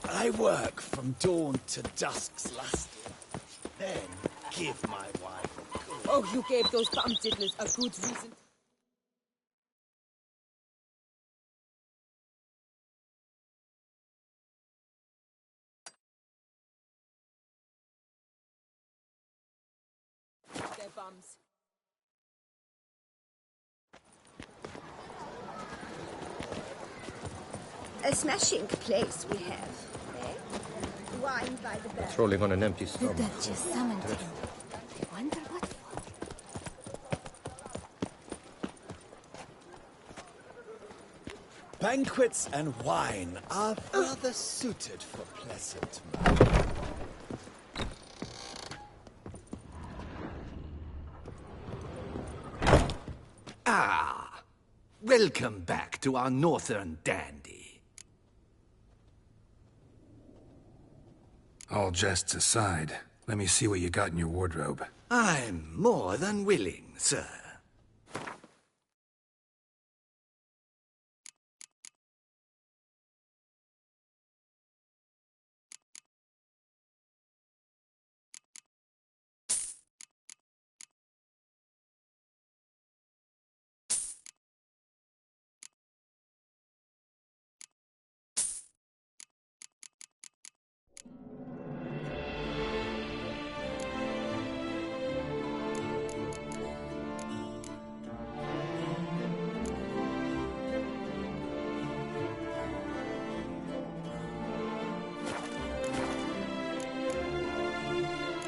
I work from dawn to dusk's lusting, then give my wife a good... Oh, you gave those bum diddlers a good reason. Their bums. A smashing place we have, eh? Wine by the bell. Trolling on an empty The stomach. Duchess summoned him. I wonder what for. Banquets and wine are rather suited for pleasant moments. Ah, welcome back to our northern dandy. All jests aside, let me see what you got in your wardrobe. I'm more than willing, sir.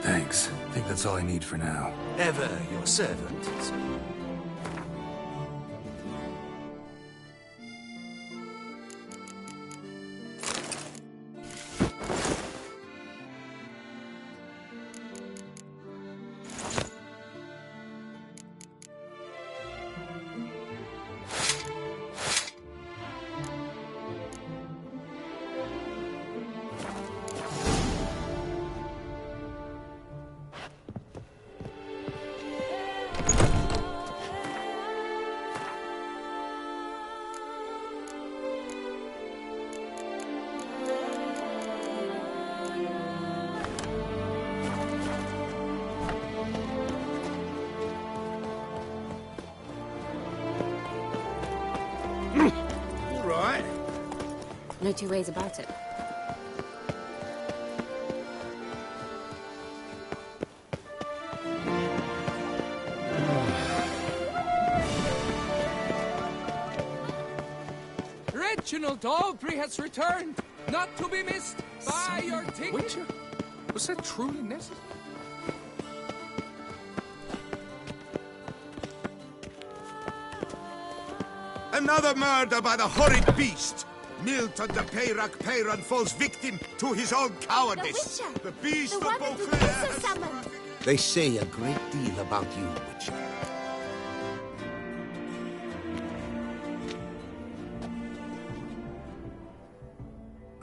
Thanks. I think that's all I need for now. Ever your servant, sir. No two ways about it. Reginald Aubrey has returned, not to be missed by your ticket. Witcher? Was that truly necessary? Another murder by the horrid beast! Milton the Peyran falls victim to his own cowardice. The Witcher! The beast The of one that Beauclair the has... summoned! They say a great deal about you, Witcher.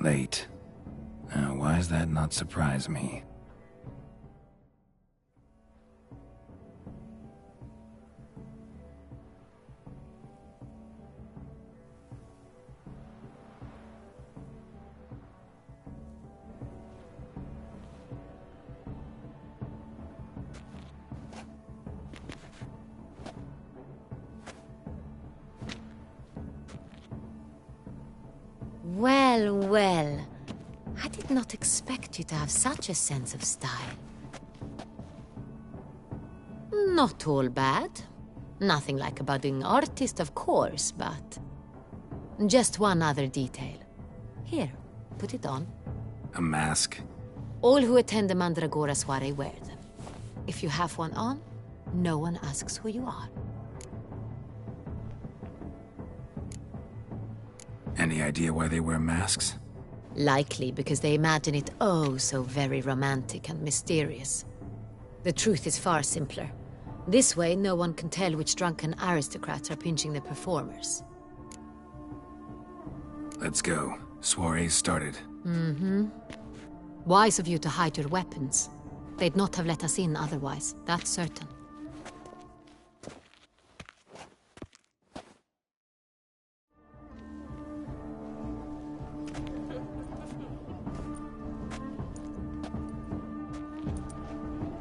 Late. Why does that not surprise me? Well, well. I did not expect you to have such a sense of style. Not all bad. Nothing like a budding artist, of course, but... just one other detail. Here, put it on. A mask? All who attend the Mandragora soiree wear them. If you have one on, no one asks who you are. Any idea why they wear masks? Likely because they imagine it oh so very romantic and mysterious. The truth is far simpler. This way, no one can tell which drunken aristocrats are pinching the performers. Let's go. Soiree's started. Wise of you to hide your weapons. They'd not have let us in otherwise, that's certain.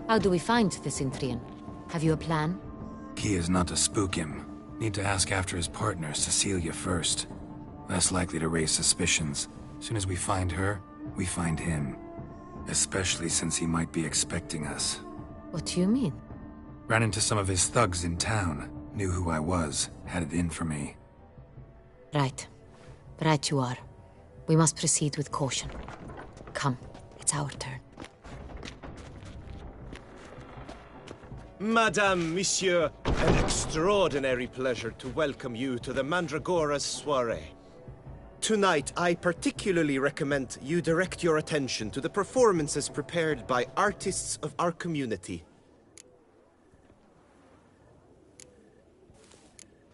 How do we find the Cintrian? Have you a plan? Key is not to spook him. Need to ask after his partner, Cecilia, first. Less likely to raise suspicions. Soon as we find her, we find him. Especially since he might be expecting us. What do you mean? Ran into some of his thugs in town. Knew who I was. Had it in for me. Right. Right you are. We must proceed with caution. Come, it's our turn. Madame, Monsieur, an extraordinary pleasure to welcome you to the Mandragora's soiree. Tonight, I particularly recommend you direct your attention to the performances prepared by artists of our community.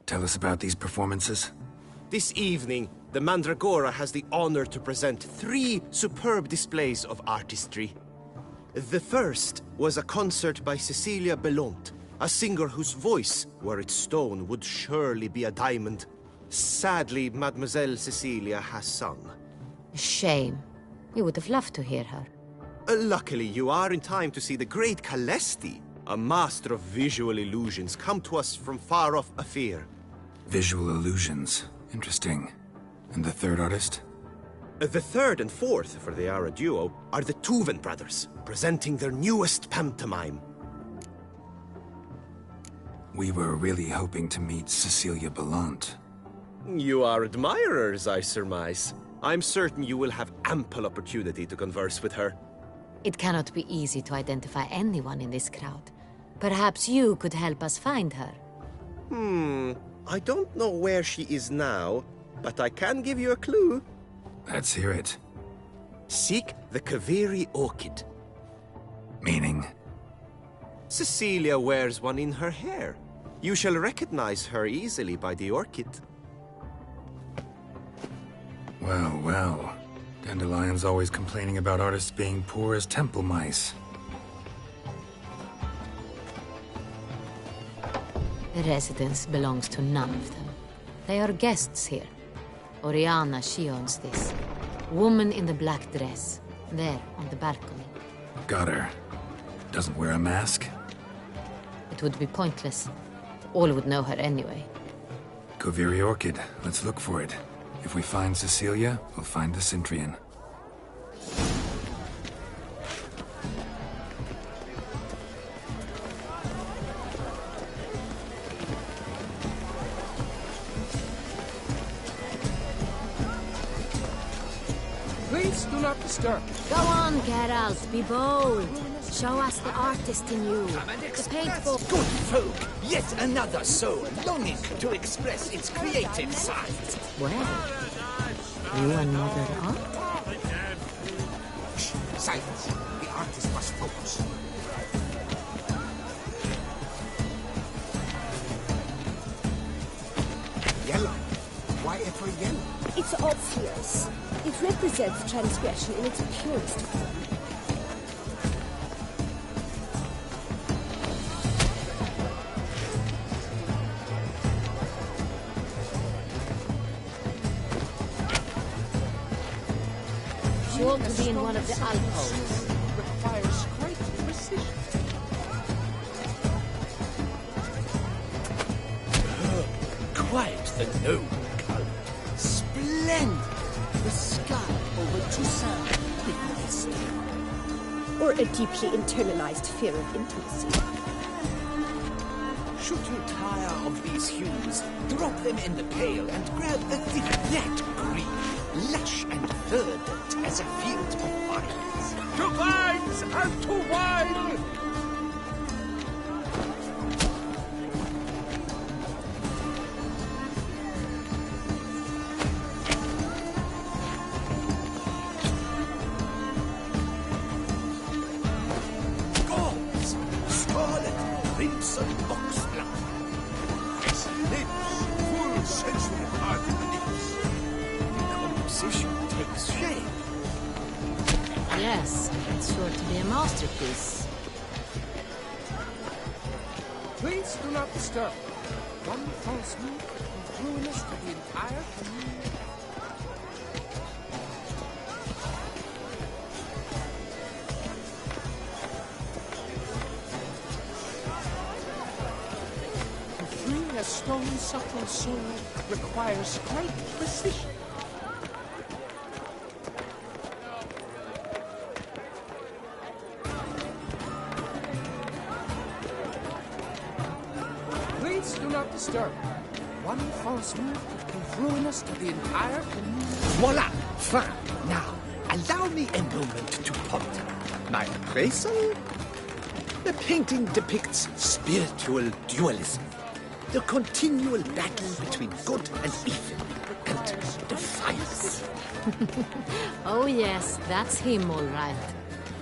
Tell us about these performances. This evening, the Mandragora has the honor to present 3 superb displays of artistry. The first was a concert by Cecilia Belont, a singer whose voice, were it stone, would surely be a diamond. Sadly, Mademoiselle Cecilia has sung. Shame. We would have loved to hear her. Luckily, you are in time to see the great Calesti, a master of visual illusions, come to us from far off Afir. Visual illusions. Interesting. And the third artist? The third and fourth, for they are a duo, are the Tuven brothers, presenting their newest pantomime. We were really hoping to meet Cecilia Belont. You are admirers, I surmise. I'm certain you will have ample opportunity to converse with her. It cannot be easy to identify anyone in this crowd. Perhaps you could help us find her. I don't know where she is now, but I can give you a clue. Let's hear it. Seek the Kaveri orchid. Meaning? Cecilia wears one in her hair. You shall recognize her easily by the orchid. Well, well. Dandelion's always complaining about artists being poor as temple mice. The residence belongs to none of them. They are guests here. Oriana, she owns this. Woman in the black dress. There, on the balcony. Got her. Doesn't wear a mask? It would be pointless. All would know her anyway. Kaveri Orchid. Let's look for it. If we find Cecilia, we'll find the Cintrian. Please do not disturb. Go on, Geralt, be bold. Show us the artist in you. The paintball. Good folk, yet another soul longing to express its creative side. Well, you another art? Shh, silence. The artist must focus. Yellow. Why ever yellow? It's obvious. It represents transgression in its purest form. Sure to be in one of the alcoves. Requires great precision. Quite the noble color. Splendid! The sky over Toussaint witnessed. Or a deeply internalized fear of intimacy. Should you tire of these hues, drop them in the pail and grab a thick net green, lush and verdant as a field of vines. To vines and to wine! Shame. Yes, it's sure to be a masterpiece. Please do not disturb. One false move is ruinous to the entire community. To free a stone subtle soul requires great precision. Please do not disturb. One false move is ruinous to the entire community. Voila! Fine. Now, allow me a moment to ponder. My appraisal? The painting depicts spiritual dualism. The continual battle between good and evil. And defiance. Oh yes, that's him all right.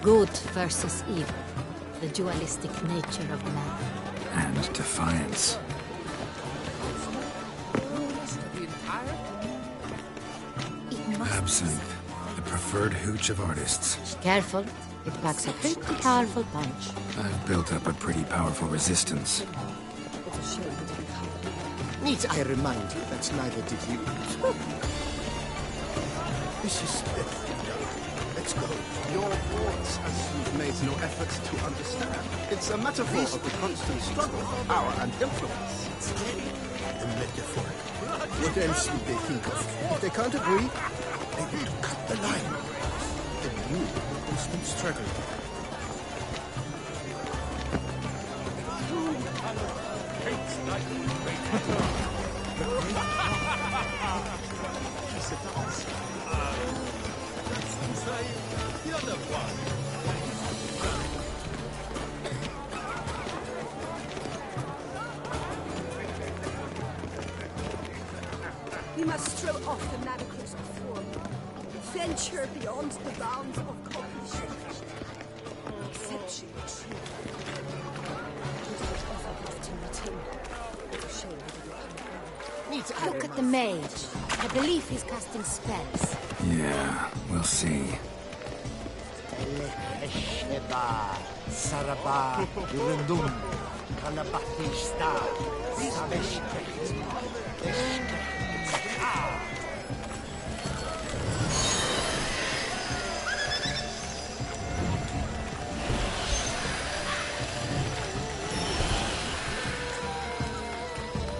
Good versus evil. The dualistic nature of man. And defiance. Ruinous to the entire community. Absinthe, the preferred hooch of artists. Careful, it packs a pretty powerful punch. I've built up a pretty powerful resistance. Need I remind you that neither did you? This is Let's go. Your thoughts as you've made no effort to understand. It's a metaphor of the constant struggle for power and influence. A metaphor. What else would they think of? If they can't agree, they will cut the line. The new constant struggle. We must throw off the manacles of form. Venture beyond the bounds of cognition. Accept you true. Look at the mage. I believe he's casting spells. Yeah, we'll see.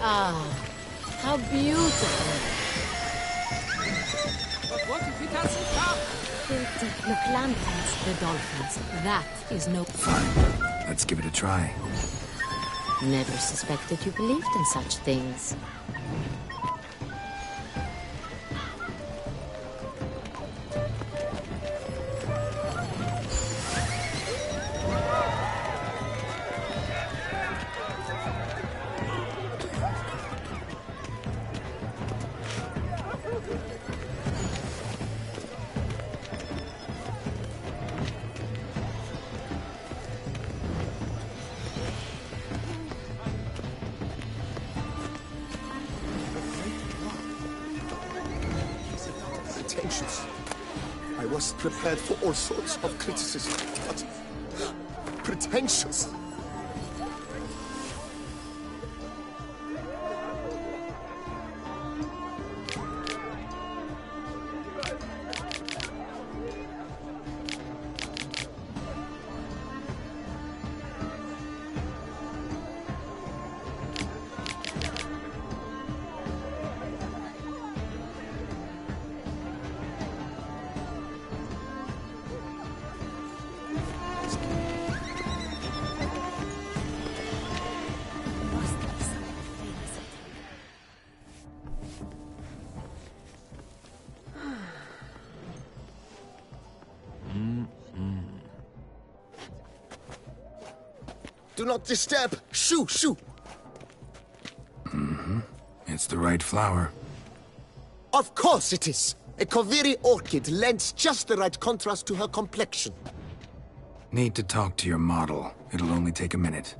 Ah, how beautiful. But what if it doesn't come? Look, lanterns, the dolphins. That is no... Fine, let's give it a try. Never suspected you believed in such things. Pretentious. I was prepared for all sorts of criticism, but pretentious. Do not disturb! Shoo! Shoo! It's the right flower. Of course it is! A Koviri orchid lends just the right contrast to her complexion. Need to talk to your model. It'll only take a minute.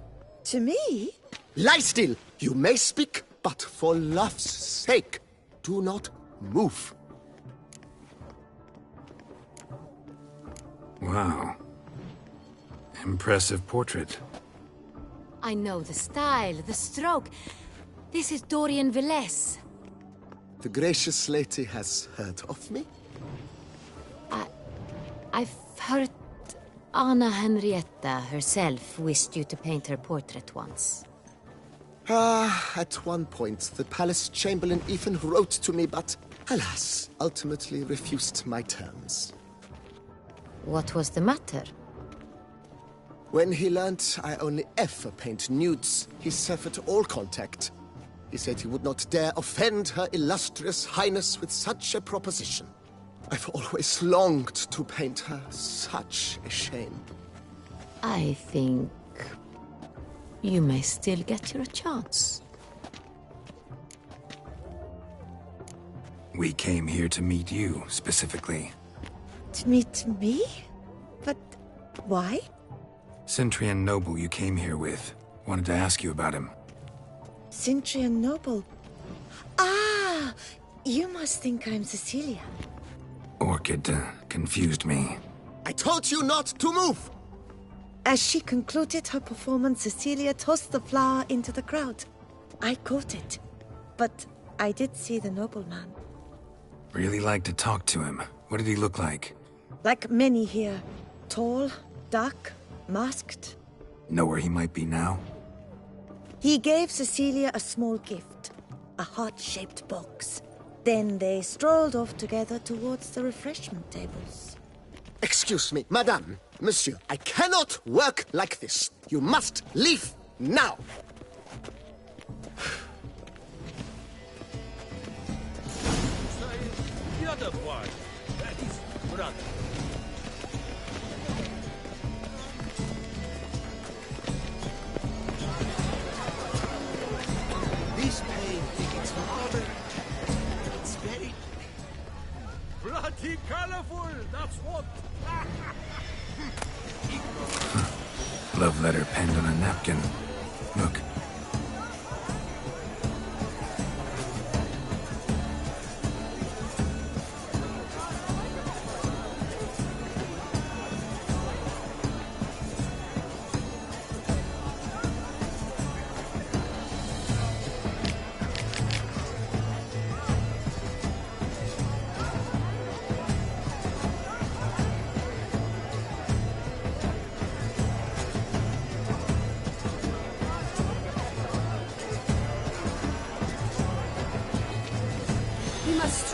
To me? Lie still! You may speak, but for love's sake, do not move. Wow. Impressive portrait. I know the style, the stroke. This is Dorian Velez. The gracious lady has heard of me? I've heard Anna Henrietta herself wished you to paint her portrait once. At one point, the palace chamberlain even wrote to me, but alas, ultimately refused my terms. What was the matter? When he learned I only ever paint nudes, he severed all contact. He said he would not dare offend her illustrious highness with such a proposition. I've always longed to paint her. Such a shame. I think you may still get your chance. We came here to meet you, specifically. To meet me? But why? Cintrian noble you came here with. Wanted to ask you about him. Cintrian noble. Ah! You must think I'm Cecilia. Orchid confused me. I told you not to move! As she concluded her performance, Cecilia tossed the flower into the crowd. I caught it, but I did see the nobleman. Really like to talk to him. What did he look like? Like many here. Tall, dark, masked. Know where he might be now? He gave Cecilia a small gift, a heart-shaped box. Then they strolled off together towards the refreshment tables. Excuse me, madame, monsieur, I cannot work like this. You must leave now. The other one, that is brother. This painting, it's rather... It's very... Bloody colorful, that's what. Love letter penned on a napkin. Look.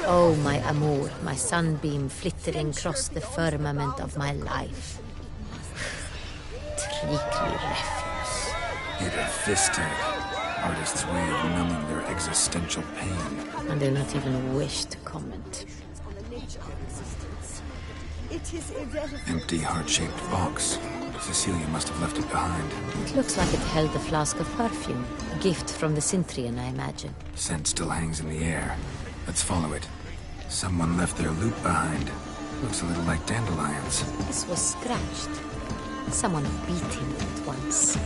Oh, my amour, my sunbeam flittering across the firmament of my life. Treacly refuse. Hit a fisted. Artist's way of numbing their existential pain. I do not even wish to comment. It is irrelevant. Empty heart-shaped box. Cecilia must have left it behind. It looks like it held a flask of perfume. A gift from the Cintrian, I imagine. Scent still hangs in the air. Let's follow it. Someone left their loot behind. Looks a little like dandelions. This was scratched. Someone beat him with it once.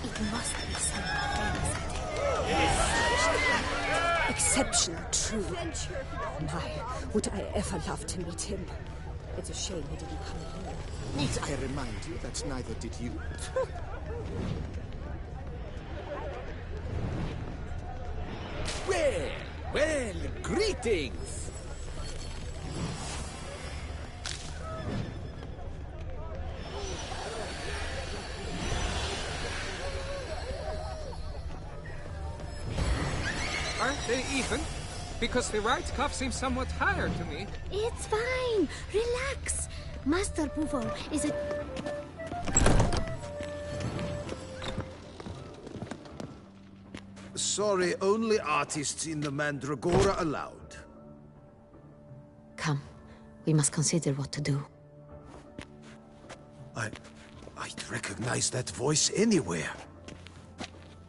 It must be someone famous. Exceptional, true. My, would I ever love to meet him. It's a shame he didn't come here. Need I remind you that neither did you? Well, greetings. Aren't they even? Because the right cuff seems somewhat higher to me. It's fine. Relax. Master Buffo is a... Sorry, only artists in the Mandragora allowed. Come, we must consider what to do. I'd recognize that voice anywhere.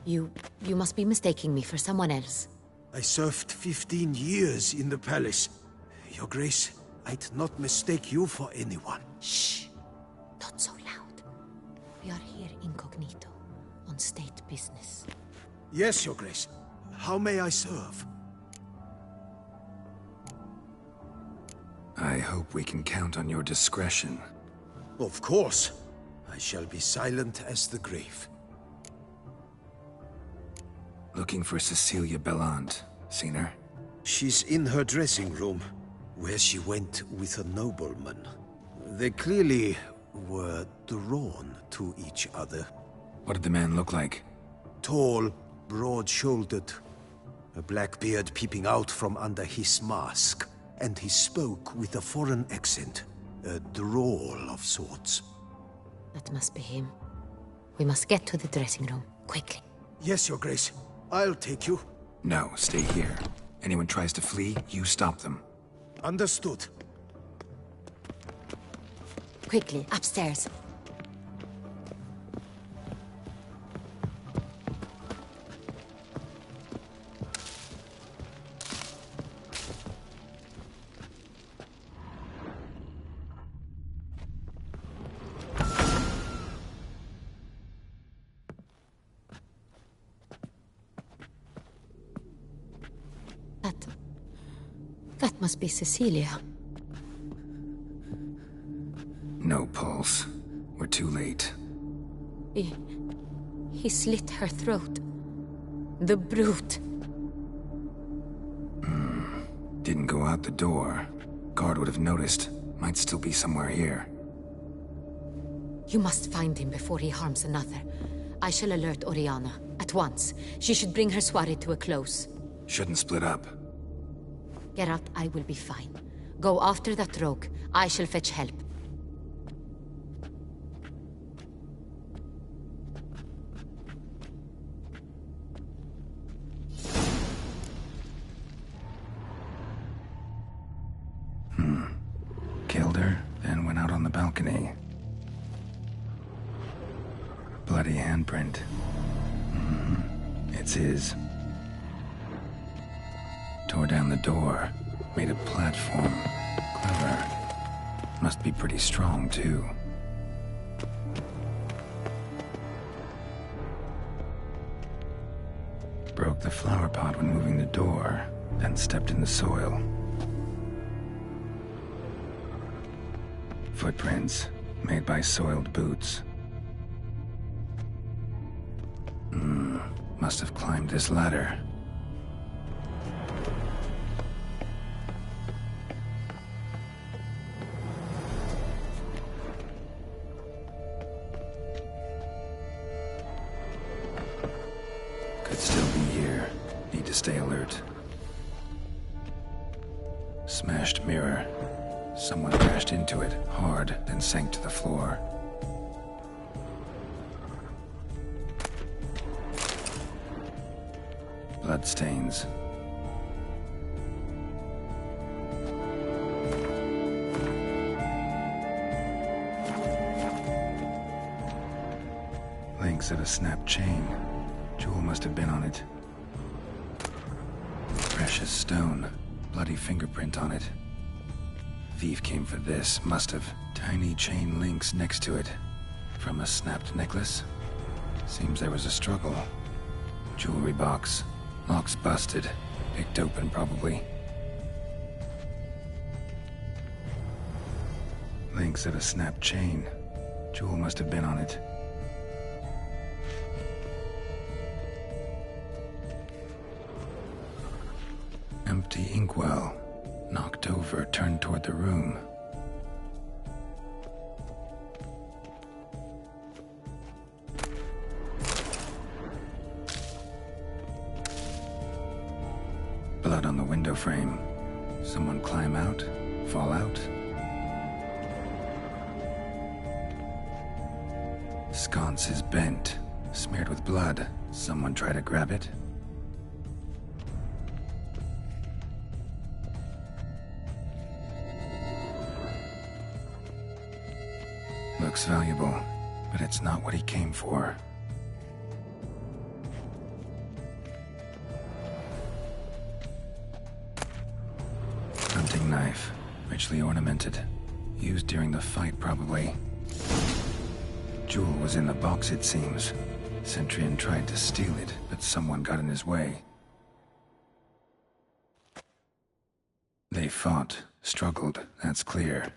You must be mistaking me for someone else. I served 15 years in the palace. Your Grace, I'd not mistake you for anyone. Shh! Not so loud. We are hearing incognito, on state business. Yes, Your Grace. How may I serve? I hope we can count on your discretion. Of course. I shall be silent as the grave. Looking for Cecilia Bellant. Seen her? She's in her dressing room, where she went with a nobleman. They clearly were drawn to each other. What did the man look like? Tall, broad-shouldered, a black beard peeping out from under his mask, and he spoke with a foreign accent, a drawl of sorts. That must be him. We must get to the dressing room, quickly. Yes, Your Grace. I'll take you. No, stay here. Anyone tries to flee, you stop them. Understood. Quickly, upstairs. That must be Cecilia. No pulse. We're too late. He slit her throat. The brute. Didn't go out the door. Guard would have noticed. Might still be somewhere here. You must find him before he harms another. I shall alert Oriana. At once. She should bring her soirée to a close. Shouldn't split up. Geralt, I will be fine. Go after that rogue. I shall fetch help. Killed her, then went out on the balcony. Bloody handprint. It's his. Tore down the door, made a platform. Clever. Must be pretty strong, too. Broke the flower pot when moving the door, then stepped in the soil. Footprints, made by soiled boots. Must have climbed this ladder. Could still be here. Need to stay alert. Smashed mirror. Someone crashed into it, hard, then sank to the floor. Bloodstains. Links of a snapped chain. Jewel must have been on it. Precious stone. Bloody fingerprint on it. Thief came for this, must have. Tiny chain links next to it. From a snapped necklace? Seems there was a struggle. Jewelry box. Lock's busted. Picked open, probably. Links of a snapped chain. Jewel must have been on it. Empty inkwell. Knocked over, turned toward the room. Blood on the window frame. Someone climb out? Fall out? Sconce is bent, smeared with blood. Someone try to grab it? Looks valuable, but it's not what he came for. Hunting knife, richly ornamented. Used during the fight, probably. Jewel was in the box, it seems. Centurion tried to steal it, but someone got in his way. They fought, struggled, that's clear.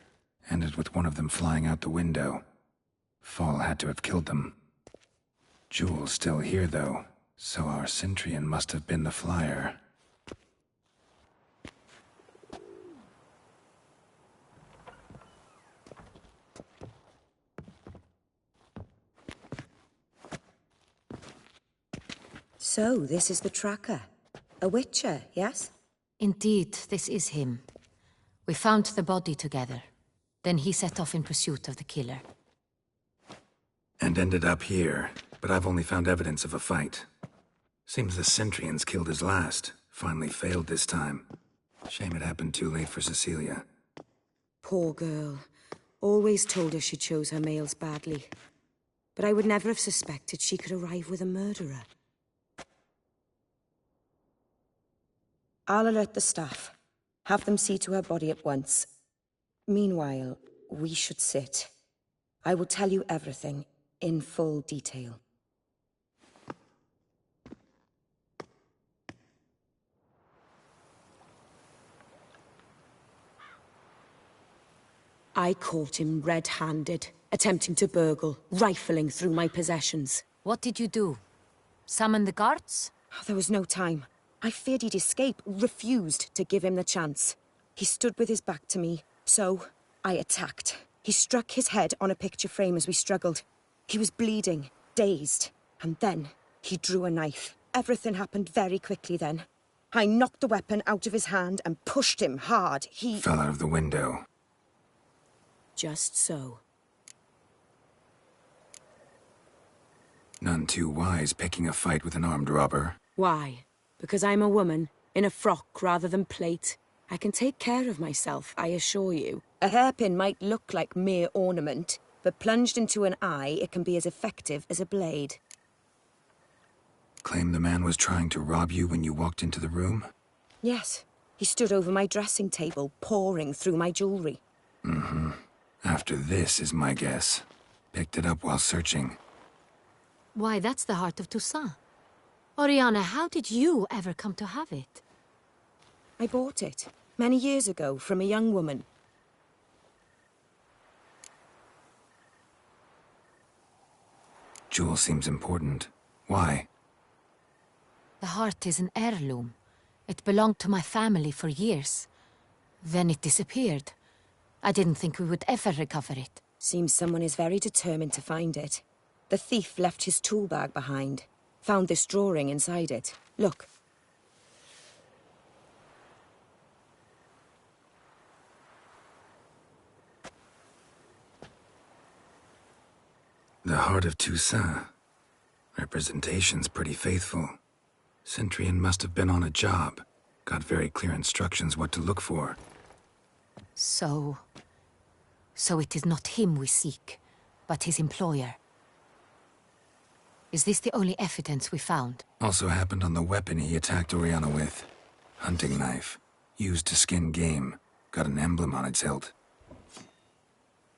Ended with one of them flying out the window. Fall had to have killed them. Jewel's still here, though, so our Centurion must have been the flyer. So, this is the tracker. A witcher, yes? Indeed, this is him. We found the body together. Then he set off in pursuit of the killer. And ended up here, but I've only found evidence of a fight. Seems the Centurions killed his last. Finally failed this time. Shame it happened too late for Cecilia. Poor girl. Always told her she chose her males badly. But I would never have suspected she could arrive with a murderer. I'll alert the staff. Have them see to her body at once. Meanwhile, we should sit. I will tell you everything, in full detail. I caught him red-handed, attempting to burgle, rifling through my possessions. What did you do? Summon the guards? There was no time. I feared he'd escape, refused to give him the chance. He stood with his back to me, so I attacked. He struck his head on a picture frame as we struggled. He was bleeding, dazed, and then he drew a knife. Everything happened very quickly then. I knocked the weapon out of his hand and pushed him hard. He fell out of the window. Just so. None too wise picking a fight with an armed robber. Why? Because I'm a woman, in a frock rather than plate. I can take care of myself, I assure you. A hairpin might look like mere ornament, but plunged into an eye, it can be as effective as a blade. Claim the man was trying to rob you when you walked into the room? Yes. He stood over my dressing table, pouring through my jewelry. Mm-hmm. After this is my guess. Picked it up while searching. Why, that's the heart of Toussaint. Oriana, how did you ever come to have it? I bought it, many years ago, from a young woman. Jewel seems important. Why? The heart is an heirloom. It belonged to my family for years. Then it disappeared. I didn't think we would ever recover it. Seems someone is very determined to find it. The thief left his tool bag behind. Found this drawing inside it. Look. The heart of Toussaint. Representation's pretty faithful. Centurion must have been on a job. Got very clear instructions what to look for. So it is not him we seek, but his employer. Is this the only evidence we found? Also happened on the weapon he attacked Oriana with. Hunting knife. Used to skin game. Got an emblem on its hilt.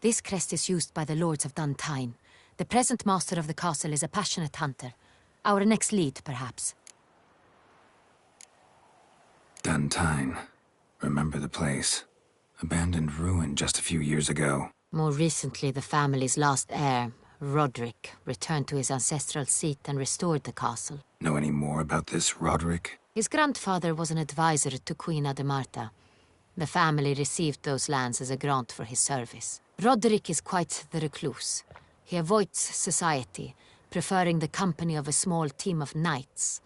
This crest is used by the lords of Duntine. The present master of the castle is a passionate hunter. Our next lead, perhaps. Duntine. Remember the place. Abandoned ruin just a few years ago. More recently, the family's last heir, Roderick, returned to his ancestral seat and restored the castle. Know any more about this Roderick? His grandfather was an advisor to Queen Ademarta. The family received those lands as a grant for his service. Roderick is quite the recluse. He avoids society, preferring the company of a small team of knights,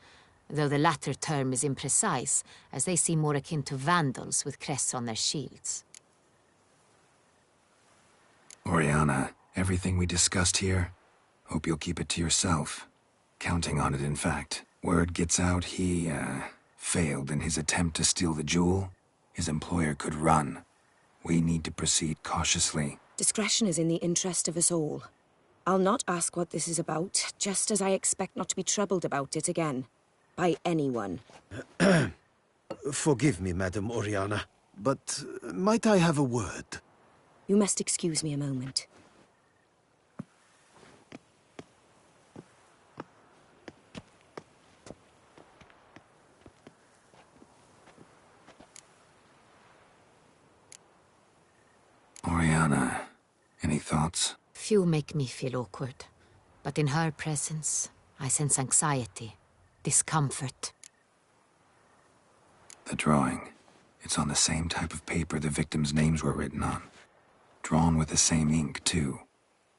though the latter term is imprecise, as they seem more akin to vandals with crests on their shields. Oriana, everything we discussed here, hope you'll keep it to yourself. Counting on it, in fact. Word gets out he, failed in his attempt to steal the jewel. His employer could run. We need to proceed cautiously. Discretion is in the interest of us all. I'll not ask what this is about, just as I expect not to be troubled about it again. By anyone. Forgive me, Madam Oriana, but might I have a word? You must excuse me a moment. thoughts? Few make me feel awkward, but in her presence, I sense anxiety, discomfort. The drawing. It's on the same type of paper the victims' names were written on. Drawn with the same ink, too.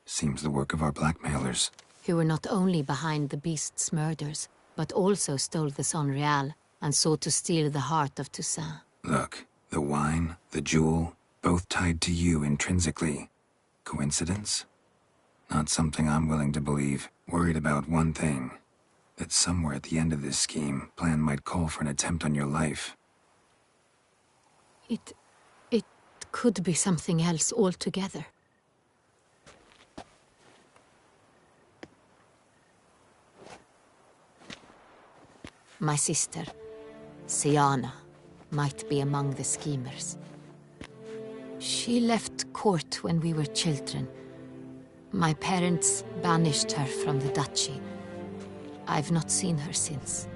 Seems the work of our blackmailers. Who were not only behind the beast's murders, but also stole the Son Real and sought to steal the heart of Toussaint. Look, the wine, the jewel, both tied to you intrinsically. Coincidence? Not something I'm willing to believe. Worried about one thing. That somewhere at the end of this scheme, plan might call for an attempt on your life. It could be something else altogether. My sister, Siana, might be among the schemers. She left court when we were children. My parents banished her from the duchy. I've not seen her since.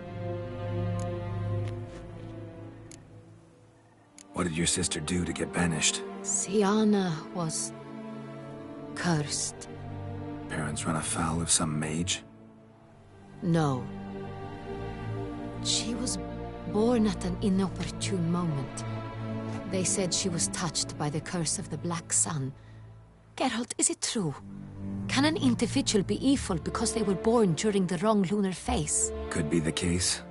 What did your sister do to get banished? Siana was cursed. Parents run afoul of some mage? No. She was born at an inopportune moment. They said she was touched by the curse of the Black Sun. Geralt, is it true? Can an individual be evil because they were born during the wrong lunar phase? Could be the case.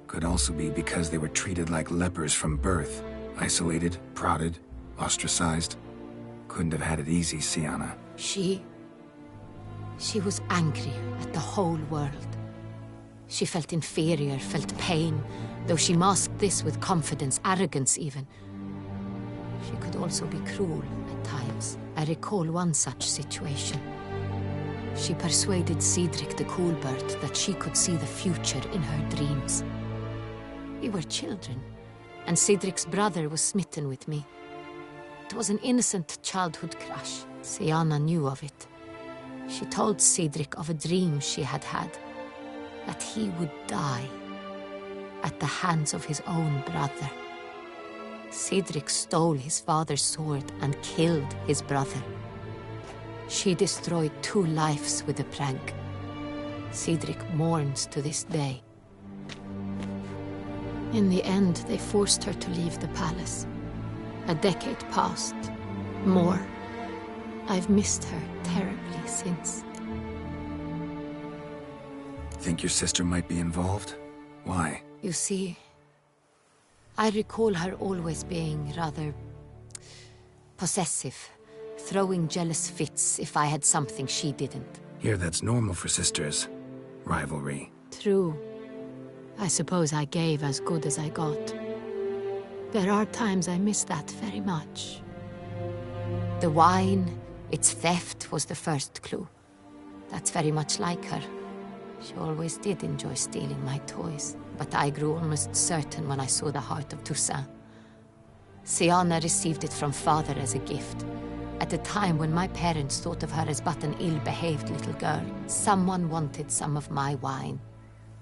Could also be because they were treated like lepers from birth. Isolated, prodded, ostracized. Couldn't have had it easy, Siana. She was angry at the whole world. She felt inferior, felt pain, though she masked this with confidence, arrogance even. She could also be cruel at times. I recall one such situation. She persuaded Cedric the Coolbird that she could see the future in her dreams. We were children, and Cedric's brother was smitten with me. It was an innocent childhood crush. Siana knew of it. She told Cedric of a dream she had had, that he would die at the hands of his own brother. Cedric stole his father's sword and killed his brother. She destroyed 2 lives with a prank. Cedric mourns to this day. In the end, they forced her to leave the palace. A decade passed. More. I've missed her terribly since. Think your sister might be involved? Why? You see, I recall her always being rather possessive, throwing jealous fits if I had something she didn't. Here, that's normal for sisters. Rivalry. True. I suppose I gave as good as I got. There are times I miss that very much. The wine, its theft, was the first clue. That's very much like her. She always did enjoy stealing my toys, but I grew almost certain when I saw the heart of Toussaint. Siana received it from father as a gift. At a time when my parents thought of her as but an ill-behaved little girl, someone wanted some of my wine.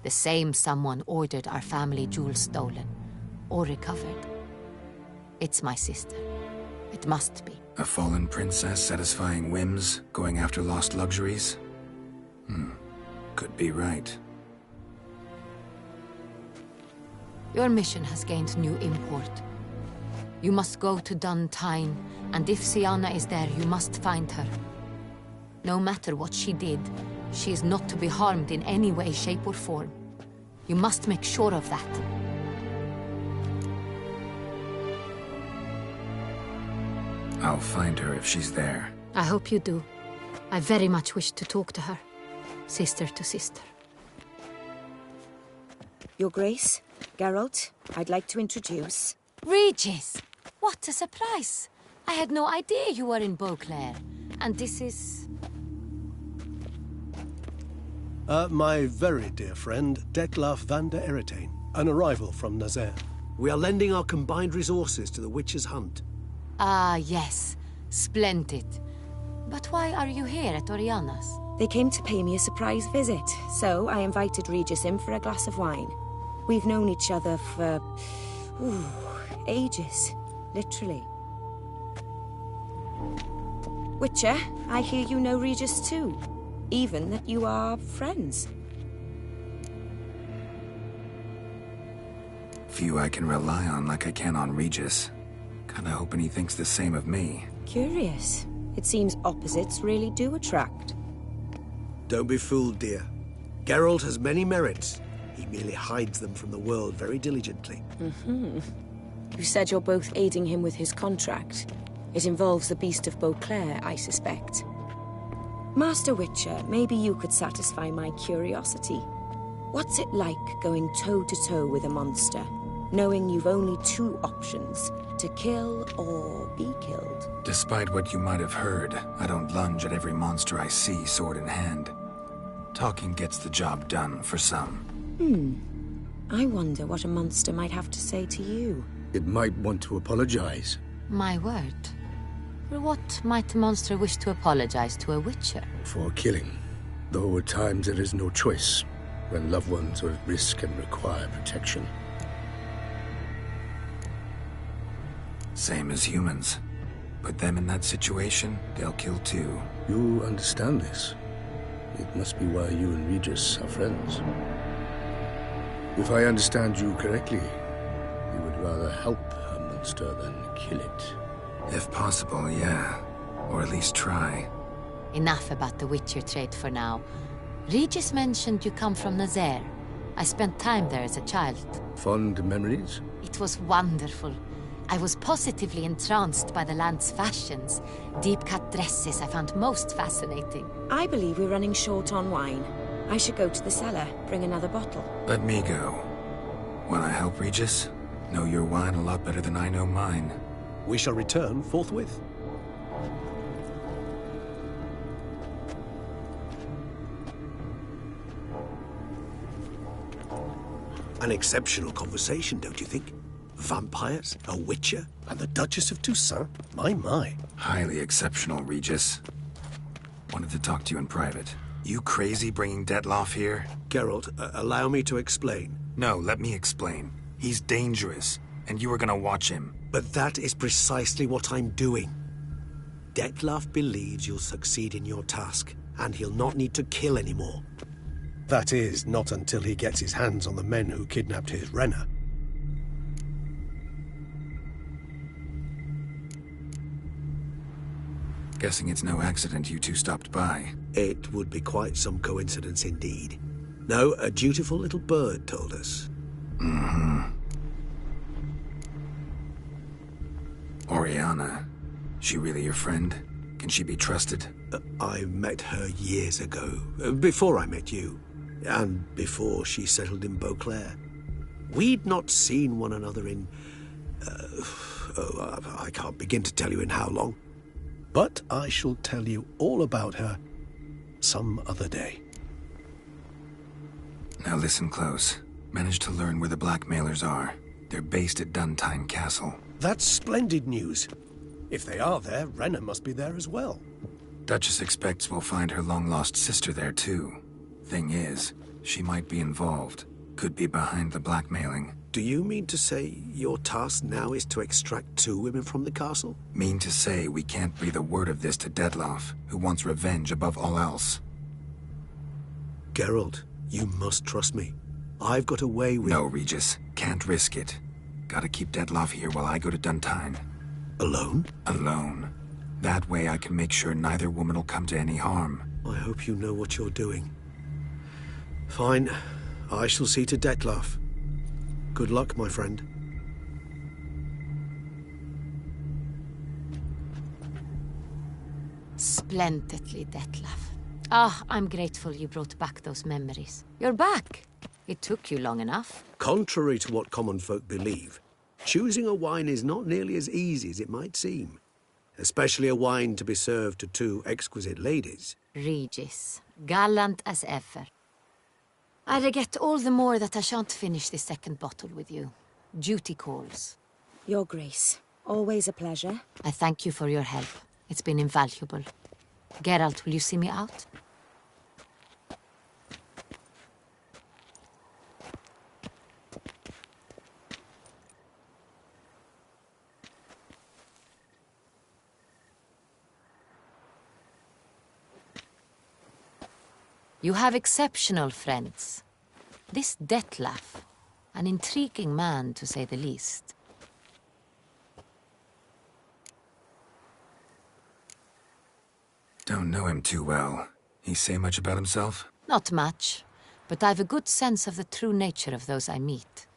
The same someone ordered our family jewels stolen, or recovered. It's my sister. It must be. A fallen princess satisfying whims, going after lost luxuries? Could be right. Your mission has gained new import. You must go to Duntine, and if Siana is there, you must find her. No matter what she did, she is not to be harmed in any way, shape, or form. You must make sure of that. I'll find her if she's there. I hope you do. I very much wish to talk to her. Sister to sister. Your Grace, Geralt, I'd like to introduce... Regis! What a surprise! I had no idea you were in Beauclair. And this is... My very dear friend, Detlaf van der Eretain, an arrival from Nazaire. We are lending our combined resources to the Witch's Hunt. Ah, yes. Splendid. But why are you here at Oriana's? They came to pay me a surprise visit, so I invited Regis in for a glass of wine. We've known each other for... ages. Literally. Witcher, I hear you know Regis too. Even that you are friends. Few I can rely on like I can on Regis. Kinda hoping he thinks the same of me. Curious. It seems opposites really do attract. Don't be fooled, dear. Geralt has many merits. He merely hides them from the world very diligently. You said you're both aiding him with his contract. It involves the Beast of Beauclair, I suspect. Master Witcher, maybe you could satisfy my curiosity. What's it like going toe-to-toe with a monster, knowing you've only two options, to kill or be killed? Despite what you might have heard, I don't lunge at every monster I see sword in hand. Talking gets the job done for some. I wonder what a monster might have to say to you. It might want to apologize. My word. For what might a monster wish to apologize to a witcher? For killing. Though at times there is no choice, when loved ones are at risk and require protection. Same as humans. Put them in that situation, they'll kill too. You understand this. It must be why you and Regis are friends. If I understand you correctly, you would rather help a monster than kill it. If possible, yeah. Or at least try. Enough about the Witcher trait for now. Regis mentioned you come from Nazaire. I spent time there as a child. Fond memories? It was wonderful. I was positively entranced by the land's fashions. Deep-cut dresses I found most fascinating. I believe we're running short on wine. I should go to the cellar, bring another bottle. Let me go. Wanna help, Regis? Know your wine a lot better than I know mine. We shall return forthwith. An exceptional conversation, don't you think? Vampires, a witcher, and the Duchess of Toussaint? My. Highly exceptional, Regis. Wanted to talk to you in private. You crazy bringing Detloff here? Geralt, allow me to explain. No, let me explain. He's dangerous, and you were gonna watch him. But that is precisely what I'm doing. Detloff believes you'll succeed in your task, and he'll not need to kill anymore. That is, not until he gets his hands on the men who kidnapped his Renner. Guessing it's no accident you two stopped by. It would be quite some coincidence indeed. No, a dutiful little bird told us. Oriana. She really your friend? Can she be trusted? I met her years ago, before I met you, and before she settled in Beauclair. We'd not seen one another in... I can't begin to tell you in how long. But I shall tell you all about her some other day. Now listen close. Managed to learn where the blackmailers are. They're based at Duntine Castle. That's splendid news. If they are there, Renner must be there as well. Duchess expects we'll find her long-lost sister there too. Thing is, she might be involved. Could be behind the blackmailing. Do you mean to say your task now is to extract 2 women from the castle? Mean to say we can't breathe a word of this to Detloff, who wants revenge above all else. Geralt, you must trust me. I've got a way with... No, Regis. Can't risk it. Gotta keep Detloff here while I go to Duntine. Alone? Alone. That way I can make sure neither woman will come to any harm. I hope you know what you're doing. Fine. I shall see to Detloff. Good luck, my friend. Splendidly, Detlaff. I'm grateful you brought back those memories. You're back. It took you long enough. Contrary to what common folk believe, choosing a wine is not nearly as easy as it might seem. Especially a wine to be served to 2 exquisite ladies. Regis, gallant as ever. I regret all the more that I shan't finish this second bottle with you. Duty calls. Your Grace, always a pleasure. I thank you for your help. It's been invaluable. Geralt, will you see me out? You have exceptional friends. This Detlef, an intriguing man to say the least. Don't know him too well. He say much about himself? Not much, but I've a good sense of the true nature of those I meet.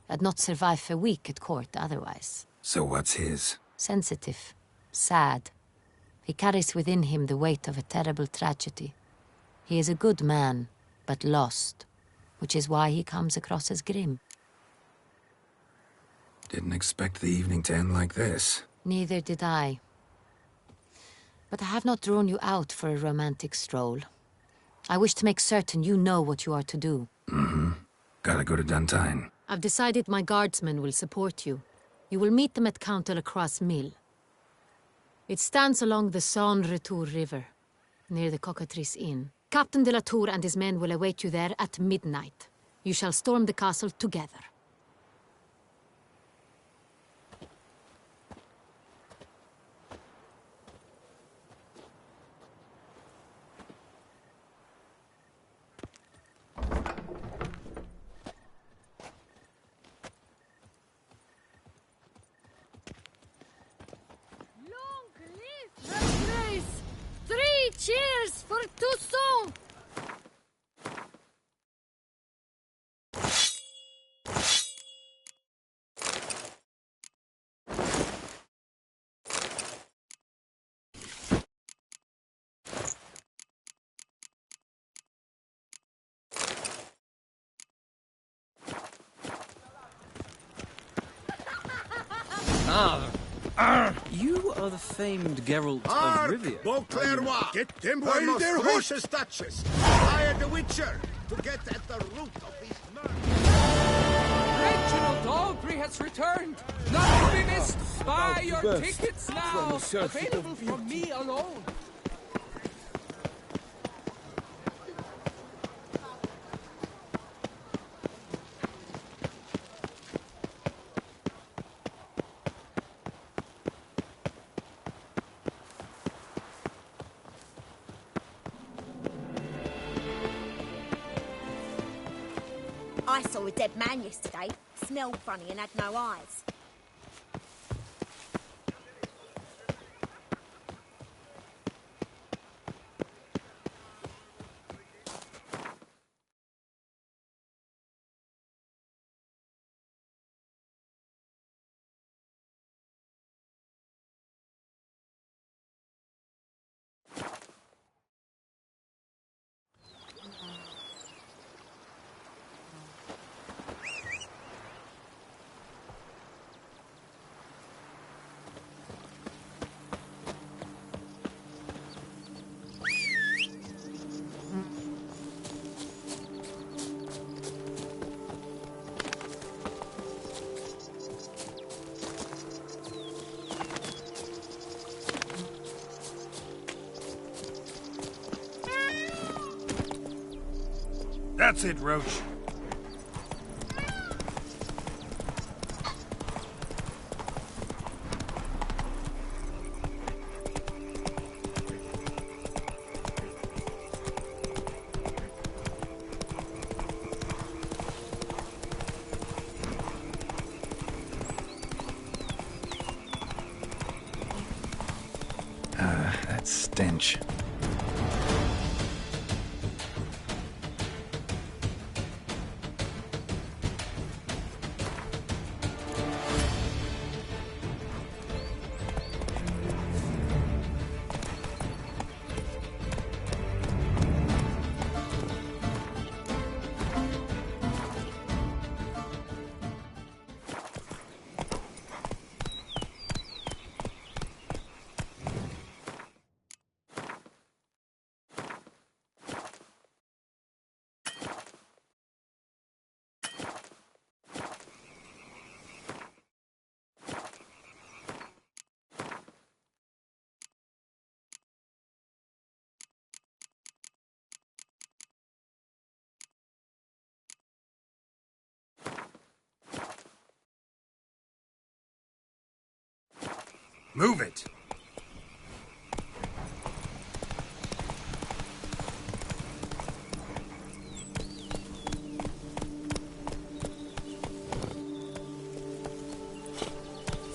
I'd not survive a week at court otherwise. So what's his? Sensitive, sad. He carries within him the weight of a terrible tragedy. He is a good man, but lost, which is why he comes across as grim. Didn't expect the evening to end like this. Neither did I. But I have not drawn you out for a romantic stroll. I wish to make certain you know what you are to do. Mm-hmm. Gotta go to Duntine. I've decided my guardsmen will support you. You will meet them at Count de la Croix's mill. It stands along the Saône-Retour River, near the Cockatrice Inn. Captain de la Tour and his men will await you there at midnight. You shall storm the castle together. Cheers for Toussaint! You are the famed Geralt of Rivia. Beauclerc! Get them Her while most they're hot! gracious Duchess! Hire the Witcher to get at the root of this murder! Reginald Dalbury has returned! Not to be missed! Buy your tickets now! Available from me alone! I saw a dead man yesterday. Smelled funny and had no eyes. That's it, Roach. That stench. Move it!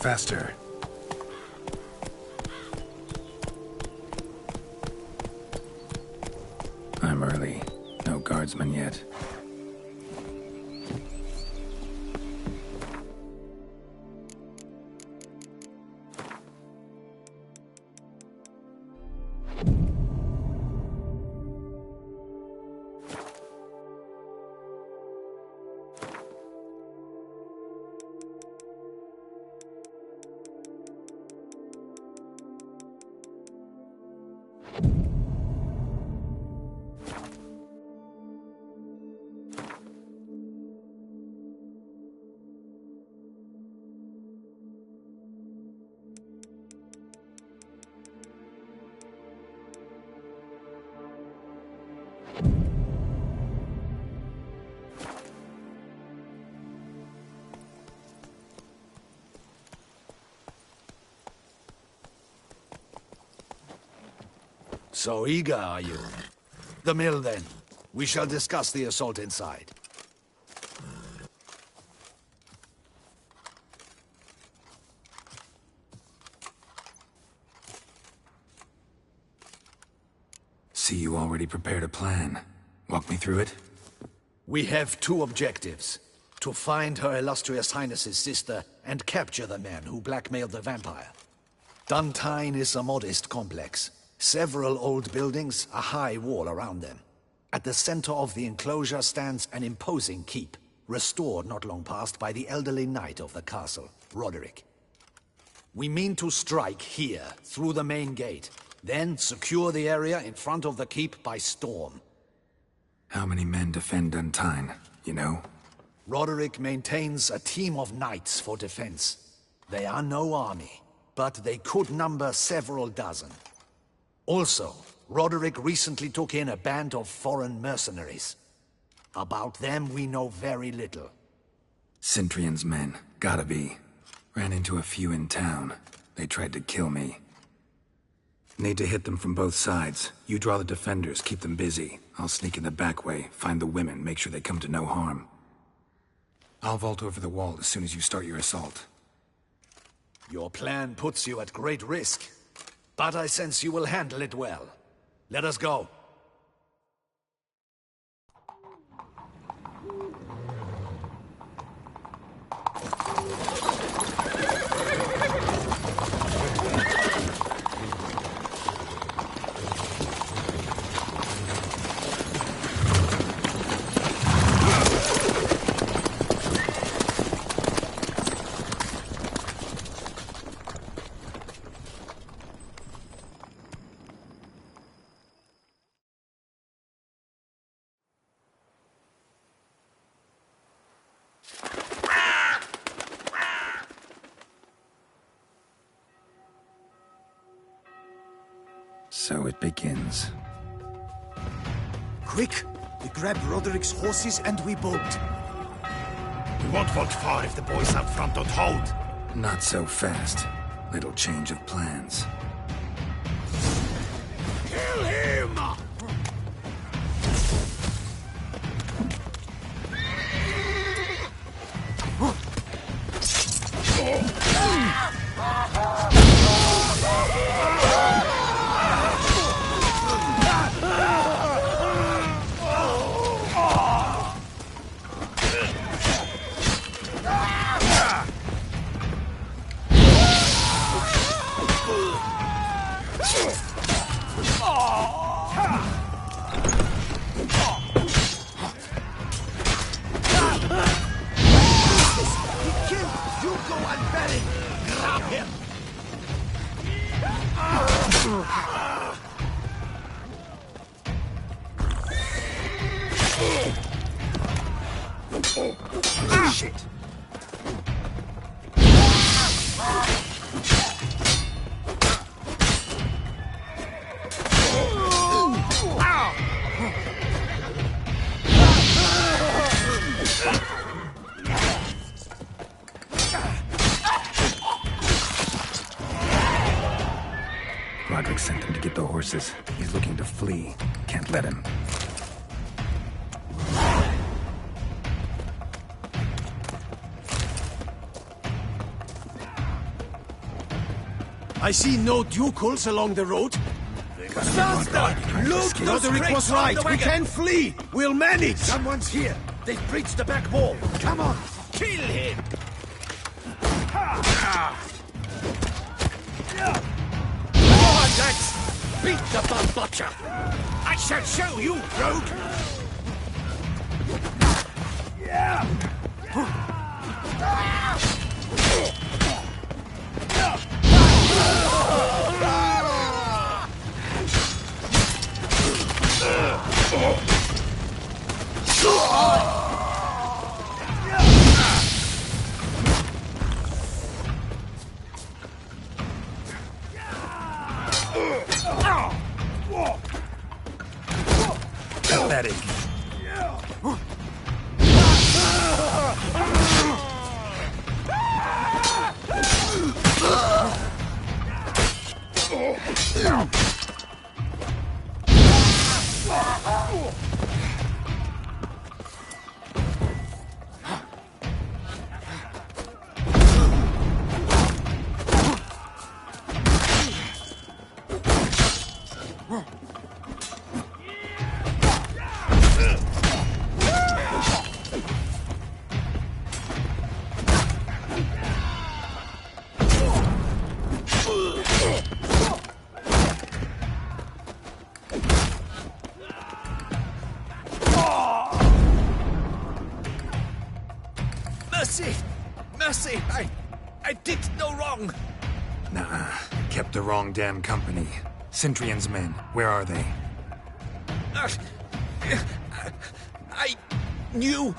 Faster. I'm early. No guardsmen yet. So eager, are you? The mill, then. We shall discuss the assault inside. See, you already prepared a plan. Walk me through it? We have two objectives. To find Her Illustrious Highness's sister and capture the man who blackmailed the vampire. Duntine is a modest complex. Several old buildings, a high wall around them. At the center of the enclosure stands an imposing keep, restored not long past by the elderly knight of the castle, Roderick. We mean to strike here, through the main gate, then secure the area in front of the keep by storm. How many men defend Duntine, you know? Roderick maintains a team of knights for defense. They are no army, but they could number several dozen. Also, Roderick recently took in a band of foreign mercenaries. About them we know very little. Cintrian's men, gotta be. Ran into a few in town. They tried to kill me. Need to hit them from both sides. You draw the defenders, keep them busy. I'll sneak in the back way, find the women, make sure they come to no harm. I'll vault over the wall as soon as you start your assault. Your plan puts you at great risk, but I sense you will handle it well. Let us go. So it begins. Quick! We grab Roderick's horses and we bolt. We won't vault far if the boys out front don't hold. Not so fast. Little change of plans. Kill him! Shit! Roderick sent him to get the horses. He's looking to flee. Can't let him. I see no ducals along the road. Master! Look! Roderick was right. We can flee. We'll manage. Someone's here. They've breached the back wall. Come on. Kill him! Come on, lads! Beat the bum butcher! I shall show you, rogue! Pathetic. Mercy! I did no wrong! Nah, kept the wrong damn company. Centrion's men, where are they? I knew...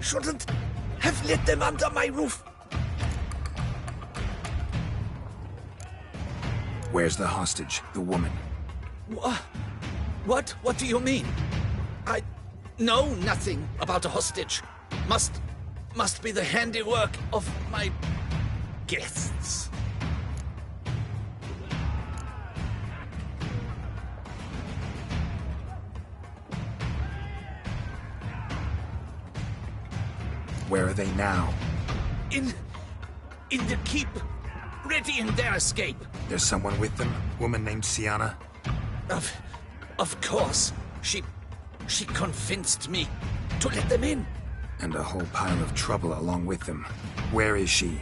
Shouldn't have let them under my roof. Where's the hostage, the woman? What? What do you mean? I know nothing about a hostage. Must be the handiwork of my guests. Where are they now? In the keep, ready in their escape. There's someone with them? Woman named Sienna? Of course. She convinced me to let them in. And a whole pile of trouble along with them. Where is she?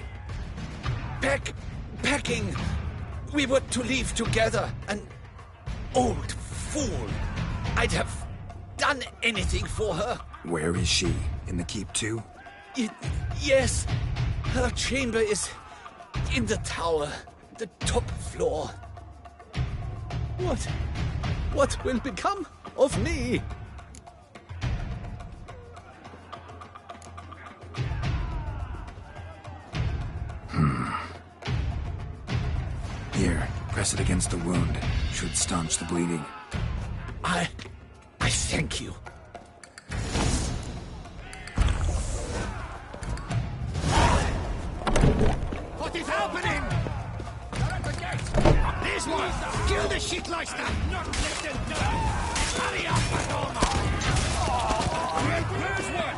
Packing. We were to leave together. An old fool. I'd have done anything for her. Where is she? In the keep too? Yes. Her chamber is in the tower. The top floor. What will become of me? Here, press it against the wound. Should staunch the bleeding. I thank you. What is happening? They're at the gate. This one. Kill the shitleister. Not let them die. Hurry up, Paloma. Where's one?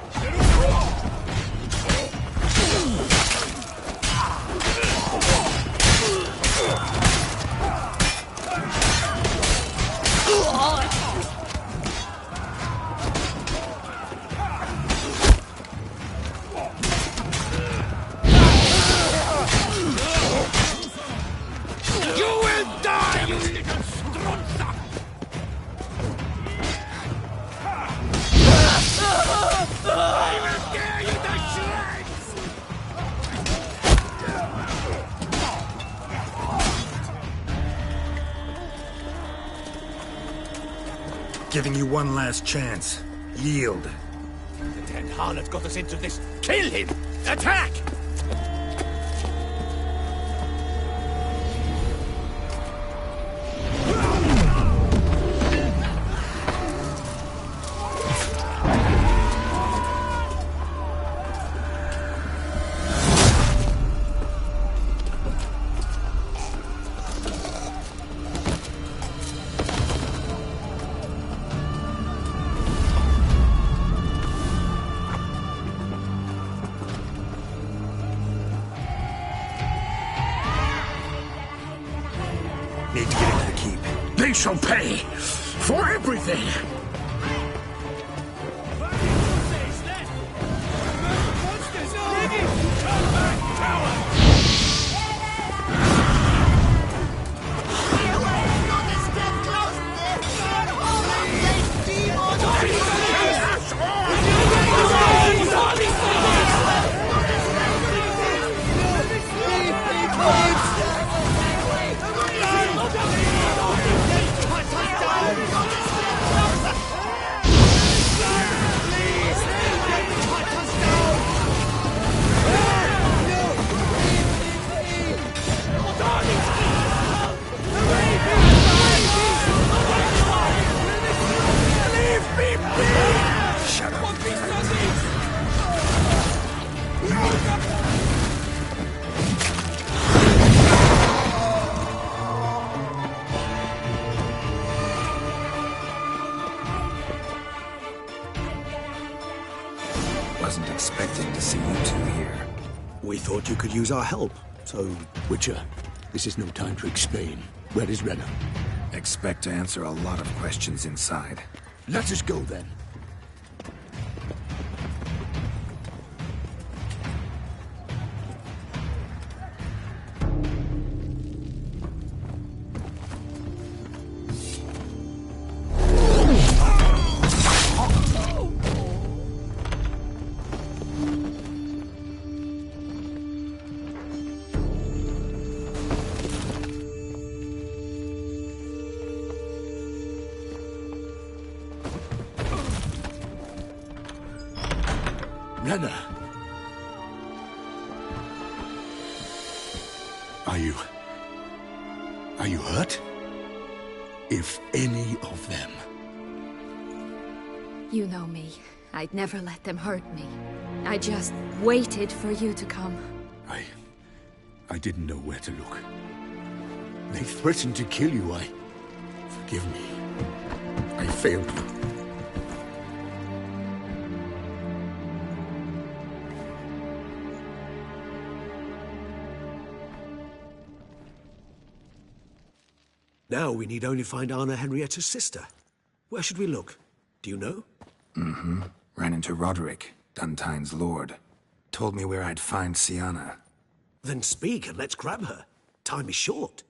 You will die, you little strunza! I will tear you to shreds! Giving you one last chance. Yield. The damned harlot got us into this. Kill him! Attack! shall pay for everything! Wasn't expecting to see you two here. We thought you could use our help, so... Witcher, this is no time to explain. Where is Renna? Expect to answer a lot of questions inside. Let us go, then. Renna! Are you hurt? If any of them... You know me. I'd never let them hurt me. I just waited for you to come. I didn't know where to look. They threatened to kill you. Forgive me. I failed you. Now we need only find Anna Henrietta's sister. Where should we look? Do you know? Mm-hmm. Ran into Roderick, Duntine's lord. Told me where I'd find Sienna. Then speak and let's grab her. Time is short.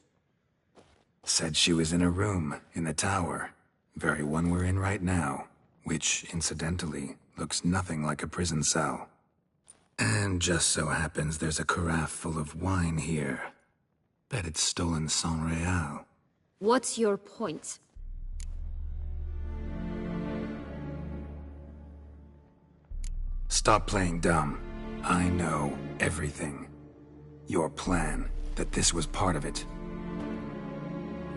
Said she was in a room in the tower. Very one we're in right now. Which, incidentally, looks nothing like a prison cell. And just so happens there's a carafe full of wine here. Bet it's stolen San Real. What's your point? Stop playing dumb. I know everything. Your plan, that this was part of it.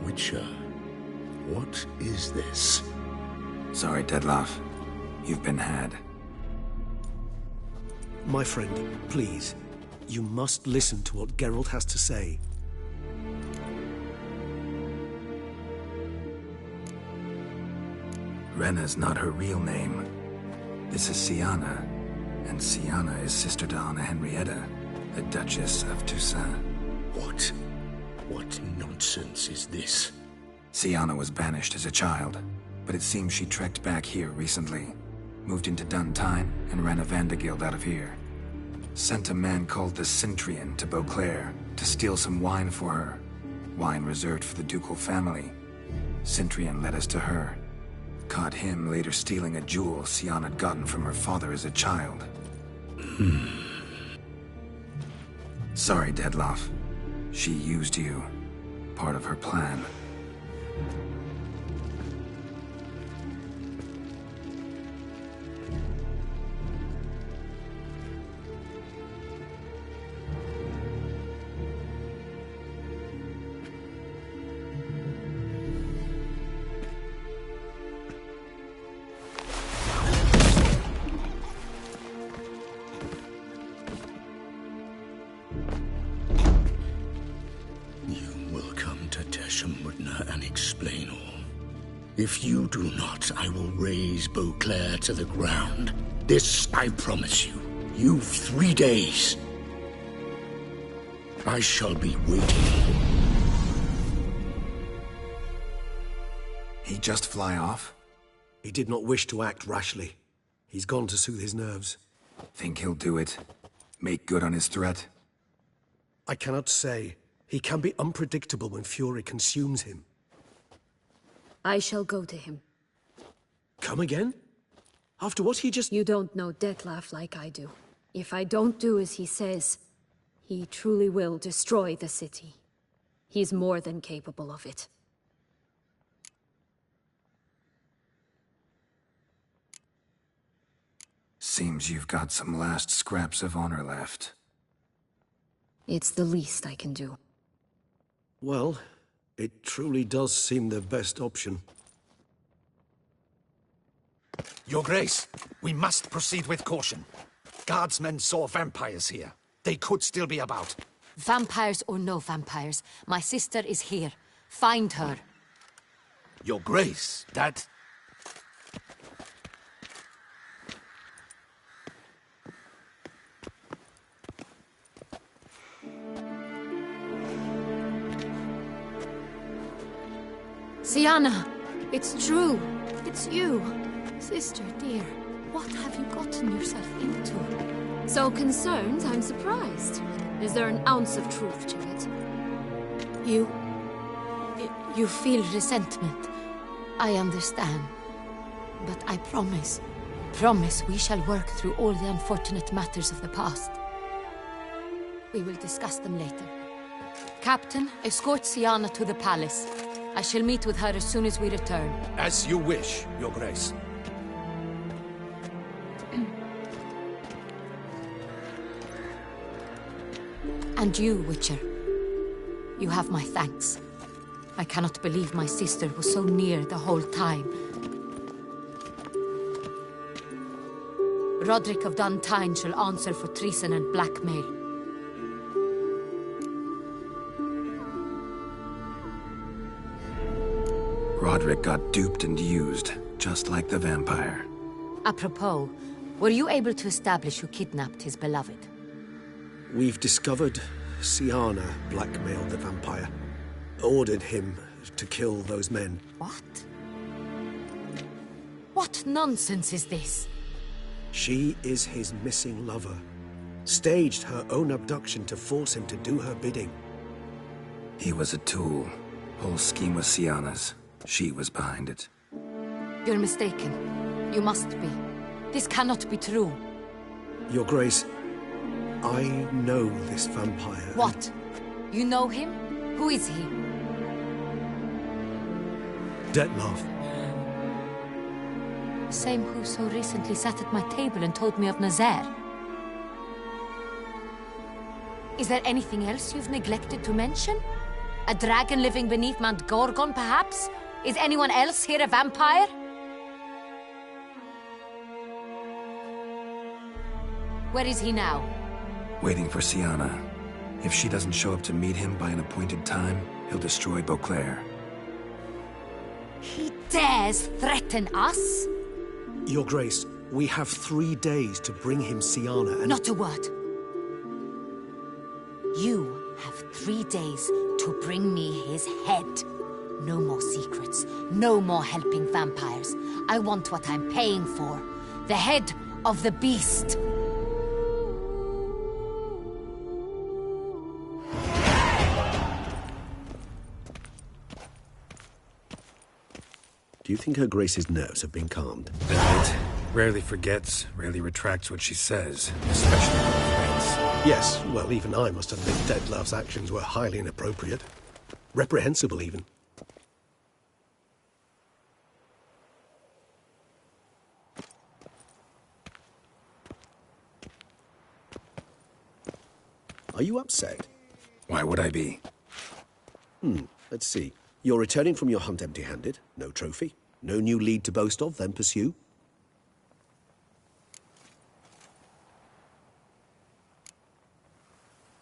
Witcher, what is this? Sorry, Dettlaff. You've been had. My friend, please. You must listen to what Geralt has to say. Renna's not her real name. This is Sienna, and Sienna is sister to Anna Henrietta, the Duchess of Toussaint. What nonsense is this? Sienna was banished as a child, but it seems she trekked back here recently. Moved into Duntine and ran a Vanderguild out of here. Sent a man called the Centrian to Beauclair to steal some wine for her. Wine reserved for the ducal family. Centrian led us to her. Caught him later stealing a jewel Sienna had gotten from her father as a child. Sorry, Dettlaff. She used you. Part of her plan. And explain all. If you do not, I will raise Beauclair to the ground. This I promise you. You've 3 days. I shall be waiting. He just fly off? He did not wish to act rashly. He's gone to soothe his nerves. Think he'll do it? Make good on his threat? I cannot say. He can be unpredictable when fury consumes him. I shall go to him. Come again? After what he just... You don't know Detlef like I do. If I don't do as he says, he truly will destroy the city. He's more than capable of it. Seems you've got some last scraps of honor left. It's the least I can do. Well, it truly does seem the best option. Your Grace, we must proceed with caution. Guardsmen saw vampires here. They could still be about. Vampires or no vampires, my sister is here. Find her. Your Grace, that... Sienna, it's true. It's you. Sister, dear, what have you gotten yourself into? So concerned, I'm surprised. Is there an ounce of truth to it? You feel resentment. I understand. But I promise we shall work through all the unfortunate matters of the past. We will discuss them later. Captain, escort Sienna to the palace. I shall meet with her as soon as we return. As you wish, Your Grace. And you, Witcher. You have my thanks. I cannot believe my sister was so near the whole time. Roderick of Duntine shall answer for treason and blackmail. Roderick got duped and used, just like the vampire. Apropos, were you able to establish who kidnapped his beloved? We've discovered Sienna blackmailed the vampire. Ordered him to kill those men. What? What nonsense is this? She is his missing lover. Staged her own abduction to force him to do her bidding. He was a tool. Whole scheme was Sienna's. She was behind it. You're mistaken. You must be. This cannot be true. Your Grace, I know this vampire. What? You know him? Who is he? Detlef. Same who so recently sat at my table and told me of Nazaire. Is there anything else you've neglected to mention? A dragon living beneath Mount Gorgon, perhaps? Is anyone else here a vampire? Where is he now? Waiting for Sienna. If she doesn't show up to meet him by an appointed time, he'll destroy Beauclair. He dares threaten us? Your Grace, we have 3 days to bring him Sienna and... Not a word. You have 3 days to bring me his head. No more secrets. No more helping vampires. I want what I'm paying for. The head of the beast. Do you think Her Grace's nerves have been calmed? Right. Rarely forgets, rarely retracts what she says, especially when threats. Yes, well, even I must admit Detlef's actions were highly inappropriate. Reprehensible, even. Are you upset? Why would I be? Let's see. You're returning from your hunt empty-handed. No trophy. No new lead to boast of, then pursue.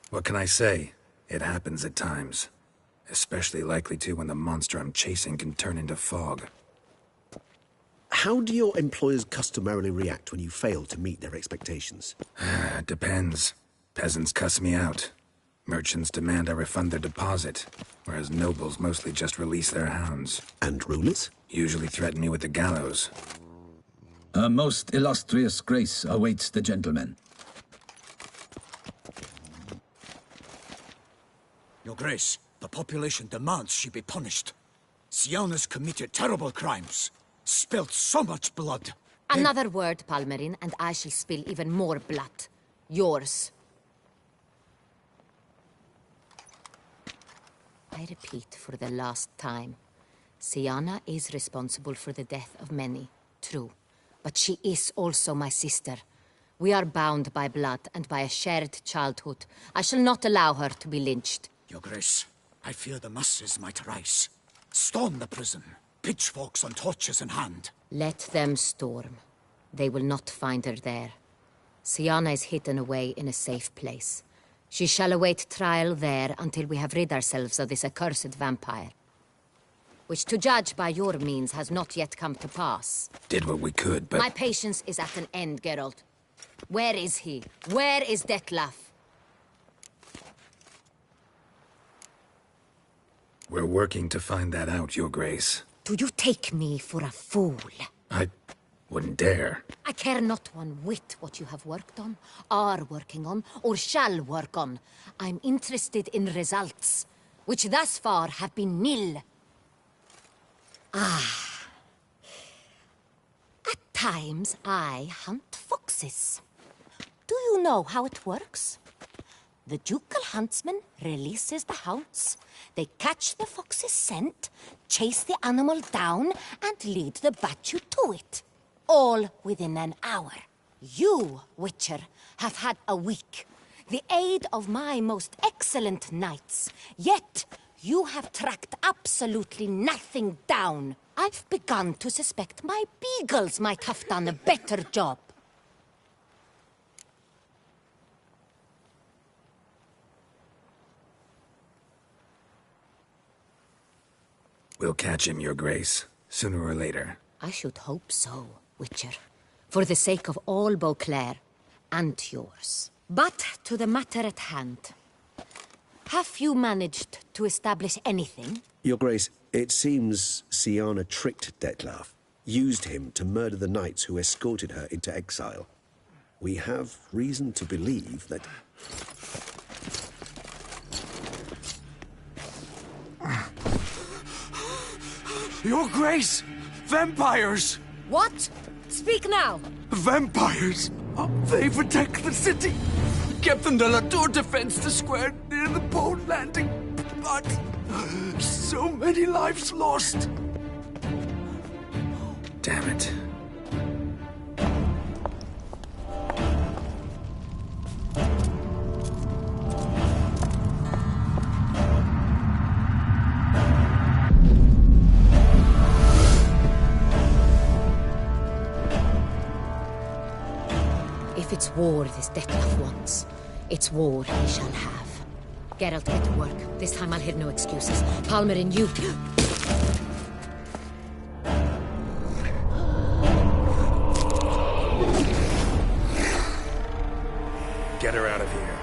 What can I say? It happens at times. Especially likely to when the monster I'm chasing can turn into fog. How do your employers customarily react when you fail to meet their expectations? Depends. Peasants cuss me out. Merchants demand I refund their deposit, whereas nobles mostly just release their hounds. And rulers? Usually threaten me with the gallows. A most illustrious grace awaits the gentleman. Your Grace, the population demands she be punished. Siana's committed terrible crimes, spilt so much blood. Another word, Palmerin, and I shall spill even more blood. Yours. I repeat for the last time. Siana is responsible for the death of many, true. But she is also my sister. We are bound by blood and by a shared childhood. I shall not allow her to be lynched. Your Grace, I fear the masses might rise. Storm the prison, pitchforks and torches in hand. Let them storm. They will not find her there. Siana is hidden away in a safe place. She shall await trial there until we have rid ourselves of this accursed vampire. Which, to judge by your means, has not yet come to pass. Did what we could, but... My patience is at an end, Geralt. Where is he? Where is Detlef? We're working to find that out, Your Grace. Do you take me for a fool? I wouldn't dare. I care not one whit what you have worked on, are working on, or shall work on. I'm interested in results, which thus far have been nil. Ah. At times, I hunt foxes. Do you know how it works? The ducal huntsman releases the hounds. They catch the fox's scent, chase the animal down, and lead the battue to it. All within an hour. You, Witcher, have had a week. The aid of my most excellent knights. Yet, you have tracked absolutely nothing down. I've begun to suspect my beagles might have done a better job. We'll catch him, Your Grace, sooner or later. I should hope so, Witcher. For the sake of all Beauclair and yours. But to the matter at hand. Have you managed to establish anything? Your Grace, it seems Siana tricked Detlef, used him to murder the knights who escorted her into exile. We have reason to believe that... Your Grace! Vampires! What? Speak now! Vampires! They protect the city! Captain de la Tour defends the square near the boat landing, but so many lives lost! Damn it. If it's war this Detlef wants, it's war he shall have. Geralt, get to work. This time I'll hear no excuses. Palmerin, you... Get her out of here.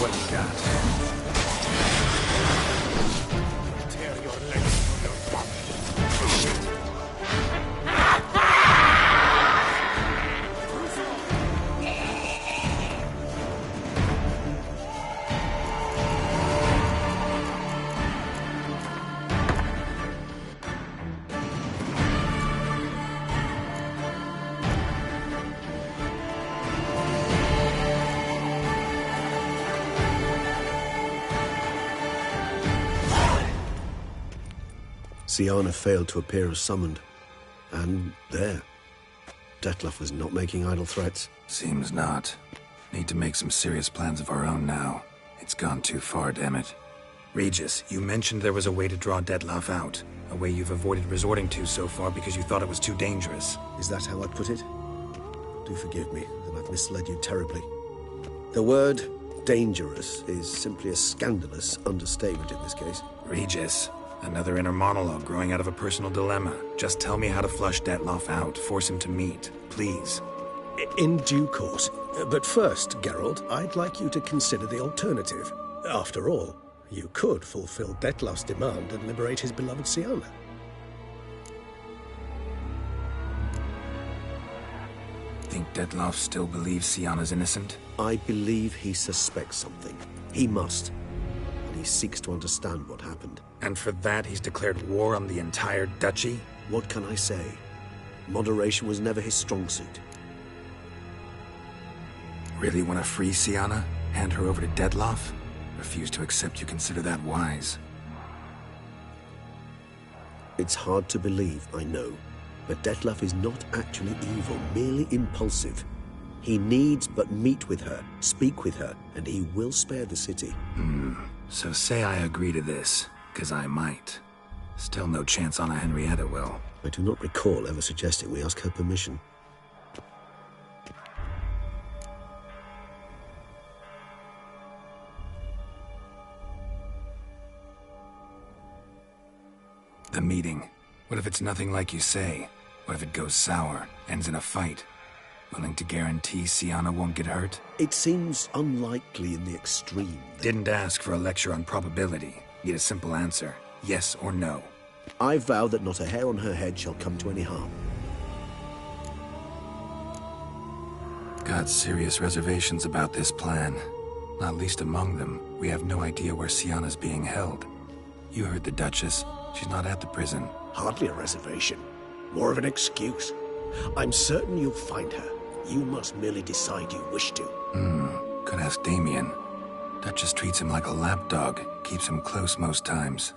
what you got. Tear your legs from your body. Siana failed to appear as summoned. And there. Detlef was not making idle threats. Seems not. Need to make some serious plans of our own now. It's gone too far, damn it. Regis, you mentioned there was a way to draw Detlef out. A way you've avoided resorting to so far because you thought it was too dangerous. Is that how I'd put it? Do forgive me that I've misled you terribly. The word dangerous is simply a scandalous understatement in this case. Regis, another inner monologue growing out of a personal dilemma. Just tell me how to flush Detlef out, force him to meet, please. In due course. But first, Geralt, I'd like you to consider the alternative. After all, you could fulfill Detlef's demand and liberate his beloved Siana. Think Detlef still believes Siana's innocent? I believe he suspects something. He must. And he seeks to understand what happened. And for that, he's declared war on the entire duchy? What can I say? Moderation was never his strong suit. Really want to free Siana? Hand her over to Detlef? Refuse to accept you consider that wise. It's hard to believe, I know. But Detlef is not actually evil, merely impulsive. He needs but meet with her, speak with her, and he will spare the city. So say I agree to this, 'cause I might. Still no chance Anna Henrietta will. I do not recall ever suggesting we ask her permission. The meeting. What if it's nothing like you say? What if it goes sour, ends in a fight? Willing to guarantee Siana won't get hurt? It seems unlikely in the extreme. Didn't ask for a lecture on probability. Need a simple answer. Yes or no. I vow that not a hair on her head shall come to any harm. Got serious reservations about this plan. Not least among them, we have no idea where Siana's being held. You heard the Duchess. She's not at the prison. Hardly a reservation. More of an excuse. I'm certain you'll find her. You must merely decide you wish to. Could ask Damien. Duchess treats him like a lapdog. Keeps him close most times.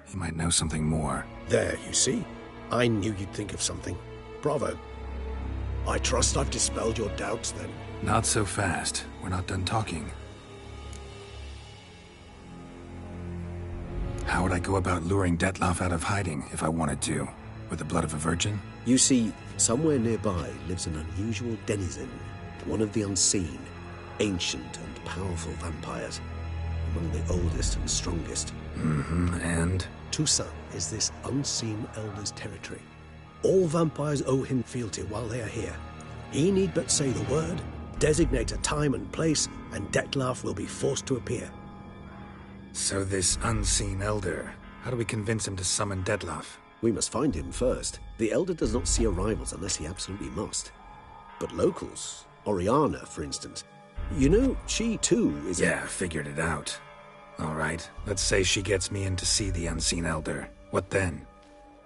He might know something more. There, you see? I knew you'd think of something. Bravo. I trust I've dispelled your doubts, then. Not so fast. We're not done talking. How would I go about luring Detlef out of hiding if I wanted to? With the blood of a virgin? You see, somewhere nearby lives an unusual denizen, one of the unseen, ancient and powerful vampires, among the oldest and strongest. And? Toussaint is this unseen elder's territory. All vampires owe him fealty while they are here. He need but say the word, designate a time and place, and Detlef will be forced to appear. So this unseen elder, how do we convince him to summon Detlef? We must find him first. The elder does not see arrivals unless he absolutely must. But locals, Oriana, for instance, you know, she too is... Yeah, figured it out. All right, let's say she gets me in to see the unseen elder. What then?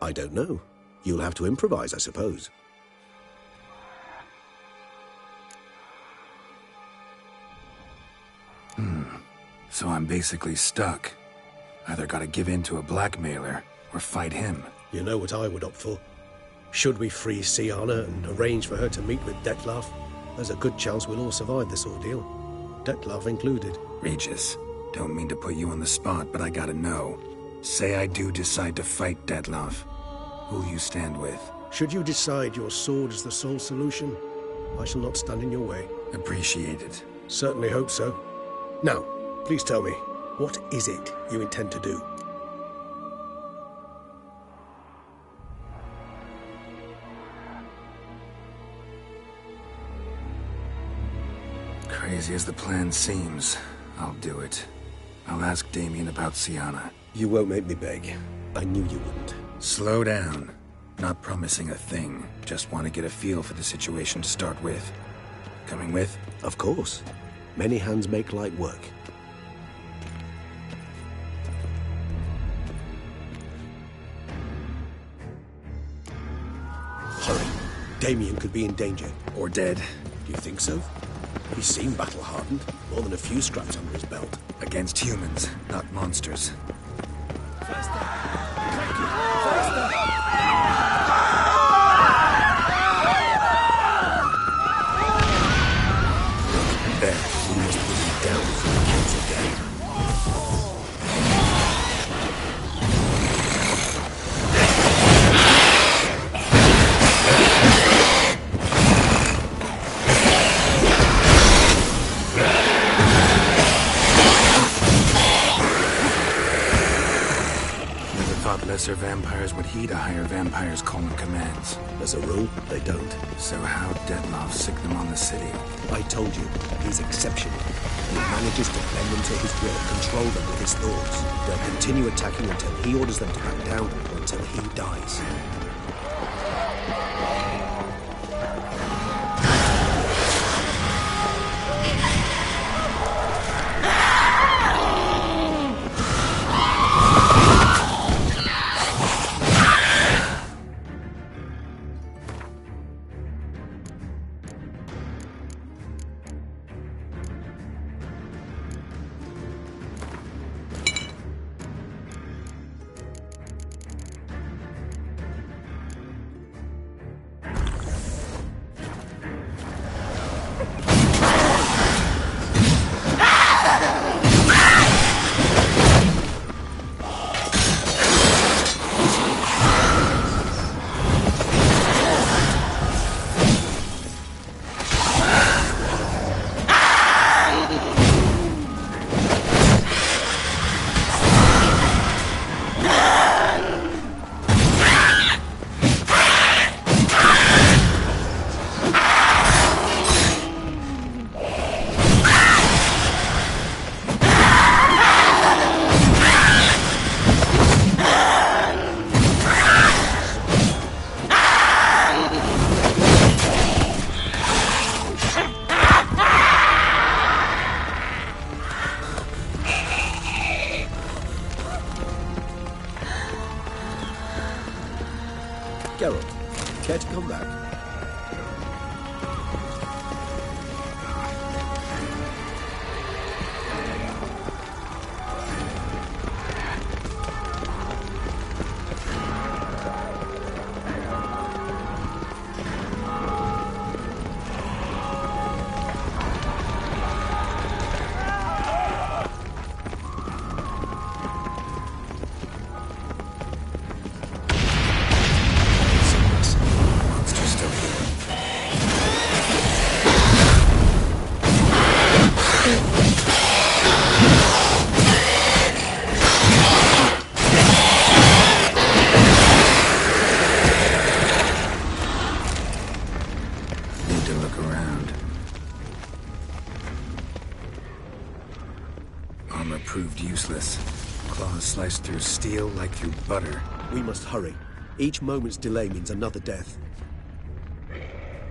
I don't know. You'll have to improvise, I suppose. So I'm basically stuck. Either gotta give in to a blackmailer, or fight him. You know what I would opt for. Should we free Siana and arrange for her to meet with Detlef, there's a good chance we'll all survive this ordeal. Detlef included. Regis, don't mean to put you on the spot, but I gotta know. Say I do decide to fight Detlef. Who'll you stand with? Should you decide your sword is the sole solution, I shall not stand in your way. Appreciate it. Certainly hope so. Now, please tell me, what is it you intend to do? Crazy as the plan seems, I'll do it. I'll ask Damien about Sienna. You won't make me beg. I knew you wouldn't. Slow down. Not promising a thing. Just want to get a feel for the situation to start with. Coming with? Of course. Many hands make light work. Hurry. Damien could be in danger. Or dead. Do you think so? He seemed battle-hardened. More than a few scraps under his belt. Against humans, not monsters. There, we must put him down before he kills again. Never thought lesser vampires would heed a higher vampire's call and commands. As a rule, they don't. So how Detloff sick them on the city? I told you, he's exceptional. He manages to bend them to his will, control them with his thoughts. They'll continue attacking until he orders them to back down, or until he dies. Geralt, care to come back? Proved useless. Claws sliced through steel like through butter. We must hurry. Each moment's delay means another death.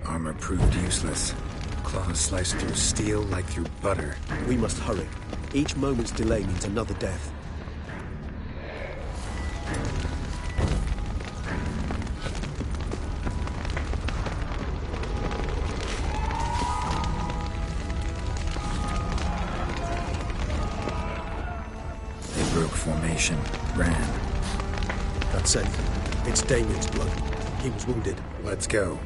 Armor proved useless. Claws sliced through steel like through butter. We must hurry. Each moment's delay means another death. Formation. Ran. That's it. It's Damien's blood. He was wounded. Let's go.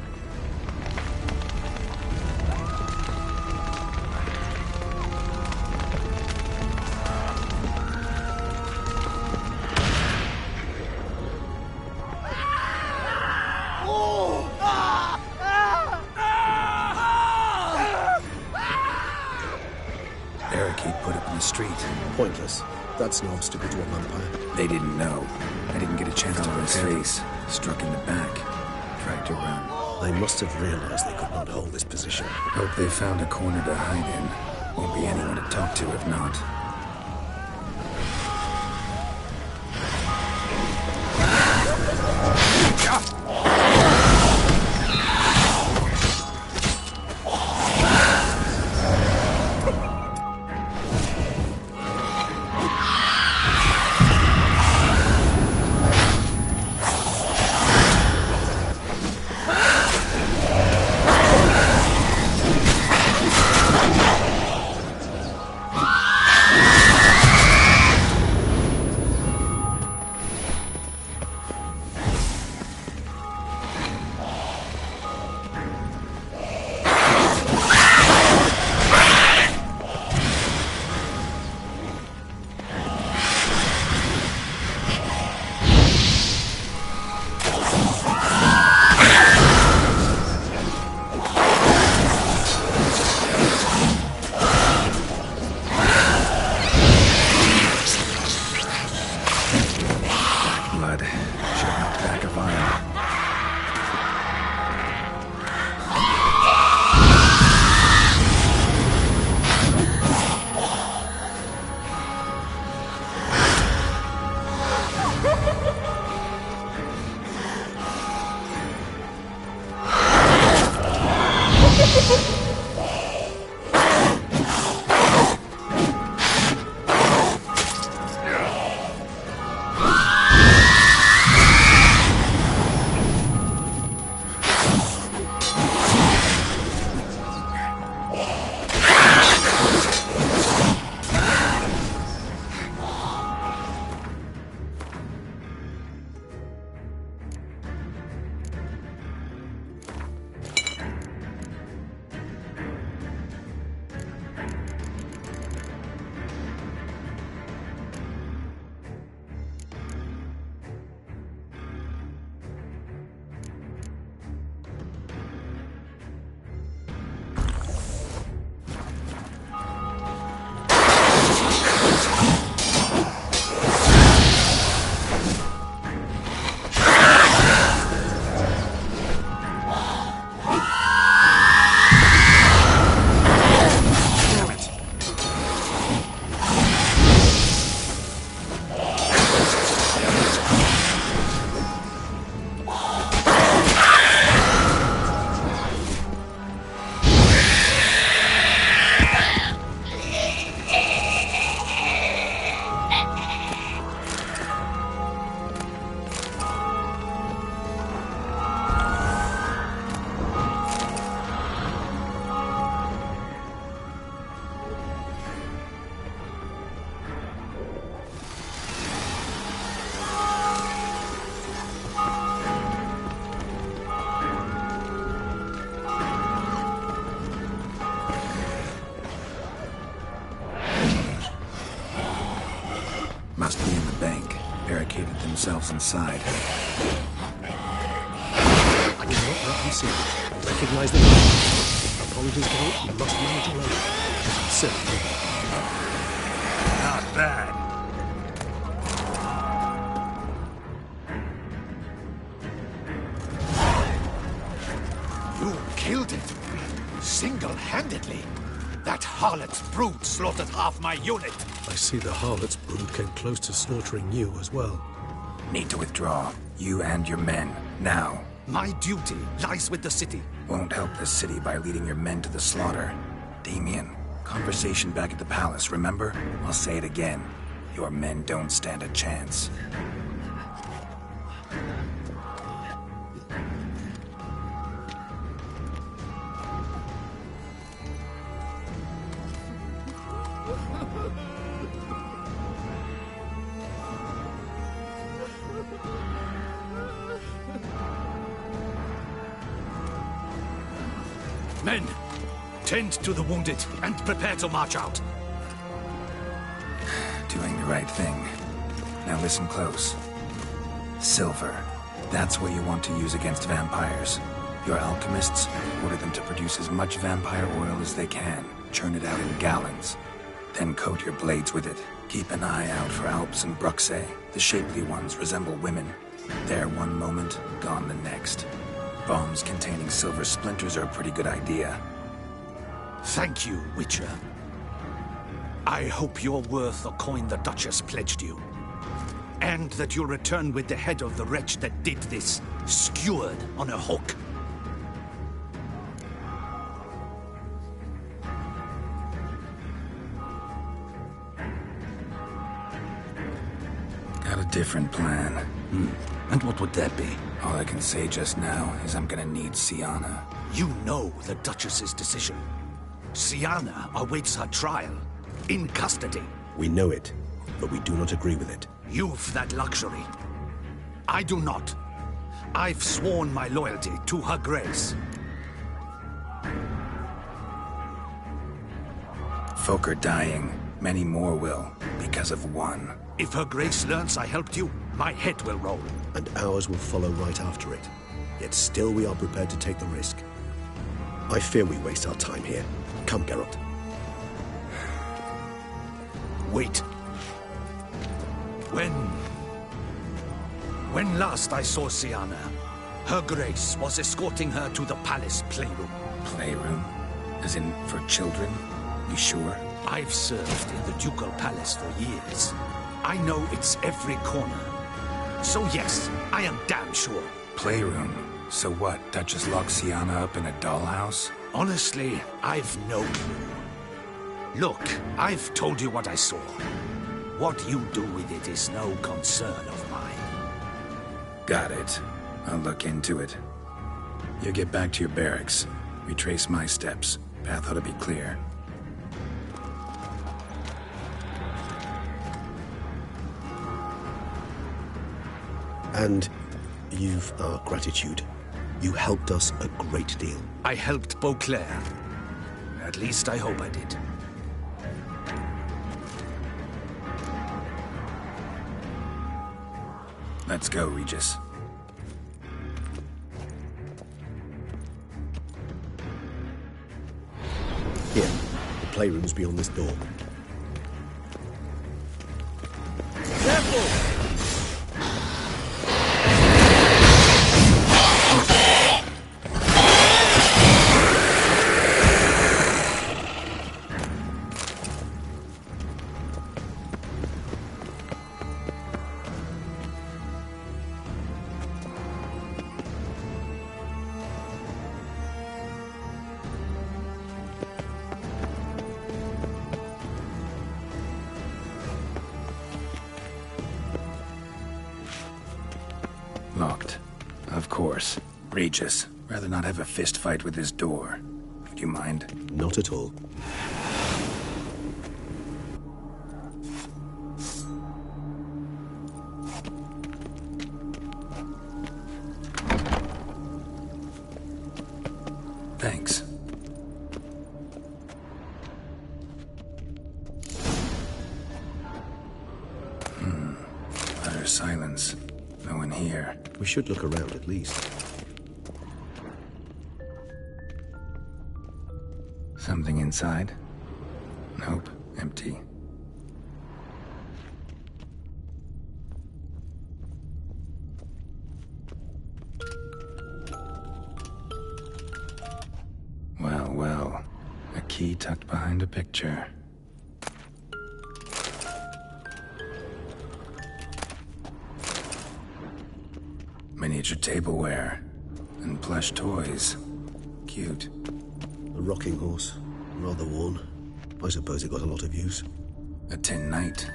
Barricade put up in the street. Pointless. That's an obstacle to a vampire. They didn't know. I didn't get a chance to his face. Struck in the back. Tried to run. They must have realized they could not hold this position. Hope they found a corner to hide in. Won't be anyone to talk to if not. Must be in the bank. Barricaded themselves inside. I cannot let them see. I recognize the man. Apologies, though, you must manage alone. Certainly. Not bad. You killed it. Single-handedly. That harlot's brood slaughtered half my unit. I see the harlot's brood came close to slaughtering you as well. Need to withdraw. You and your men. Now. My duty lies with the city. Won't help the city by leading your men to the slaughter. Damien, conversation back at the palace, remember? I'll say it again. Your men don't stand a chance. Men, tend to the wounded and prepare to march out. Doing the right thing. Now listen close. Silver. That's what you want to use against vampires. Your alchemists, order them to produce as much vampire oil as they can. Churn it out in gallons. Then coat your blades with it. Keep an eye out for Alps and Bruxae. The shapely ones resemble women. There one moment, gone the next. Bombs containing silver splinters are a pretty good idea. Thank you, Witcher. I hope you're worth the coin the Duchess pledged you. And that you'll return with the head of the wretch that did this, skewered on a hook. Got a different plan. And what would that be? All I can say just now is I'm gonna need Siana. You know the Duchess's decision. Siana awaits her trial, in custody. We know it, but we do not agree with it. You've that luxury. I do not. I've sworn my loyalty to Her Grace. Folk are dying. Many more will, because of one. If Her Grace learns I helped you, my head will roll. And ours will follow right after it. Yet still we are prepared to take the risk. I fear we waste our time here. Come, Geralt. Wait. When last I saw Siana, Her Grace was escorting her to the palace playroom. Playroom? As in, for children? You sure? I've served in the ducal palace for years. I know its every corner. So yes, I am damn sure. Playroom? So what, Duchess locked Siana up in a dollhouse? Honestly, I've no clue. Look, I've told you what I saw. What you do with it is no concern of mine. Got it. I'll look into it. You get back to your barracks. Retrace my steps. Path ought to be clear. And you've our gratitude. You helped us a great deal. I helped Beauclair. At least I hope I did. Let's go, Regis. Here, the playroom's beyond this door. Careful! Locked. Of course. Regis. Rather not have a fist fight with this door. Would you mind? Not at all. Thanks. Utter silence. No one here. We should look around at least. Something inside? Nope. Empty. Well, well. A key tucked behind a picture. Miniature tableware. And plush toys. Cute. A rocking horse. Rather worn. I suppose it got a lot of use. A tin knight.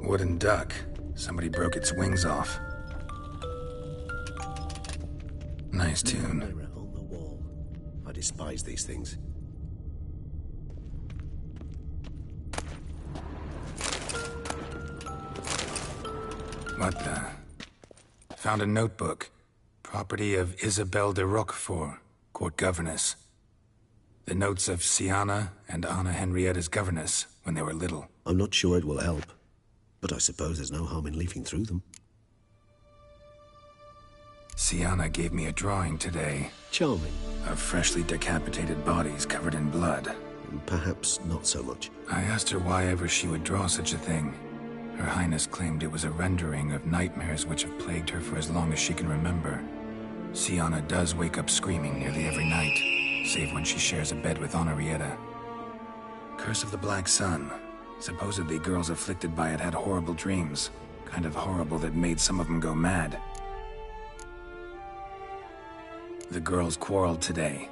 Wooden duck. Somebody broke its wings off. Nice tune. Mirror on the wall. I despise these things. What the? Found a notebook. Property of Isabelle de Roquefort, court governess. The notes of Siana and Anna Henrietta's governess when they were little. I'm not sure it will help, but I suppose there's no harm in leafing through them. Siana gave me a drawing today. Charming. Of freshly decapitated bodies covered in blood. Perhaps not so much. I asked her why ever she would draw such a thing. Her Highness claimed it was a rendering of nightmares which have plagued her for as long as she can remember. Siana does wake up screaming nearly every night, save when she shares a bed with Henrietta. Curse of the Black Sun. Supposedly girls afflicted by it had horrible dreams. Kind of horrible that made some of them go mad. The girls quarreled today.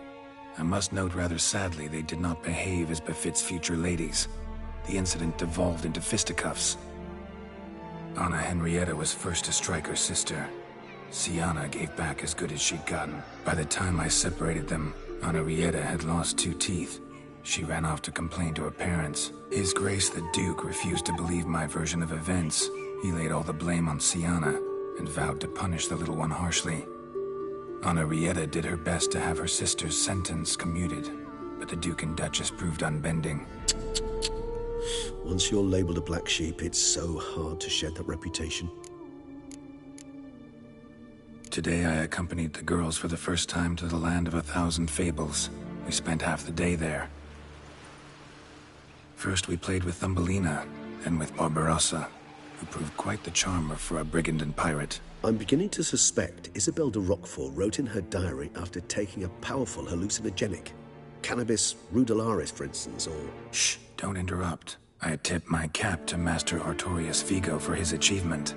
I must note rather sadly they did not behave as befits future ladies. The incident devolved into fisticuffs. Anna Henrietta was first to strike her sister. Siana gave back as good as she'd gotten. By the time I separated them, Henrietta had lost 2 teeth. She ran off to complain to her parents. His Grace the Duke refused to believe my version of events. He laid all the blame on Siana and vowed to punish the little one harshly. Henrietta did her best to have her sister's sentence commuted, but the Duke and Duchess proved unbending. Once you're labeled a black sheep, it's so hard to shed that reputation. Today I accompanied the girls for the first time to the land of 1,000 fables. We spent half the day there. First we played with Thumbelina, then with Barbarossa, who proved quite the charmer for a brigand and pirate. I'm beginning to suspect Isabel de Roquefort wrote in her diary after taking a powerful hallucinogenic. Cannabis rudelaris, for instance, or... Shh, don't interrupt. I tip my cap to Master Artorius Vigo for his achievement.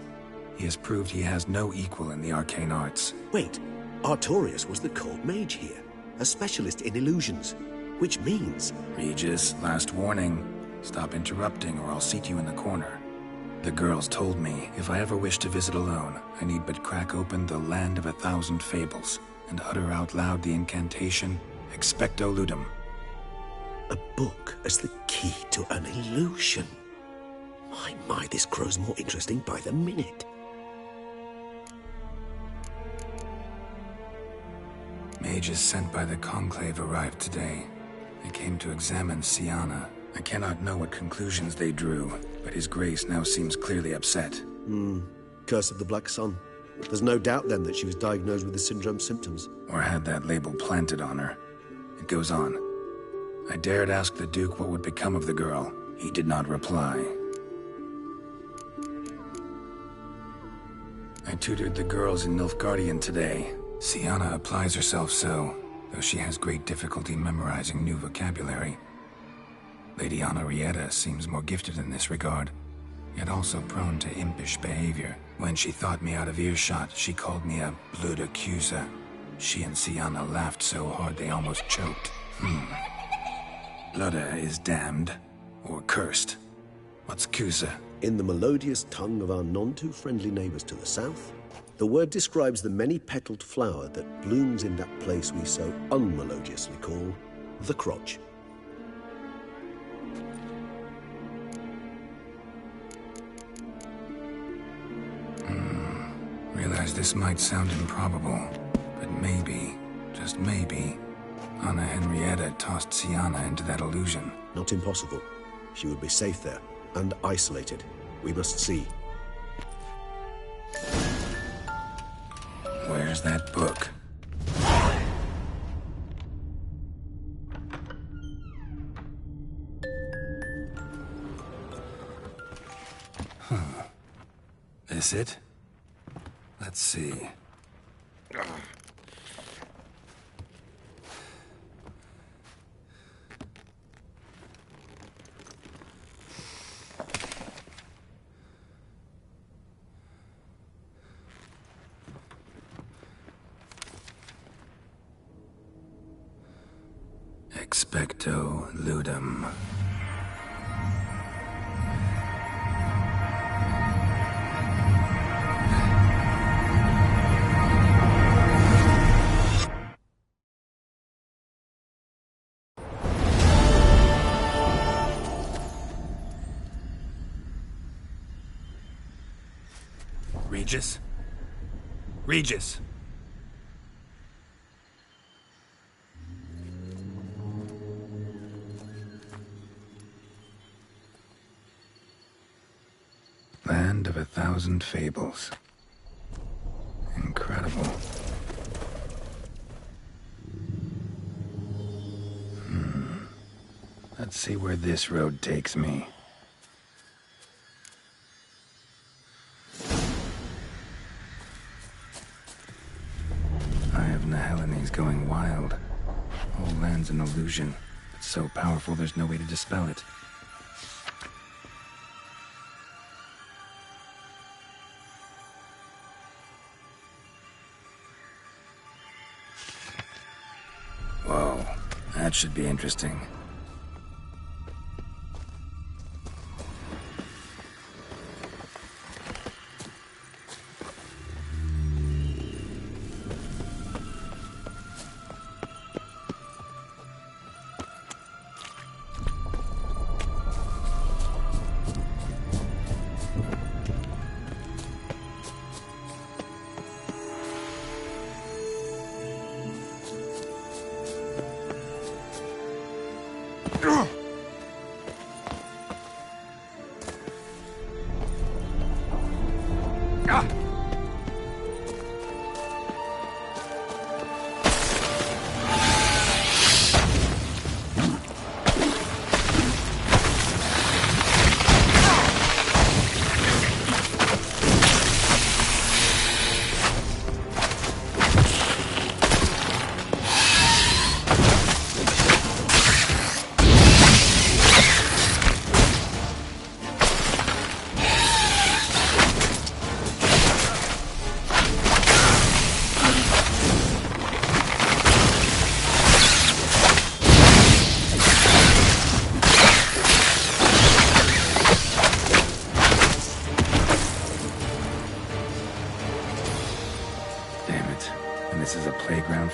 He has proved he has no equal in the arcane arts. Wait, Artorius was the court mage here, a specialist in illusions, which means... Regis, last warning. Stop interrupting or I'll seat you in the corner. The girls told me if I ever wish to visit alone, I need but crack open the land of 1,000 fables and utter out loud the incantation, Expecto Ludum. A book as the key to an illusion. My, this grows more interesting by the minute. Mages sent by the Conclave arrived today. They came to examine Siana. I cannot know what conclusions they drew, but His Grace now seems clearly upset. Curse of the Black Sun. There's no doubt then that she was diagnosed with the syndrome symptoms. Or had that label planted on her. It goes on. I dared ask the Duke what would become of the girl. He did not reply. I tutored the girls in Nilfgaardian today. Siana applies herself so, though she has great difficulty memorizing new vocabulary. Lady Henrietta seems more gifted in this regard, yet also prone to impish behavior. When she thought me out of earshot, she called me a blood accuser. She and Siana laughed so hard they almost choked. Blooda is damned, or cursed. What's Cusa? In the melodious tongue of our none-too-friendly neighbors to the south, the word describes the many-petaled flower that blooms in that place we so unmelodiously call the crotch. Realize this might sound improbable, but maybe, just maybe, Anna Henrietta tossed Siana into that illusion. Not impossible. She would be safe there, and isolated. We must see. Where's that book? This it? Let's see. Expecto Ludum. Regis? Regis! Land of 1,000 fables. Incredible. Let's see where this road takes me. Eye of Nehelene is going wild. Whole land's an illusion. It's so powerful there's no way to dispel it. Whoa, that should be interesting.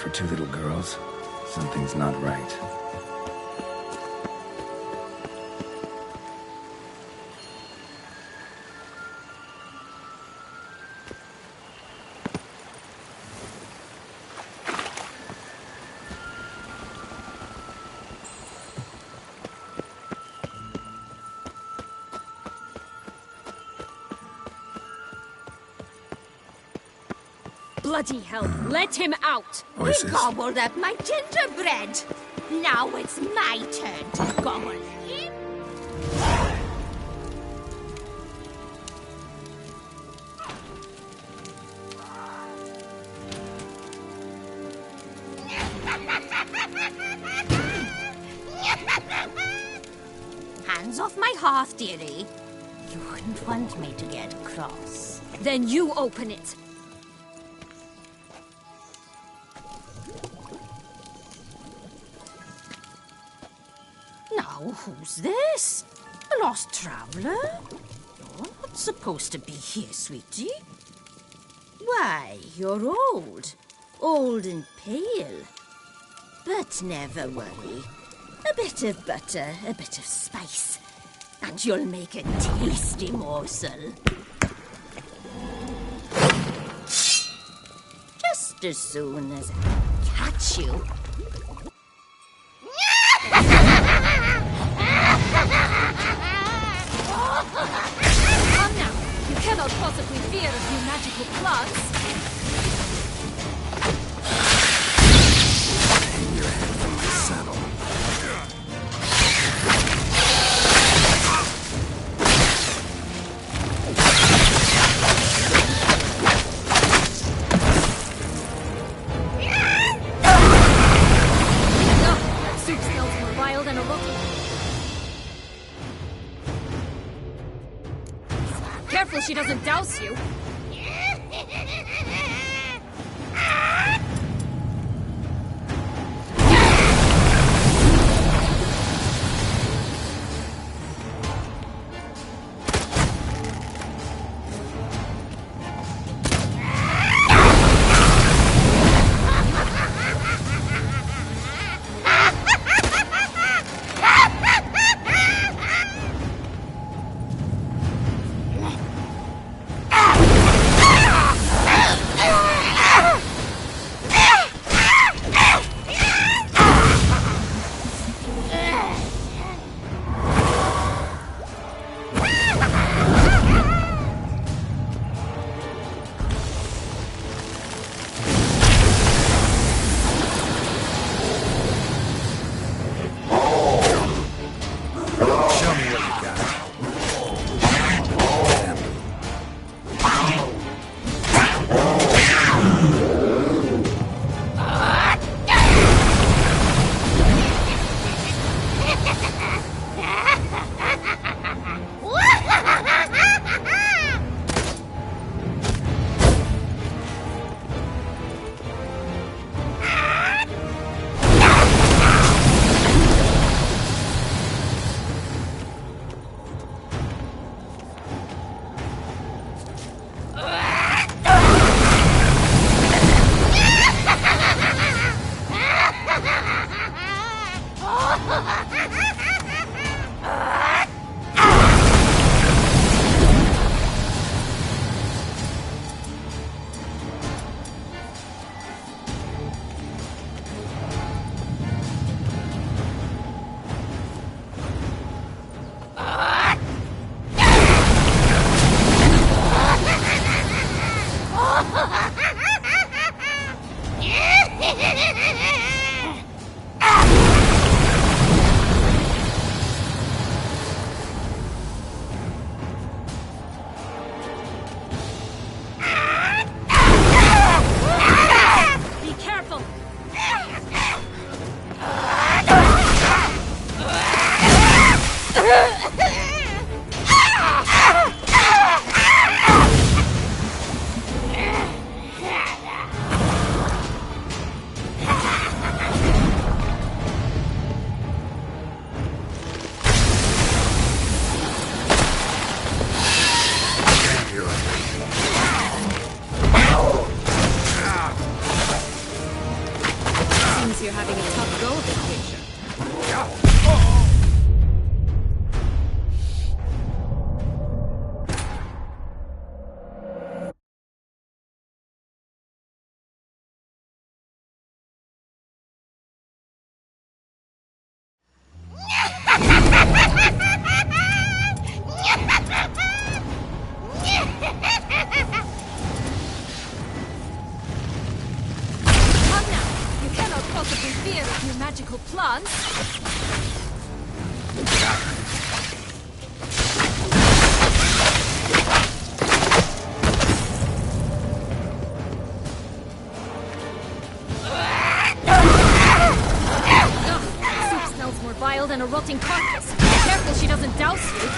For two little girls, something's not right. Bloody hell, let him out! Voices. He gobbled up my gingerbread. Now it's my turn to gobble him. Hands off my hearth, dearie. You wouldn't want me to get cross. Then you open it. Now, who's this? A lost traveler? You're not supposed to be here, sweetie. Why, you're old. Old and pale. But never worry. A bit of butter, a bit of spice, and you'll make a tasty morsel. Just as soon as I catch you. Come now, you cannot possibly fear a few magical plugs. Hang your head from my saddle. Soup smells more wild than a rotten. Careful she doesn't douse you. Be careful! Seems you're having a tough go of it, Witcher. Come now! You cannot possibly fear a few magical plants. Ugh, soup smells more vile than a rotting carcass. Be careful she doesn't douse you.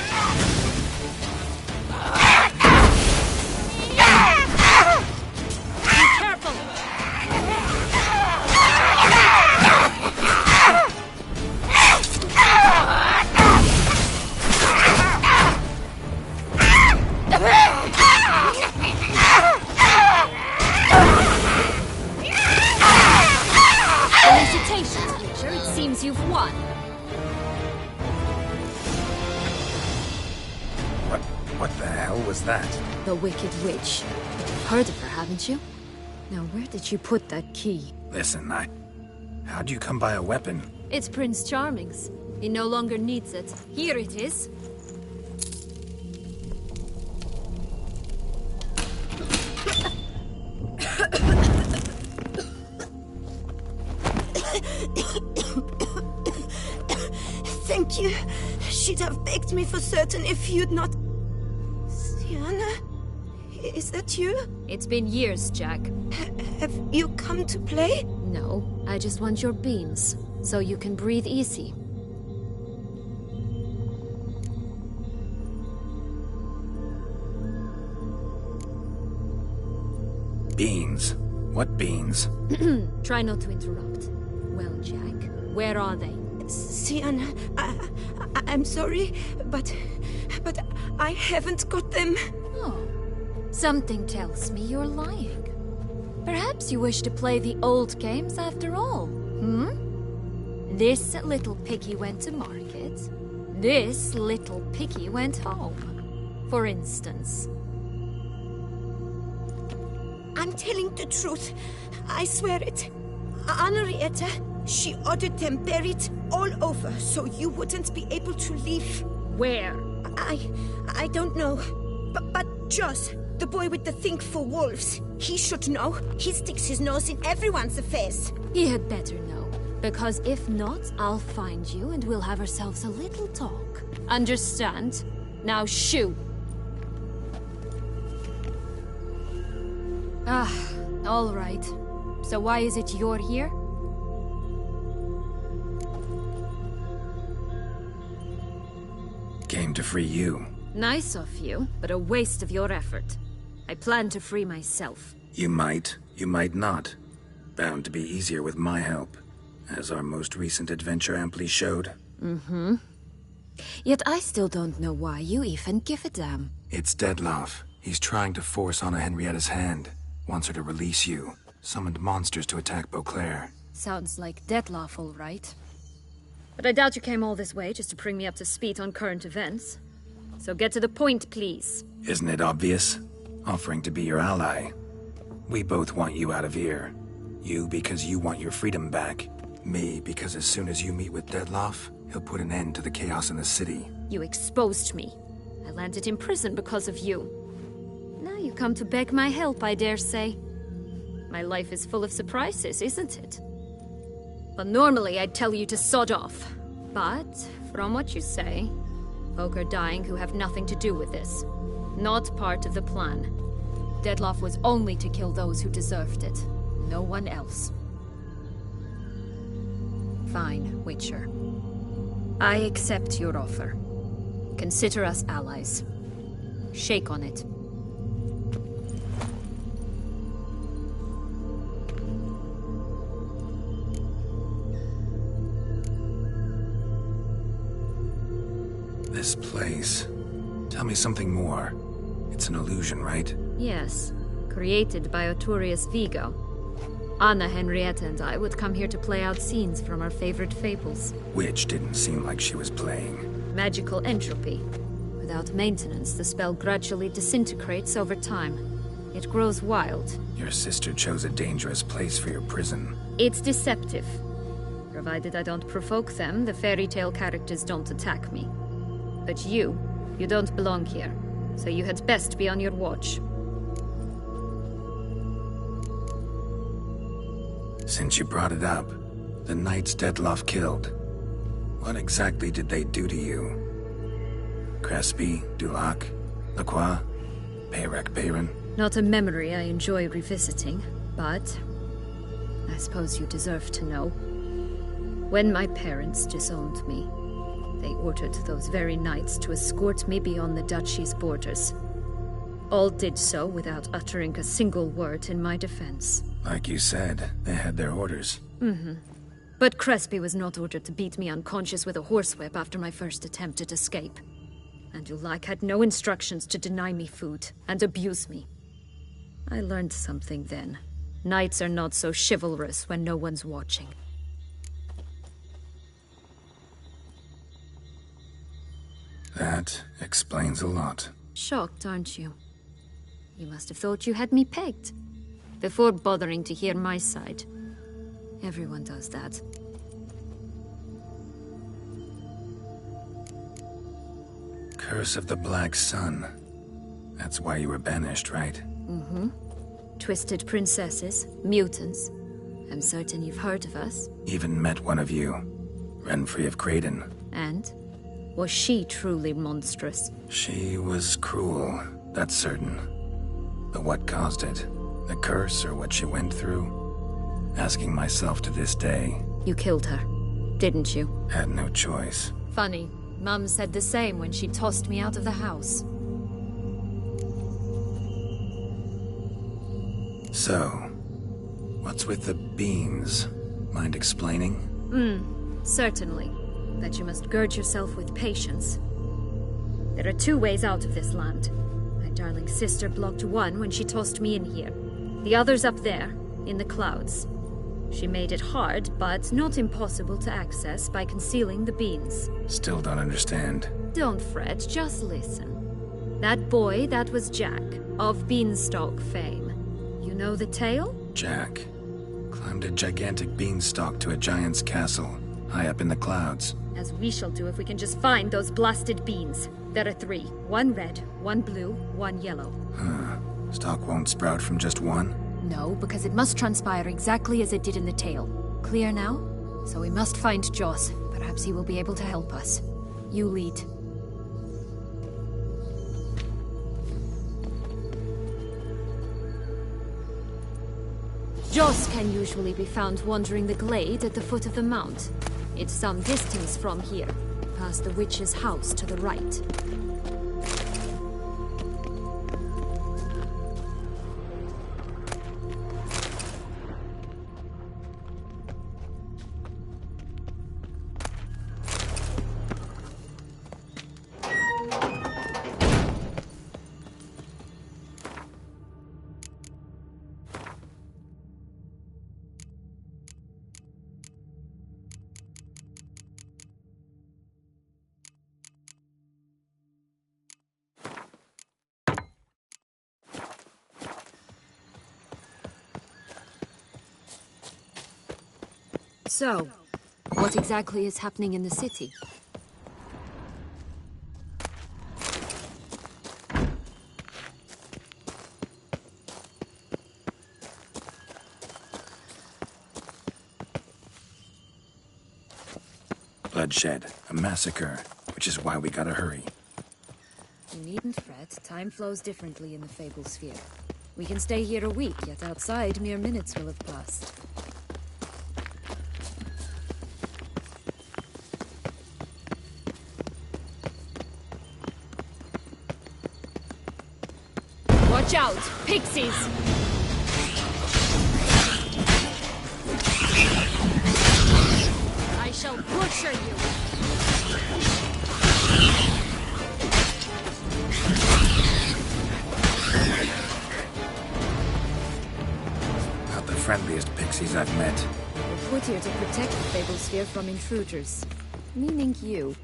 Be careful! Felicitations, Witcher. It seems you've won. What the hell was that? The Wicked Witch. Heard of her, haven't you? Now, where did you put that key? Listen, how'd you come by a weapon? It's Prince Charming's. He no longer needs it. Here it is. Thank you. She'd have begged me for certain if you'd not... Sienna? Is that you? It's been years, Jack. Have you come to play? No, I just want your beans, so you can breathe easy. Beans? What beans? Try not to interrupt. Well, Jack, where are they? Sienna, I'm sorry, but I haven't got them. Oh, something tells me you're lying. Perhaps you wish to play the old games after all, This little piggy went to market. This little piggy went home, for instance. I'm telling the truth. I swear it. Henrietta, she ordered them buried all over so you wouldn't be able to leave. Where? I don't know. But Joss, the boy with the thing for wolves, he should know. He sticks his nose in everyone's affairs. He had better know, because if not, I'll find you and we'll have ourselves a little talk. Understand? Now shoo! Ah, all right. So why is it you're here? Came to free you. Nice of you, but a waste of your effort. I plan to free myself. You might not. Bound to be easier with my help, as our most recent adventure amply showed. Mm-hmm. Yet I still don't know why you even give a damn. It's Dettlaff. He's trying to force Anna Henrietta's hand. Wants her to release you. Summoned monsters to attack Beauclair. Sounds like Dettlaff, all right. But I doubt you came all this way just to bring me up to speed on current events. So get to the point, please. Isn't it obvious? Offering to be your ally. We both want you out of here. You because you want your freedom back. Me because as soon as you meet with Dettlaff, he'll put an end to the chaos in the city. You exposed me. I landed in prison because of you. Now you come to beg my help, I dare say. My life is full of surprises, isn't it? But normally I'd tell you to sod off. But, from what you say, folk are dying who have nothing to do with this. Not part of the plan. Dettlaff was only to kill those who deserved it. No one else. Fine, Witcher. I accept your offer. Consider us allies. Shake on it. This place. Tell me something more. It's an illusion, right? Yes. Created by Arturius Vigo. Anna, Henrietta, and I would come here to play out scenes from our favorite fables. Which didn't seem like she was playing. Magical entropy. Without maintenance, the spell gradually disintegrates over time. It grows wild. Your sister chose a dangerous place for your prison. It's deceptive. Provided I don't provoke them, the Fairytale characters don't attack me. But you don't belong here, so you had best be on your watch. Since you brought it up, the knights Dettlaff killed, what exactly did they do to you? Crespi, Dulac, Lacroix, Peyrac Bayron? Not a memory I enjoy revisiting, but I suppose you deserve to know. When my parents disowned me, they ordered those very knights to escort me beyond the duchy's borders. All did so without uttering a single word in my defense. Like you said, they had their orders. But Crespi was not ordered to beat me unconscious with a horsewhip after my first attempt at escape. And Dulac had no instructions to deny me food and abuse me. I learned something then. Knights are not so chivalrous when no one's watching. That explains a lot. Shocked, aren't you? You must have thought you had me pegged. Before bothering to hear my side. Everyone does that. Curse of the Black Sun. That's why you were banished, right? Twisted princesses, mutants. I'm certain you've heard of us. Even met one of you. Renfrey of Craden. And? Was she truly monstrous? She was cruel, that's certain. But what caused it? The curse or what she went through? Asking myself to this day. You killed her, didn't you? Had no choice. Funny. Mum said the same when she tossed me out of the house. So, what's with the beans? Mind explaining? Certainly. But you must gird yourself with patience. There are two ways out of this land. My darling sister blocked one when she tossed me in here. The other's up there, in the clouds. She made it hard, but not impossible to access by concealing the beans. Still don't understand. Don't fret, just listen. That boy, that was Jack, of Beanstalk fame. You know the tale? Jack climbed a gigantic beanstalk to a giant's castle, high up in the clouds. As we shall do if we can just find those blasted beans. There are 3. 1 red, 1 blue, 1 yellow. Stalk won't sprout from just one? No, because it must transpire exactly as it did in the tale. Clear now? So we must find Joss. Perhaps he will be able to help us. You lead. Joss can usually be found wandering the glade at the foot of the mount. It's some distance from here, past the witch's house to the right. So, what exactly is happening in the city? Bloodshed, a massacre, which is why we gotta hurry. You needn't fret. Time flows differently in the Fable Sphere. We can stay here a week, yet outside mere minutes will have passed. Watch out! Pixies! I shall butcher you! Not the friendliest pixies I've met. We're put here to protect the Fable Sphere from intruders. Meaning you.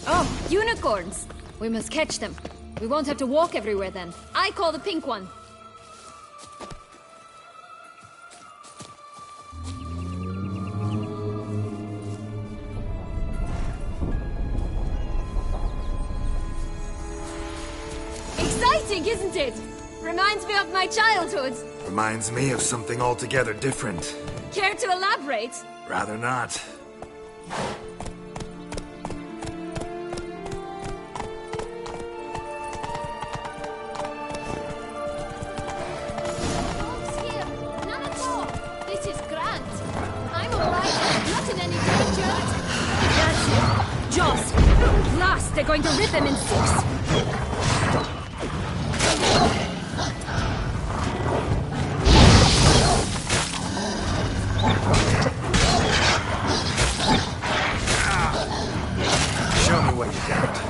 Oh, unicorns! We must catch them. We won't have to walk everywhere then. I call the pink one. Exciting, isn't it? Reminds me of my childhood. Reminds me of something altogether different. Care to elaborate? Rather not. They're going to rip him in six. Show me what you got.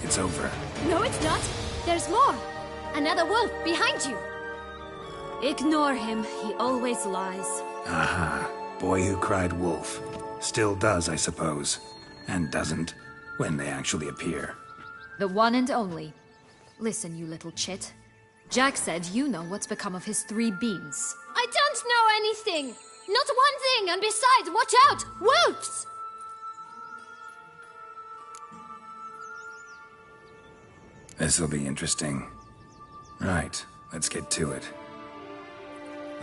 It's over. No, it's not. There's more. Another wolf behind you. Ignore him. He always lies. Aha. Boy who cried wolf. Still does, I suppose. And doesn't, when they actually appear. The one and only. Listen, you little chit. Jack said you know what's become of his 3 beams. I don't know anything! Not one thing, and besides, watch out! Wolves! This'll be interesting. Right, let's get to it.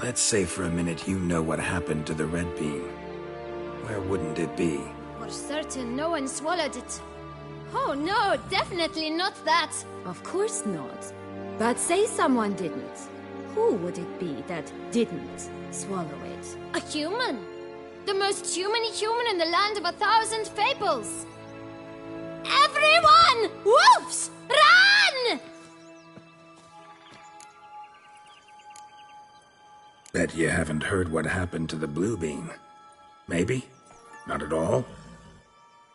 Let's say for a minute you know what happened to the red beam. Where wouldn't it be? For certain, no one swallowed it. Oh no, definitely not that. Of course not. But say someone didn't. Who would it be that didn't swallow it? A human. The most humany human in the land of 1,000 fables. Everyone! Wolves! Run! Bet you haven't heard what happened to the blue beam. Maybe? Not at all?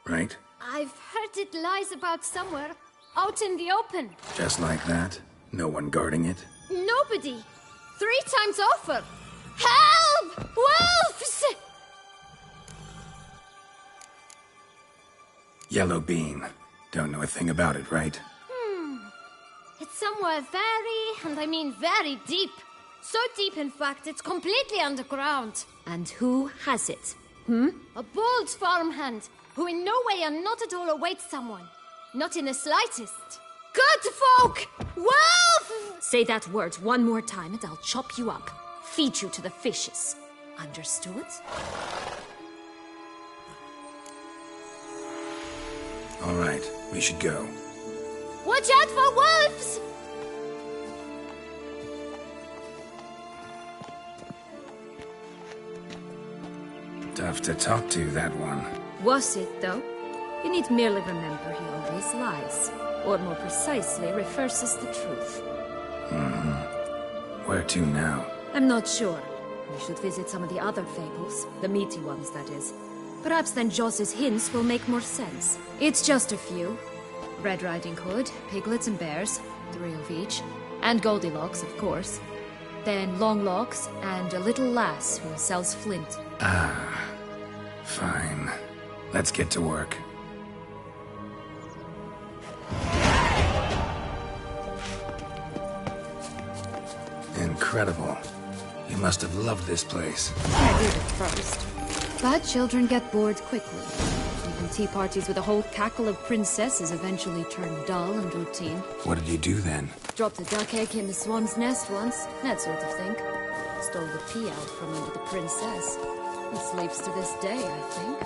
Right? I've heard it lies about somewhere, out in the open. Just like that? No one guarding it? Nobody. 3 times over. Help! Wolves! Yellow bean. Don't know a thing about it, right? It's somewhere very, and I mean very deep. So deep, in fact, it's completely underground. And who has it? A bold farmhand, who in no way and not at all awaits someone. Not in the slightest. Good folk! Wolf! Say that word one more time and I'll chop you up. Feed you to the fishes. Understood? All right, we should go. Watch out for wolves! Tough to talk to, that one. Was it, though? You need merely remember he always lies. Or more precisely, reverses the truth. Where to now? I'm not sure. We should visit some of the other fables. The meaty ones, that is. Perhaps then Joss's hints will make more sense. It's just a few. Red Riding Hood, piglets and bears, 3 of each. And Goldilocks, of course. Then Longlocks, and a little lass who sells flint. Ah, fine. Let's get to work. Incredible. You must have loved this place. I did at first. But children get bored quickly. Even tea parties with a whole cackle of princesses eventually turn dull and routine. What did you do then? Dropped a duck egg in the swan's nest once, that sort of thing. Stole the pea out from under the princess. It sleeps to this day, I think.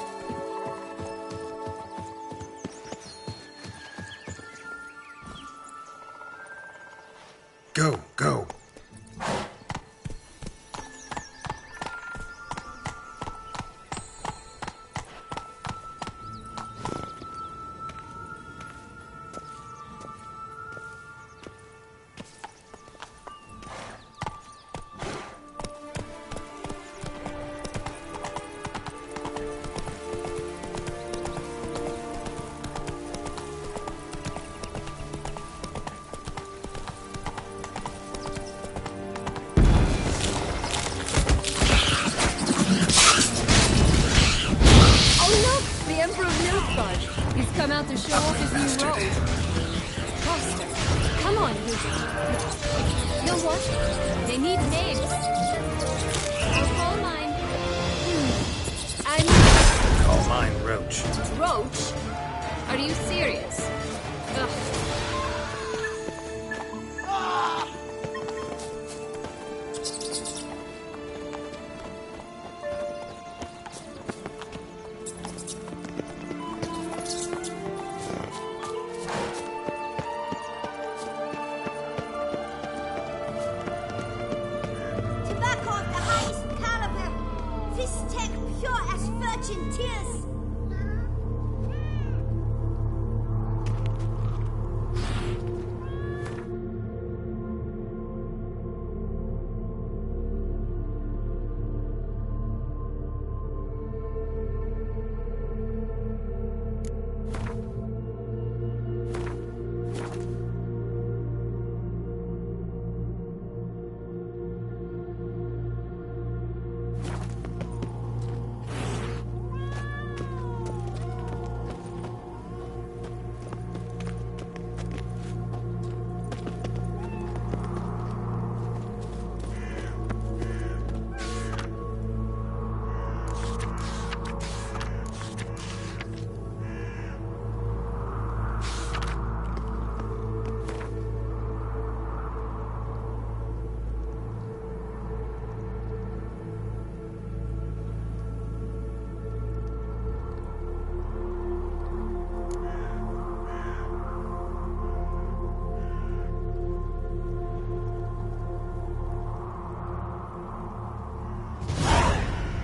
Go, go. Come out to show off his new robe. Foster, come on, you. Know what? They need names. Call mine. Call mine Roach. Roach? Are you serious? Ugh.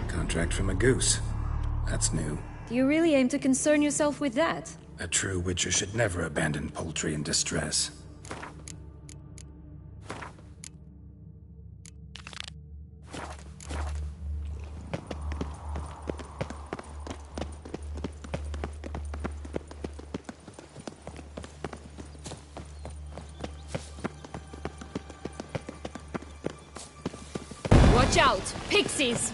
Contract from a goose. That's new. Do you really aim to concern yourself with that? A true witcher should never abandon poultry in distress. Watch out! Pixies!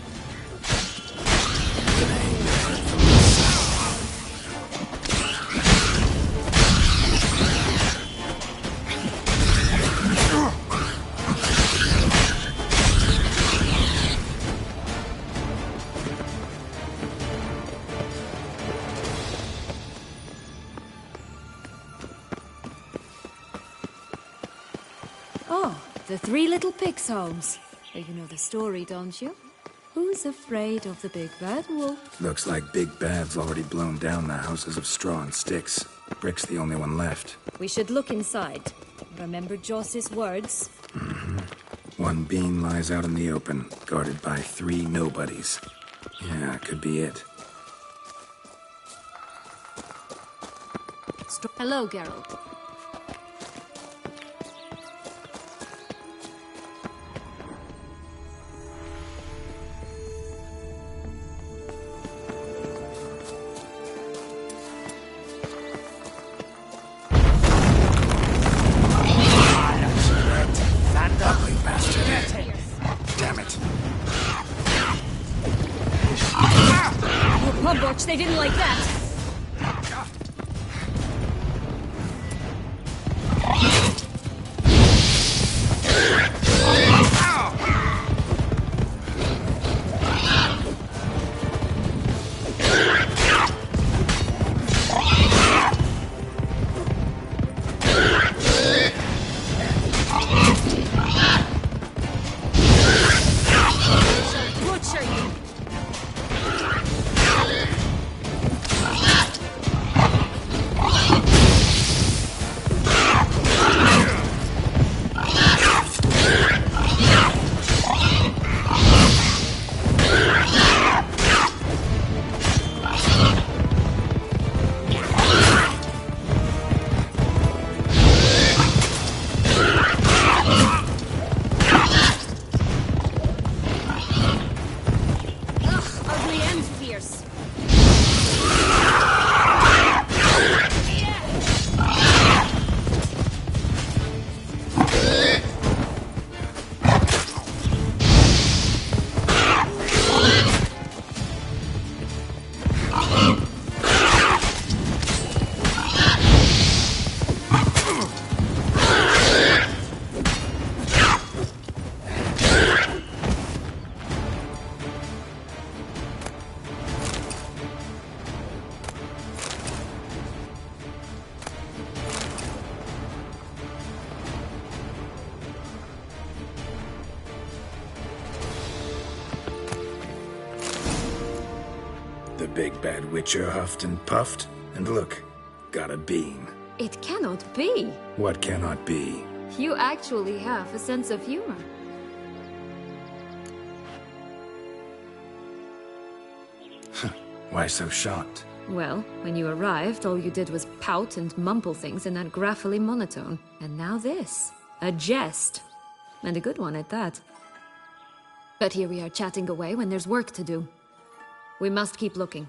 Oh, the 3 little pigs' homes. You know the story, don't you? Who's afraid of the big bad wolf? Looks like Big Bad's already blown down the houses of straw and sticks. Brick's the only one left. We should look inside. Remember Joss's words? One beam lies out in the open, guarded by 3 nobodies. Yeah, could be it. Hello, Geralt. Ouch, they didn't like that. The big bad witcher huffed and puffed, and look, got a bean. It cannot be. What cannot be? You actually have a sense of humor. Why so shocked? Well, when you arrived, all you did was pout and mumble things in that graphily monotone. And now this. A jest. And a good one at that. But here we are chatting away when there's work to do. We must keep looking.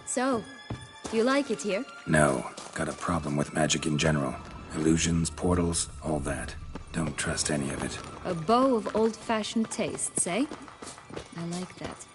So, do you like it here? No. Got a problem with magic in general. Illusions, portals, all that. Don't trust any of it. A bow of old-fashioned tastes, eh? I like that.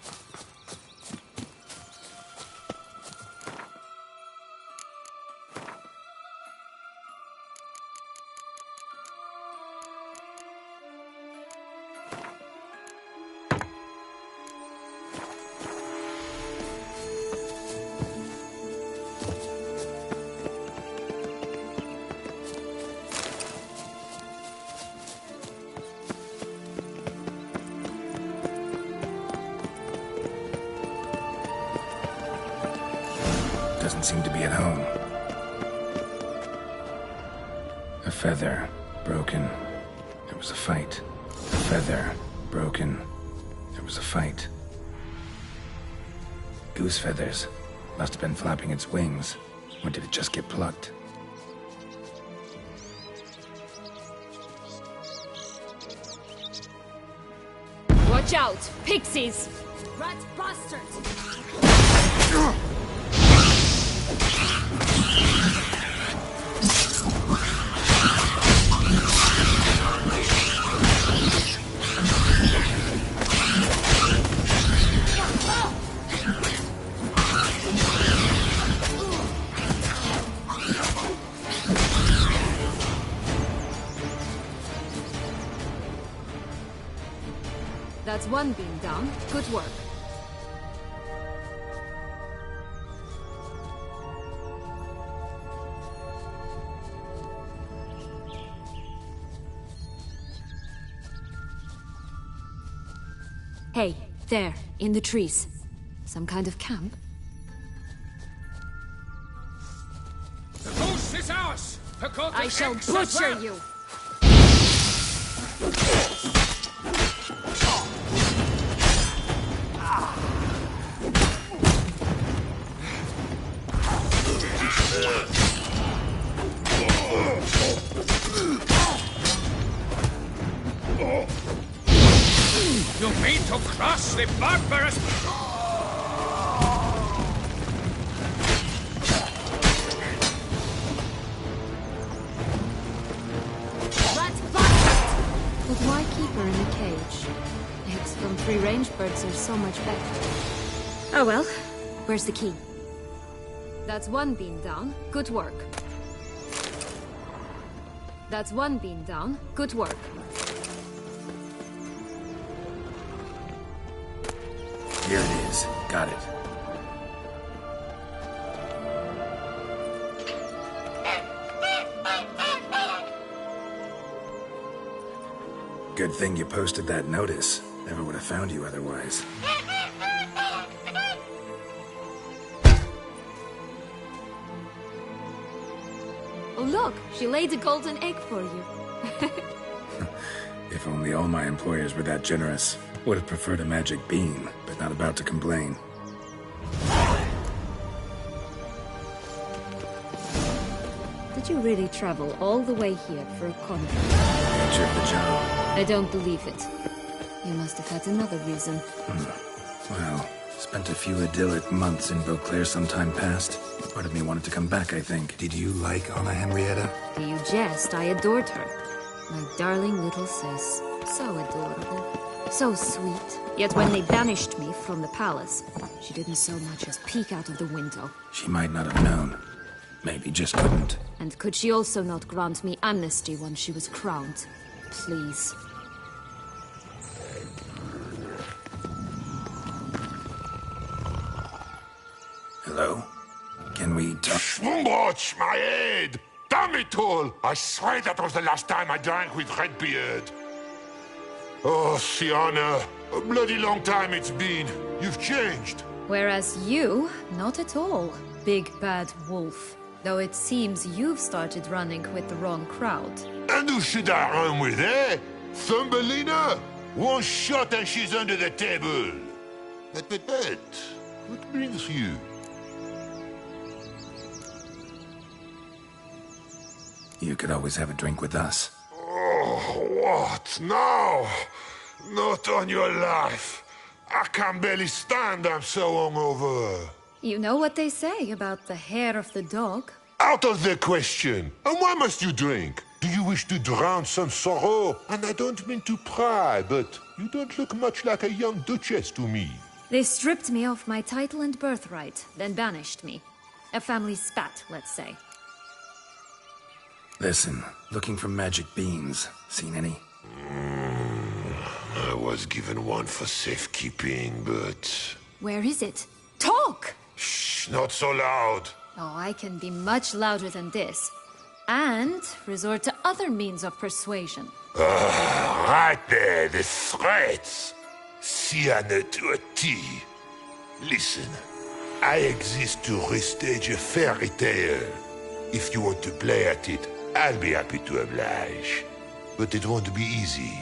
Doesn't seem to be at home. A feather, broken. There was a fight. A feather, broken. There was a fight. Goose feathers. Must have been flapping its wings. Or did it just get plucked? Watch out! Pixies! Rat bastard! That's one beam down. Good work. Hey, there, in the trees. Some kind of camp? The goose is ours! I shall butcher you! You mean to crush the barbarous... why keep her in a cage? Eggs from free-range birds are so much better. Oh well. Where's the key? That's one bean down. Good work. That's one bean down. Good work. Here it is. Got it. Good thing you posted that notice. Never would have found you otherwise. Oh look, she laid a golden egg for you. If only all my employers were that generous. Would have preferred a magic bean, but not about to complain. Did you really travel all the way here for a contract? Nature of the job. I don't believe it. You must have had another reason. Well, spent a few idyllic months in Beauclair some time past. Part of me wanted to come back, I think. Did you like Anna Henrietta? Do you jest? I adored her. My darling little sis. So adorable. So sweet. Yet when they banished me from the palace, she didn't so much as peek out of the window. She might not have known. Maybe just couldn't. And could she also not grant me amnesty once she was crowned? Please. Hello? Can we talk? Schwumbroch, my head! Damn it all! I swear that was the last time I drank with Redbeard. Oh, Sienna, a bloody long time it's been. You've changed. Whereas you, not at all, big bad wolf. Though it seems you've started running with the wrong crowd. And who should I run with, eh? Thumbelina? One shot and she's under the table. But, what brings you? You could always have a drink with us. Oh, what now? Not on your life. I can barely stand, I'm so hungover. You know what they say about the hair of the dog? Out of the question. And why must you drink? Do you wish to drown some sorrow? And I don't mean to pry, but you don't look much like a young duchess to me. They stripped me of my title and birthright, then banished me. A family spat, let's say. Listen, looking for magic beans. Seen any? I was given one for safekeeping, but... Where is it? Talk! Shh, not so loud. Oh, I can be much louder than this. And resort to other means of persuasion. Right there, the threats. Sienna to a T. Listen, I exist to restage a fairy tale. If you want to play at it, I'll be happy to oblige. But it won't be easy.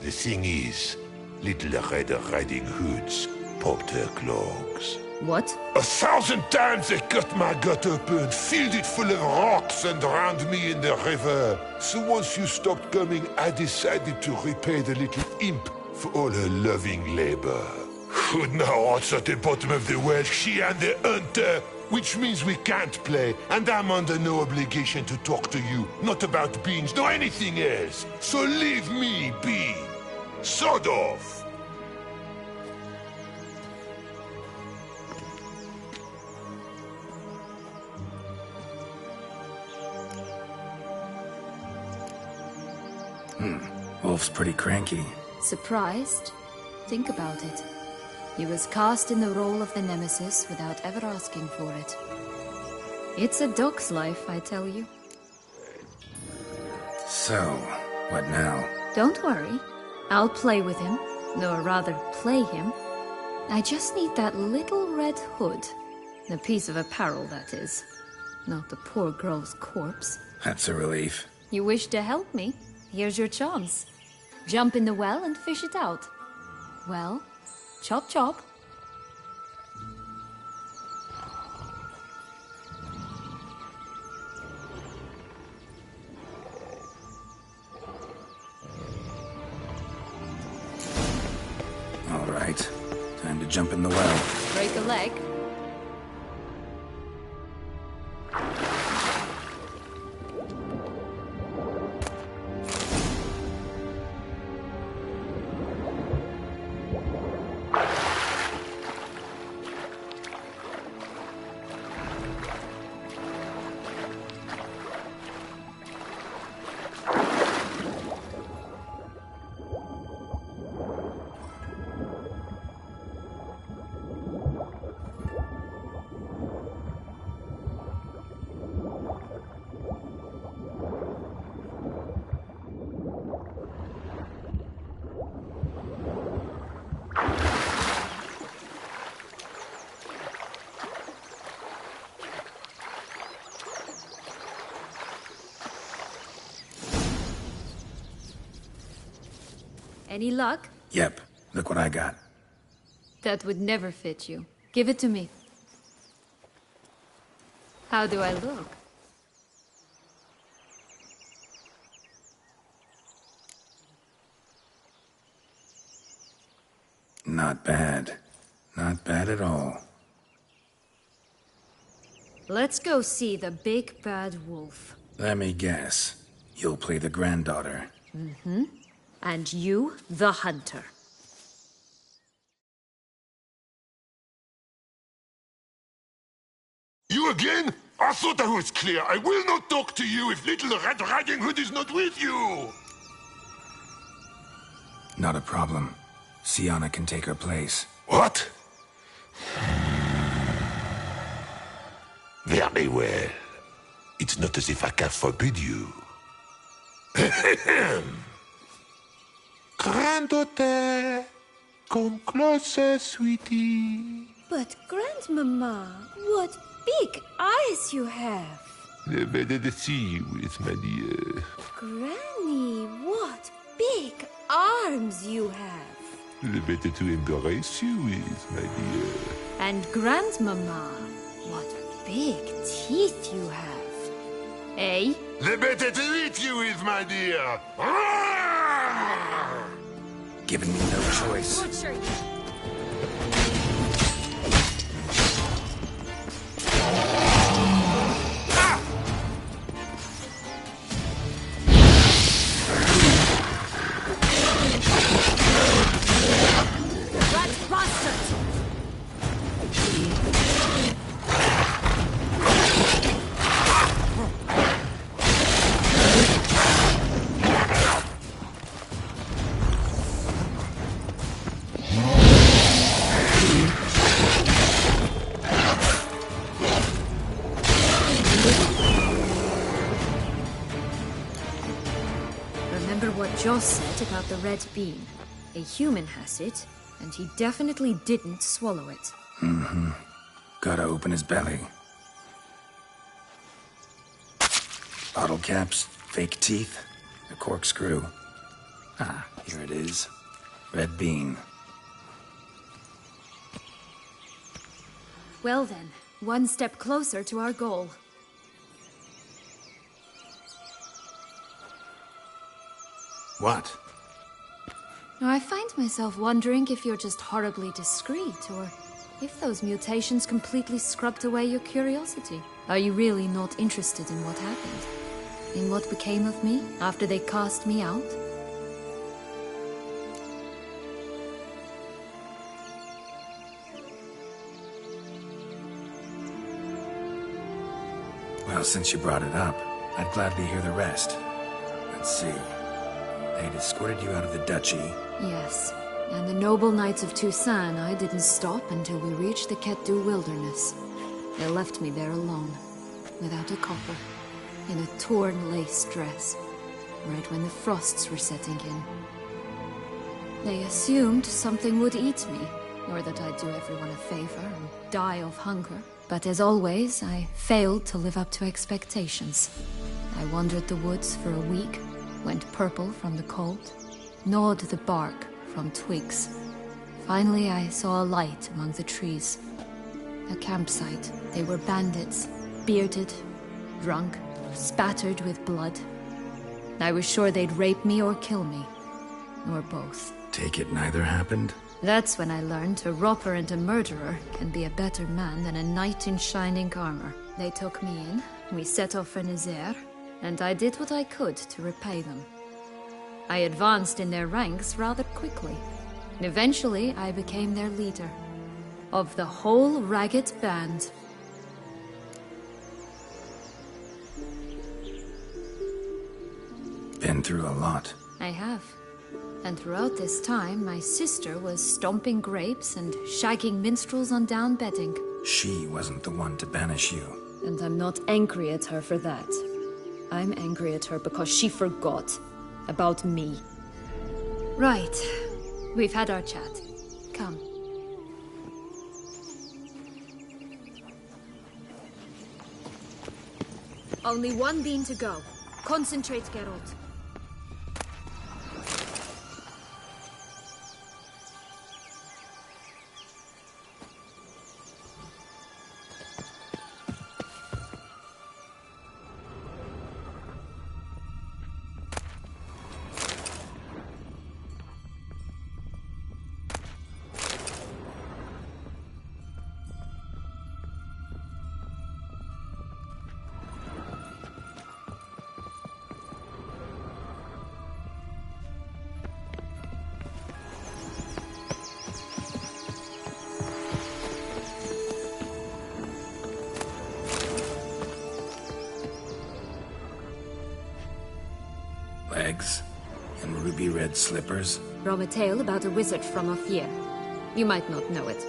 The thing is, Little Red Riding Hoods popped her clogs. What? 1,000 times they cut my gut open, filled it full of rocks and drowned me in the river. So once you stopped coming, I decided to repay the little imp for all her loving labor. Who now rots at the bottom of the well, she and the hunter, which means we can't play, and I'm under no obligation to talk to you, not about beans, nor anything else. So leave me be. Sod off. Wolf's pretty cranky. Surprised? Think about it. He was cast in the role of the Nemesis without ever asking for it. It's a dog's life, I tell you. So, what now? Don't worry. I'll play with him. Or rather, play him. I just need that little red hood. The piece of apparel, that is. Not the poor girl's corpse. That's a relief. You wish to help me? Here's your chance. Jump in the well and fish it out. Well, chop chop. All right. Time to jump in the well. Break a leg. Any luck? Yep, look what I got. That would never fit you. Give it to me. How do I look? Not bad. Not bad at all. Let's go see the big bad wolf. Let me guess. You'll play the granddaughter. Mm-hmm. And you, the hunter. You again? I thought I was clear. I will not talk to you if little Red Riding Hood is not with you! Not a problem. Sienna can take her place. What? Very well. It's not as if I can forbid you. Granddaughter, come closer, sweetie. But, Grandmama, what big eyes you have. Better to see you with, my dear. Granny, what big arms you have. Better to embrace you with, my dear. And Grandmama, what big teeth you have. Eh? The better to eat you with, my dear. Giving me no choice. Butcher you. Joss said about the red bean. A human has it, and he definitely didn't swallow it. Mm-hmm. Gotta open his belly. Bottle caps, fake teeth, a corkscrew. Ah, here it is. Red bean. Well then, one step closer to our goal. What? I find myself wondering if you're just horribly discreet, or if those mutations completely scrubbed away your curiosity. Are you really not interested in what happened? In what became of me after they cast me out? Well, since you brought it up, I'd gladly hear the rest. Let's see. They had escorted you out of the duchy. Yes. And the noble knights of Toussaint, I didn't stop until we reached the Ketdu wilderness. They left me there alone, without a copper, in a torn lace dress, right when the frosts were setting in. They assumed something would eat me, or that I'd do everyone a favor and die of hunger. But as always, I failed to live up to expectations. I wandered the woods for a week, went purple from the cold, gnawed the bark from twigs. Finally, I saw a light among the trees. A campsite. They were bandits, bearded, drunk, spattered with blood. I was sure they'd rape me or kill me, or both. Take it neither happened? That's when I learned a robber and a murderer can be a better man than a knight in shining armor. They took me in, we set off for Nazaire, and I did what I could to repay them. I advanced in their ranks rather quickly. Eventually, I became their leader. Of the whole ragged band. Been through a lot. I have. And throughout this time, my sister was stomping grapes and shagging minstrels on down bedding. She wasn't the one to banish you. And I'm not angry at her for that. I'm angry at her because she forgot about me. Right. We've had our chat. Come. Only one bean to go. Concentrate, Geralt. Legs and ruby red slippers. From a tale about a wizard from Ophir. You might not know it.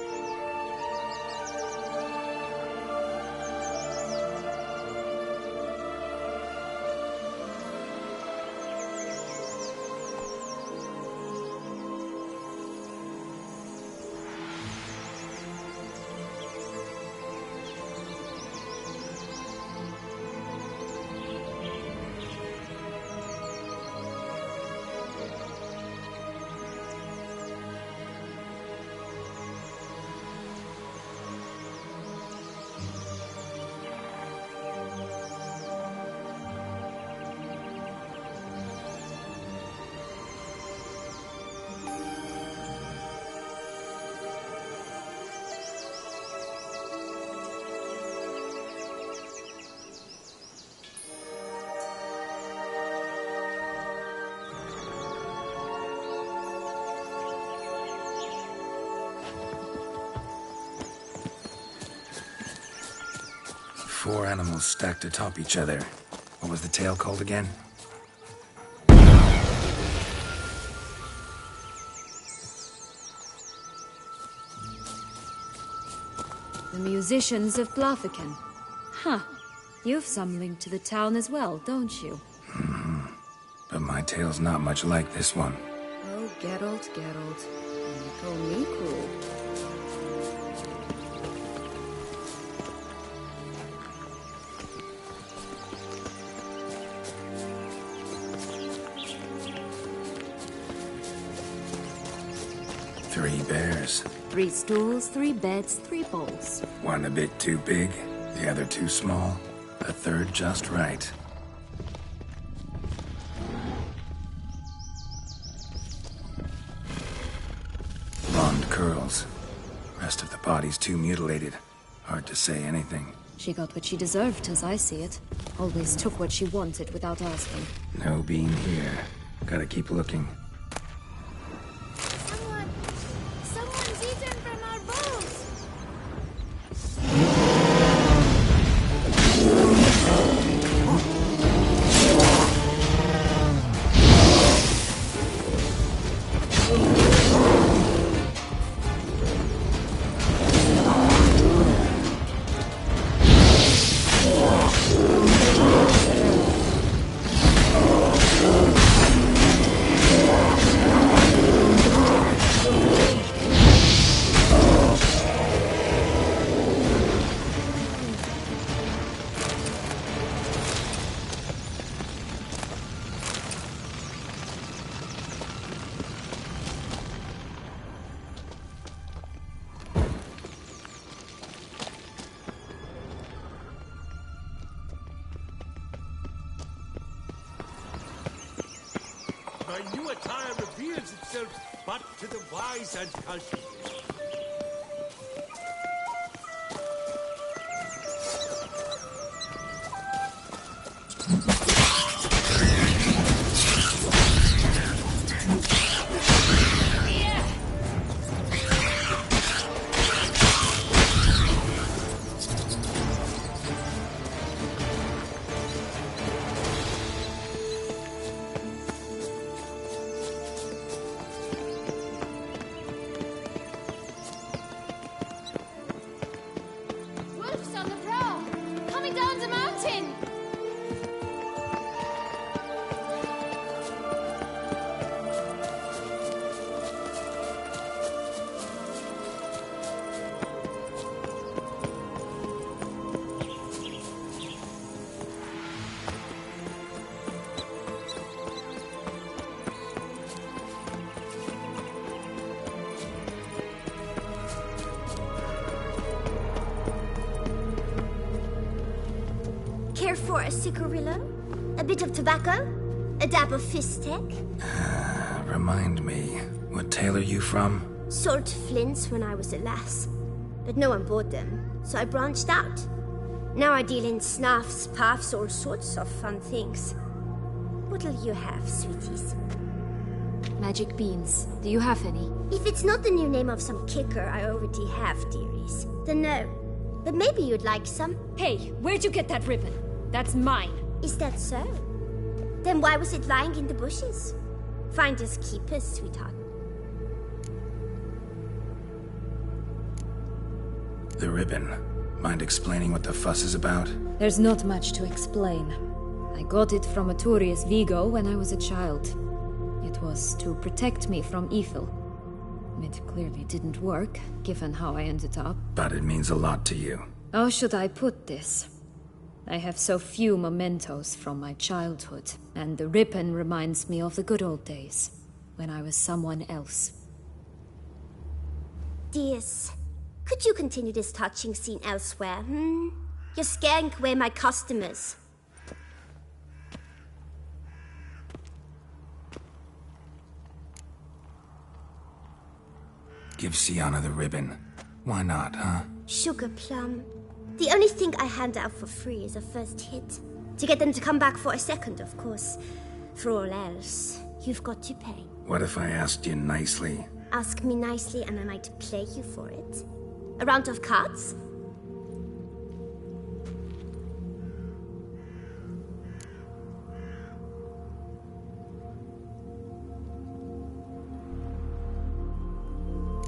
Four animals stacked atop each other. What was the tale called again? The musicians of Blaviken. Huh. You've some link to the town as well, don't you? But my tale's not much like this one. Oh, Geralt, Geralt. You call me cruel. Three bears. 3 stools, 3 beds, 3 bowls. One a bit too big, the other too small, the third just right. Blonde curls. Rest of the body's too mutilated. Hard to say anything. She got what she deserved, as I see it. Always took what she wanted without asking. No being here. Gotta keep looking. Someone's eaten from our bowls! My new attire reveals itself but to the wise and cultured. Wolves on the prowl! Coming down the mountain! Care for a cigarillo? A bit of tobacco? A dab of fistek? Remind me, what tale are you from? Sold flints when I was a lass. But no one bought them, so I branched out. Now I deal in snuffs, puffs, all sorts of fun things. What'll you have, sweeties? Magic beans. Do you have any? If it's not the new name of some kicker I already have, dearies, then no. But maybe you'd like some. Hey, where'd you get that ribbon? That's mine. Is that so? Then why was it lying in the bushes? Finders keepers, sweetheart. The ribbon. Mind explaining what the fuss is about? There's not much to explain. I got it from Aturius Vigo when I was a child. It was to protect me from evil. It clearly didn't work, given how I ended up. But it means a lot to you. How should I put this? I have so few mementos from my childhood, and the ribbon reminds me of the good old days, when I was someone else. Dears, could you continue this touching scene elsewhere, You're scaring away my customers. Give Sienna the ribbon. Why not, huh? Sugar plum. The only thing I hand out for free is a first hit. To get them to come back for a second, of course. For all else, you've got to pay. What if I asked you nicely? Ask me nicely and I might play you for it. A round of cards?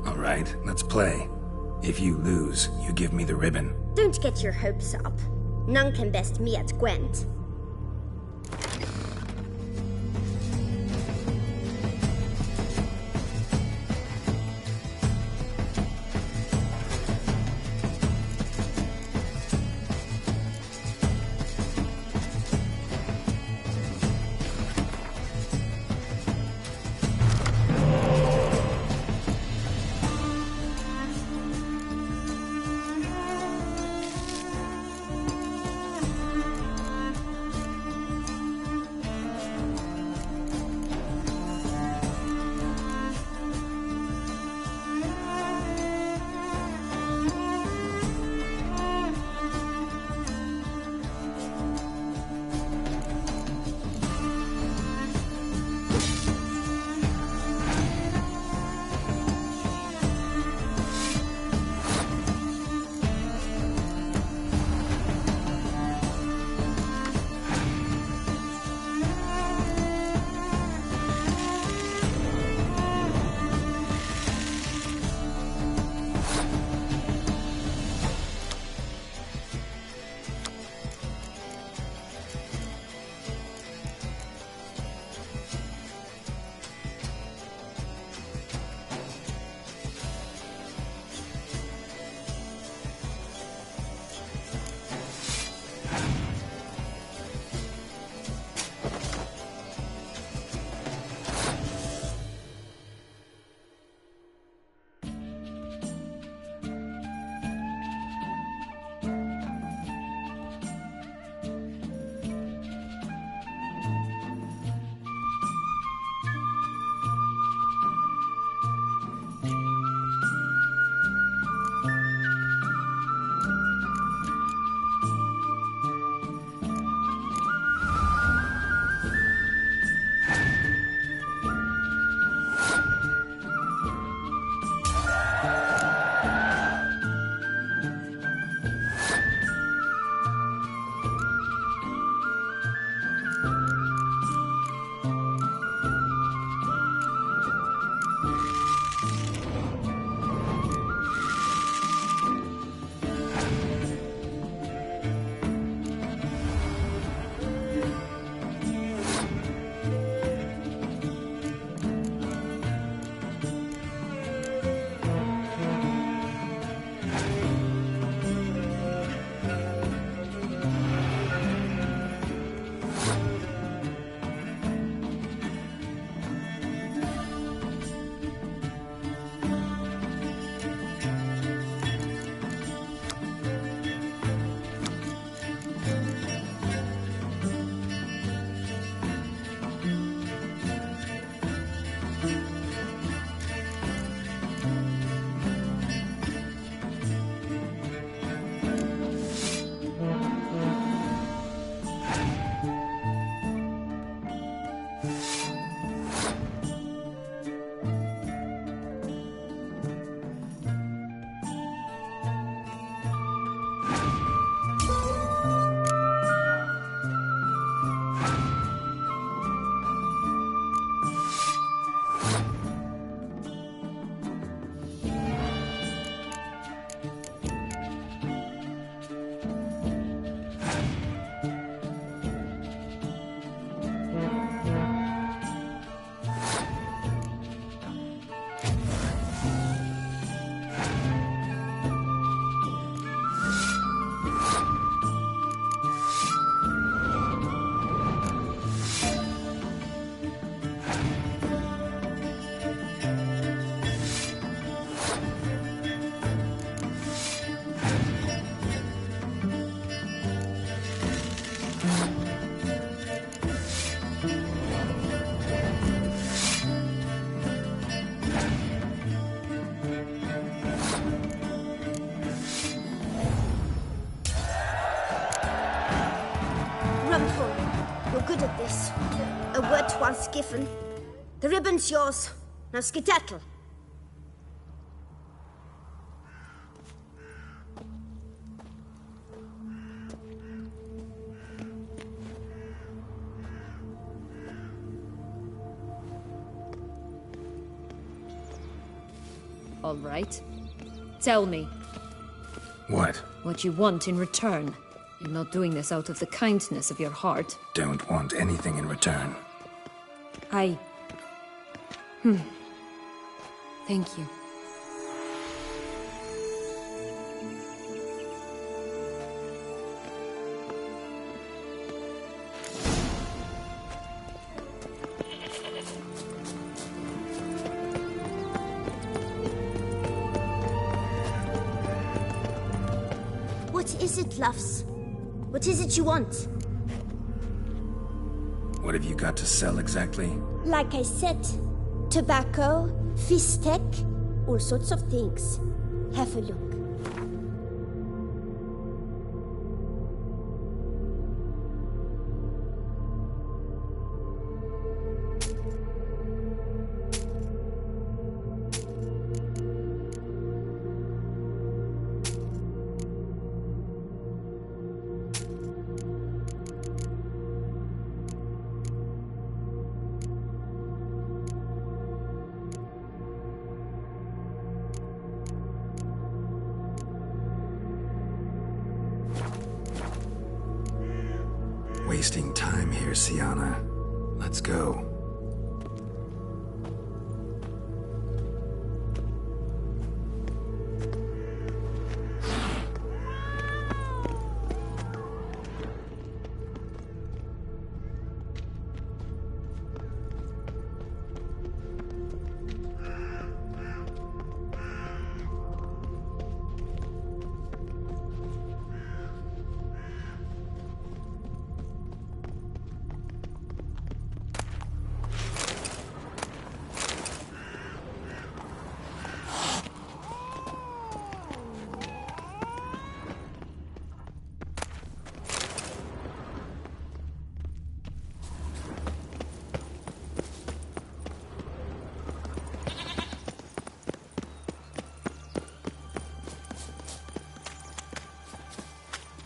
All right, let's play. If you lose, you give me the ribbon. Don't get your hopes up. None can best me at Gwent. wanted this. A word once given. The ribbon's yours. Now skedaddle. All right. Tell me. What? What you want in return. You're not doing this out of the kindness of your heart. Don't want anything in return. Thank you. What is it, loves? What is it you want? What have you got to sell exactly? Like I said, tobacco, fish tech, all sorts of things. Have a look. Wasting time here, Sienna. Let's go.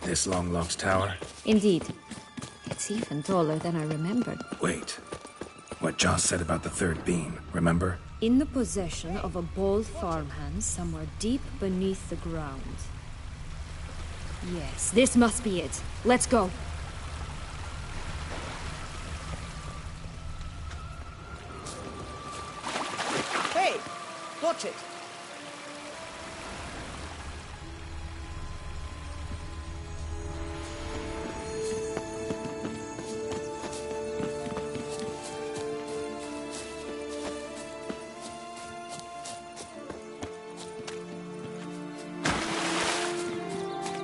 This Longlock's tower? Indeed. It's even taller than I remembered. Wait. What Joss said about the third beam, remember? In the possession of a bold farmhand somewhere deep beneath the ground. Yes, this must be it. Let's go. Hey! Watch it!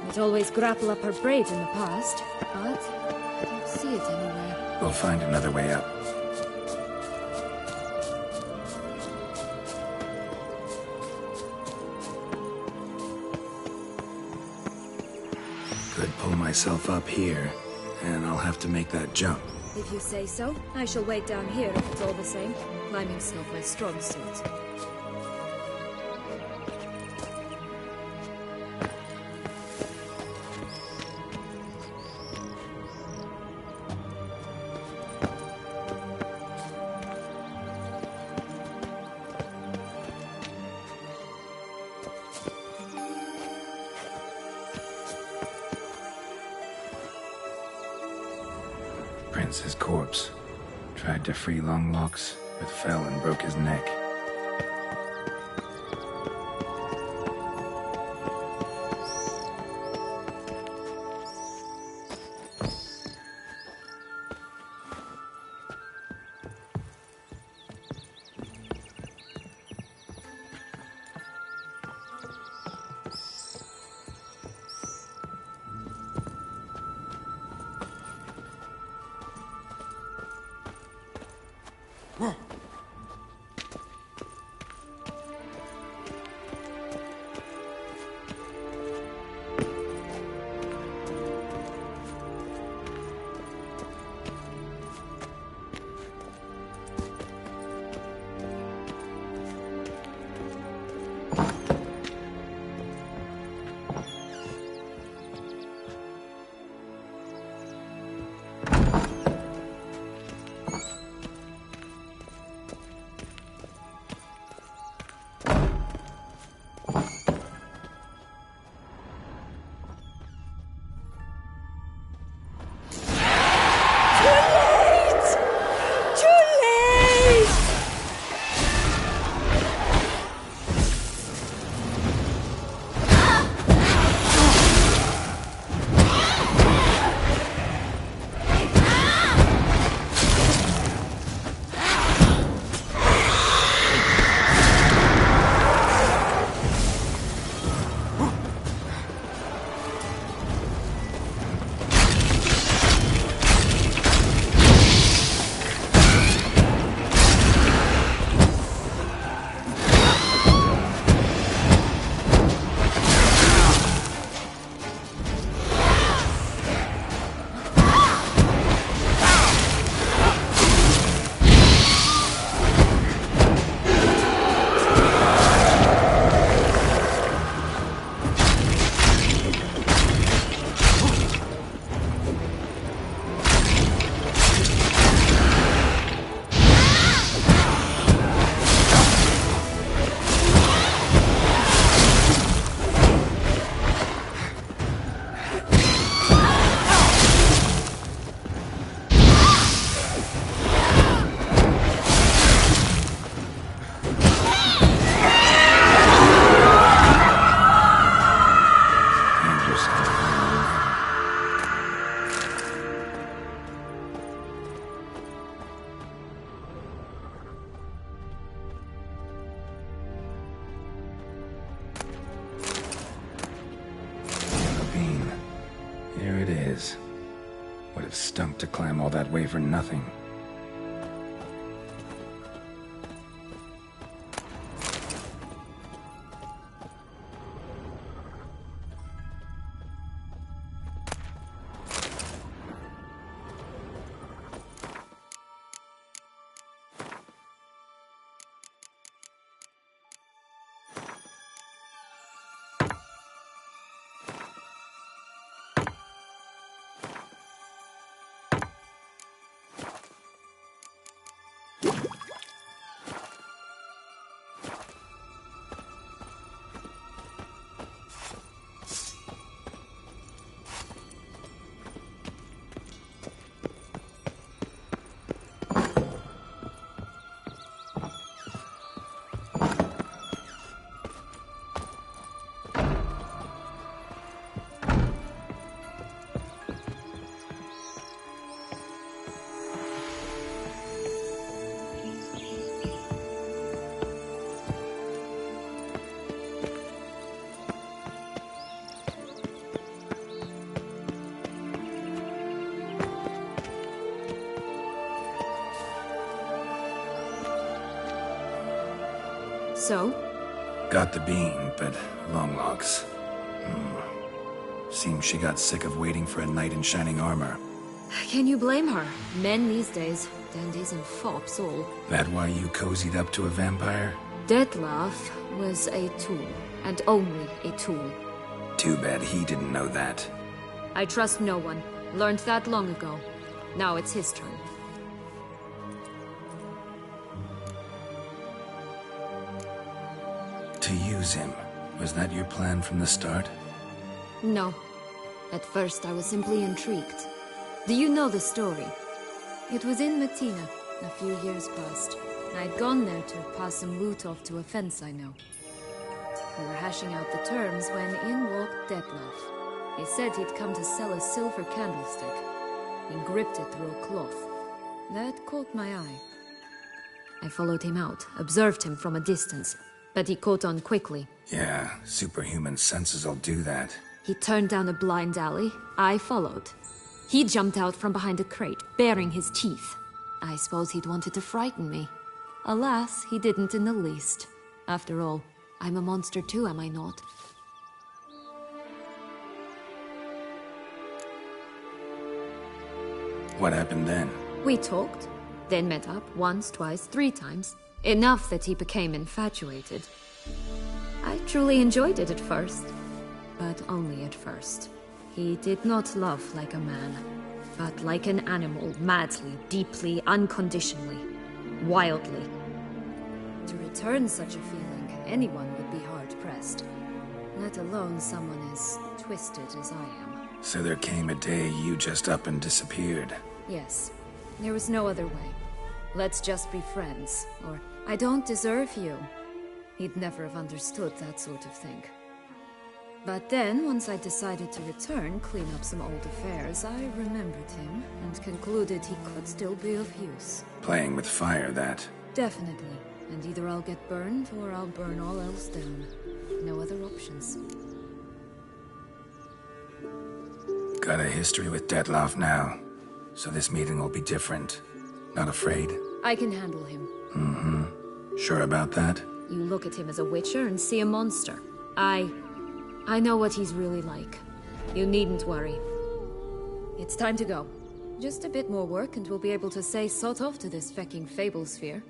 It always grapple up her braids in the past, but I don't see it anywhere. We'll find another way up. Could pull myself up here, and I'll have to make that jump. If you say so, I shall wait down here if it's all the same. Climbing's not my strong suit. Prince's corpse. Tried to free Longlocks, but fell and broke his neck. have stunk to climb all that way for nothing. So? Got the bean, but long logs. Seems she got sick of waiting for a knight in shining armor. Can you blame her? Men these days, dandies and fops all. That why you cozied up to a vampire? Detlef was a tool, and only a tool. Too bad he didn't know that. I trust no one. Learned that long ago. Now it's his turn. To use him. Was that your plan from the start? No. At first I was simply intrigued. Do you know the story? It was in Matina, a few years past. I'd gone there to pass some loot off to a fence I know. We were hashing out the terms when in walked Detlef. He said he'd come to sell a silver candlestick. He gripped it through a cloth. That caught my eye. I followed him out, observed him from a distance, but he caught on quickly. Yeah, superhuman senses will do that. He turned down a blind alley. I followed. He jumped out from behind a crate, baring his teeth. I suppose he'd wanted to frighten me. Alas, he didn't in the least. After all, I'm a monster too, am I not? What happened then? We talked, then met up once, twice, 3 times. Enough that he became infatuated. I truly enjoyed it at first, but only at first. He did not love like a man, but like an animal, madly, deeply, unconditionally, wildly. To return such a feeling, anyone would be hard-pressed, let alone someone as twisted as I am. So there came a day you just up and disappeared. Yes, there was no other way. Let's just be friends, or I don't deserve you. He'd never have understood that sort of thing. But then, once I decided to return, clean up some old affairs, I remembered him and concluded he could still be of use. Playing with fire, that. Definitely. And either I'll get burned, or I'll burn all else down. No other options. Got a history with Detlef now, so this meeting will be different. Not afraid? I can handle him. Mm-hmm. Sure about that? You look at him as a witcher and see a monster. I know what he's really like. You needn't worry. It's time to go. Just a bit more work and we'll be able to say sort off to this fecking fable sphere.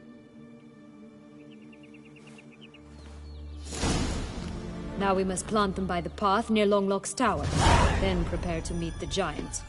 Now we must plant them by the path near Longlock's tower. Then prepare to meet the giant.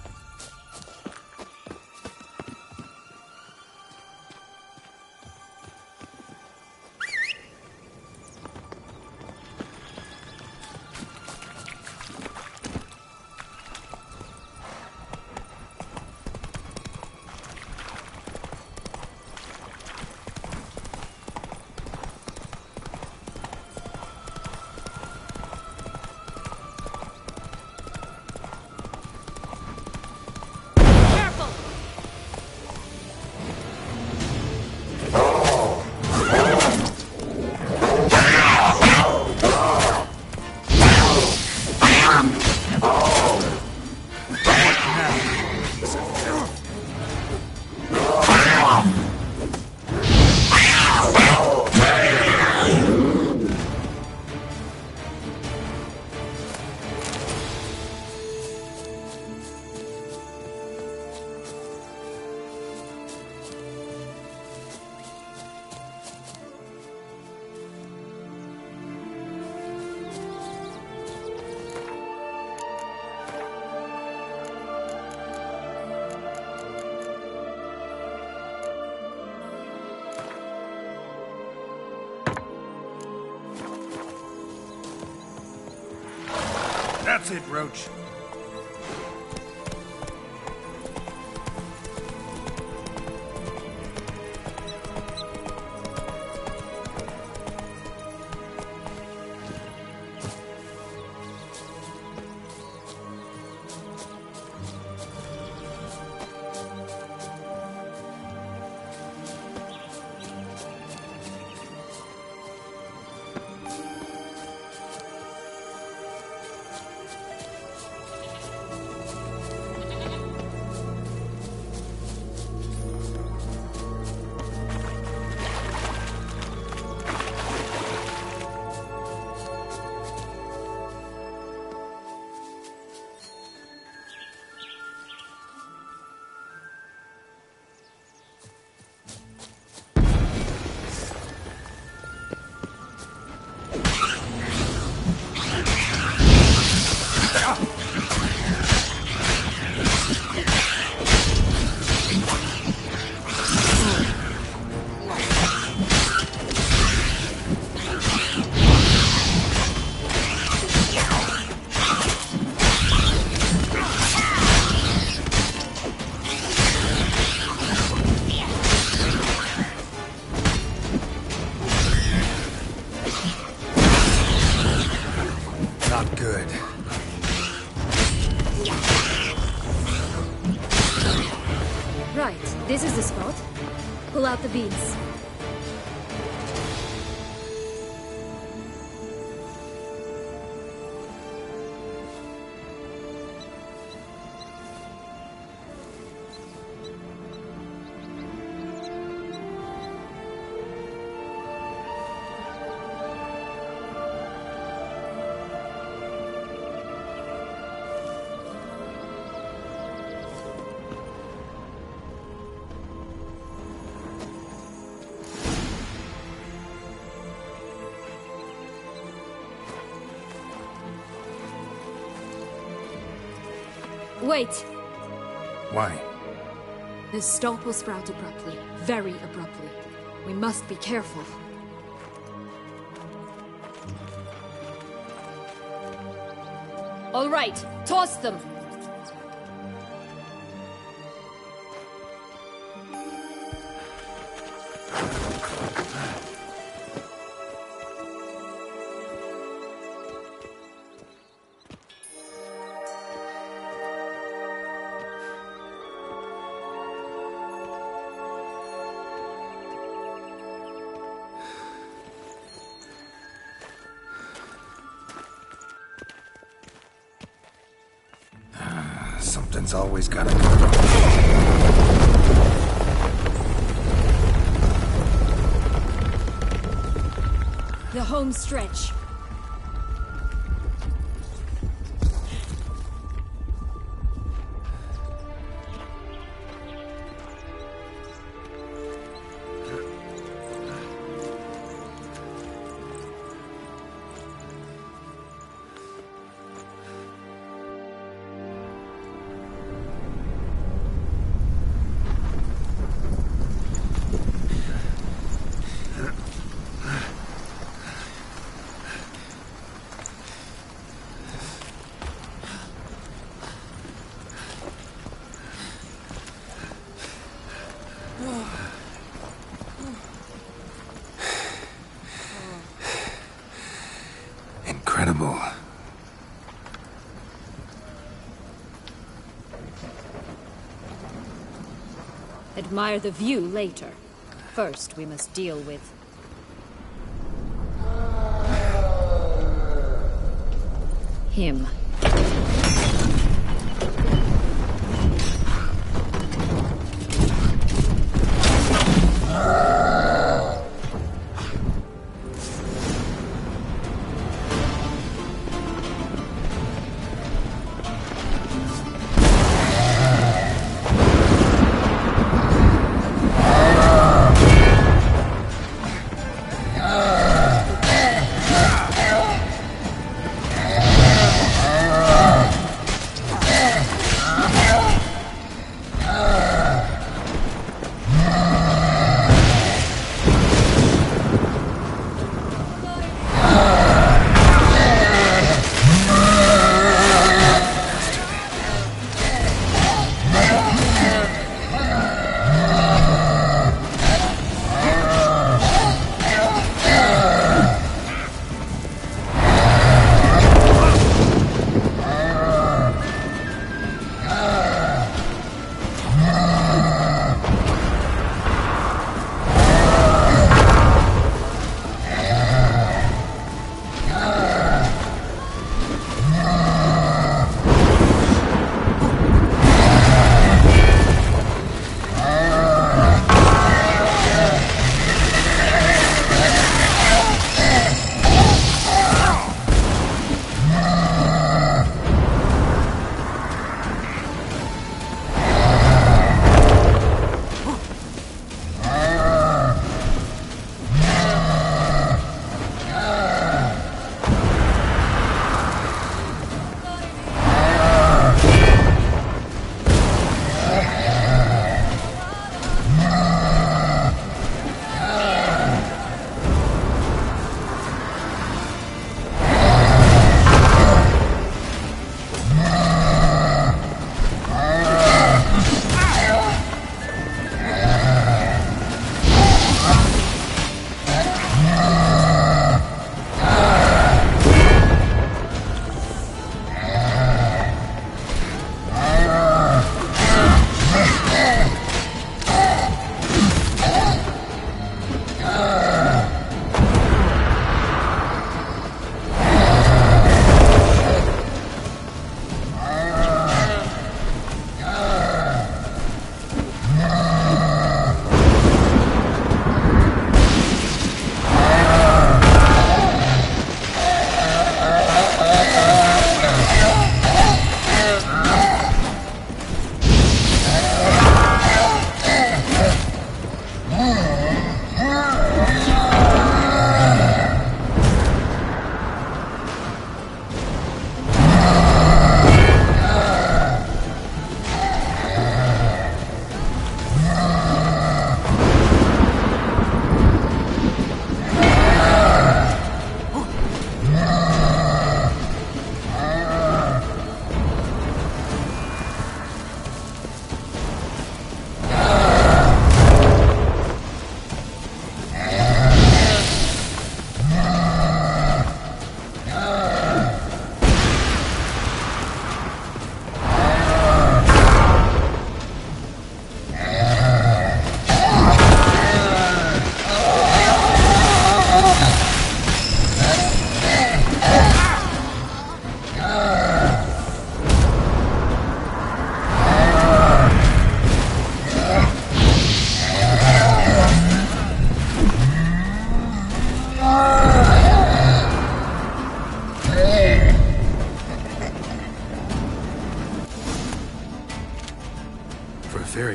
That's it, Roach. Not good. Right, this is the spot. Pull out the beans. Wait! Why? The stalk will sprout abruptly. Very abruptly. We must be careful. All right, toss them! Something's always gotta go. The home stretch. Incredible. Admire the view later. First, we must deal with... him.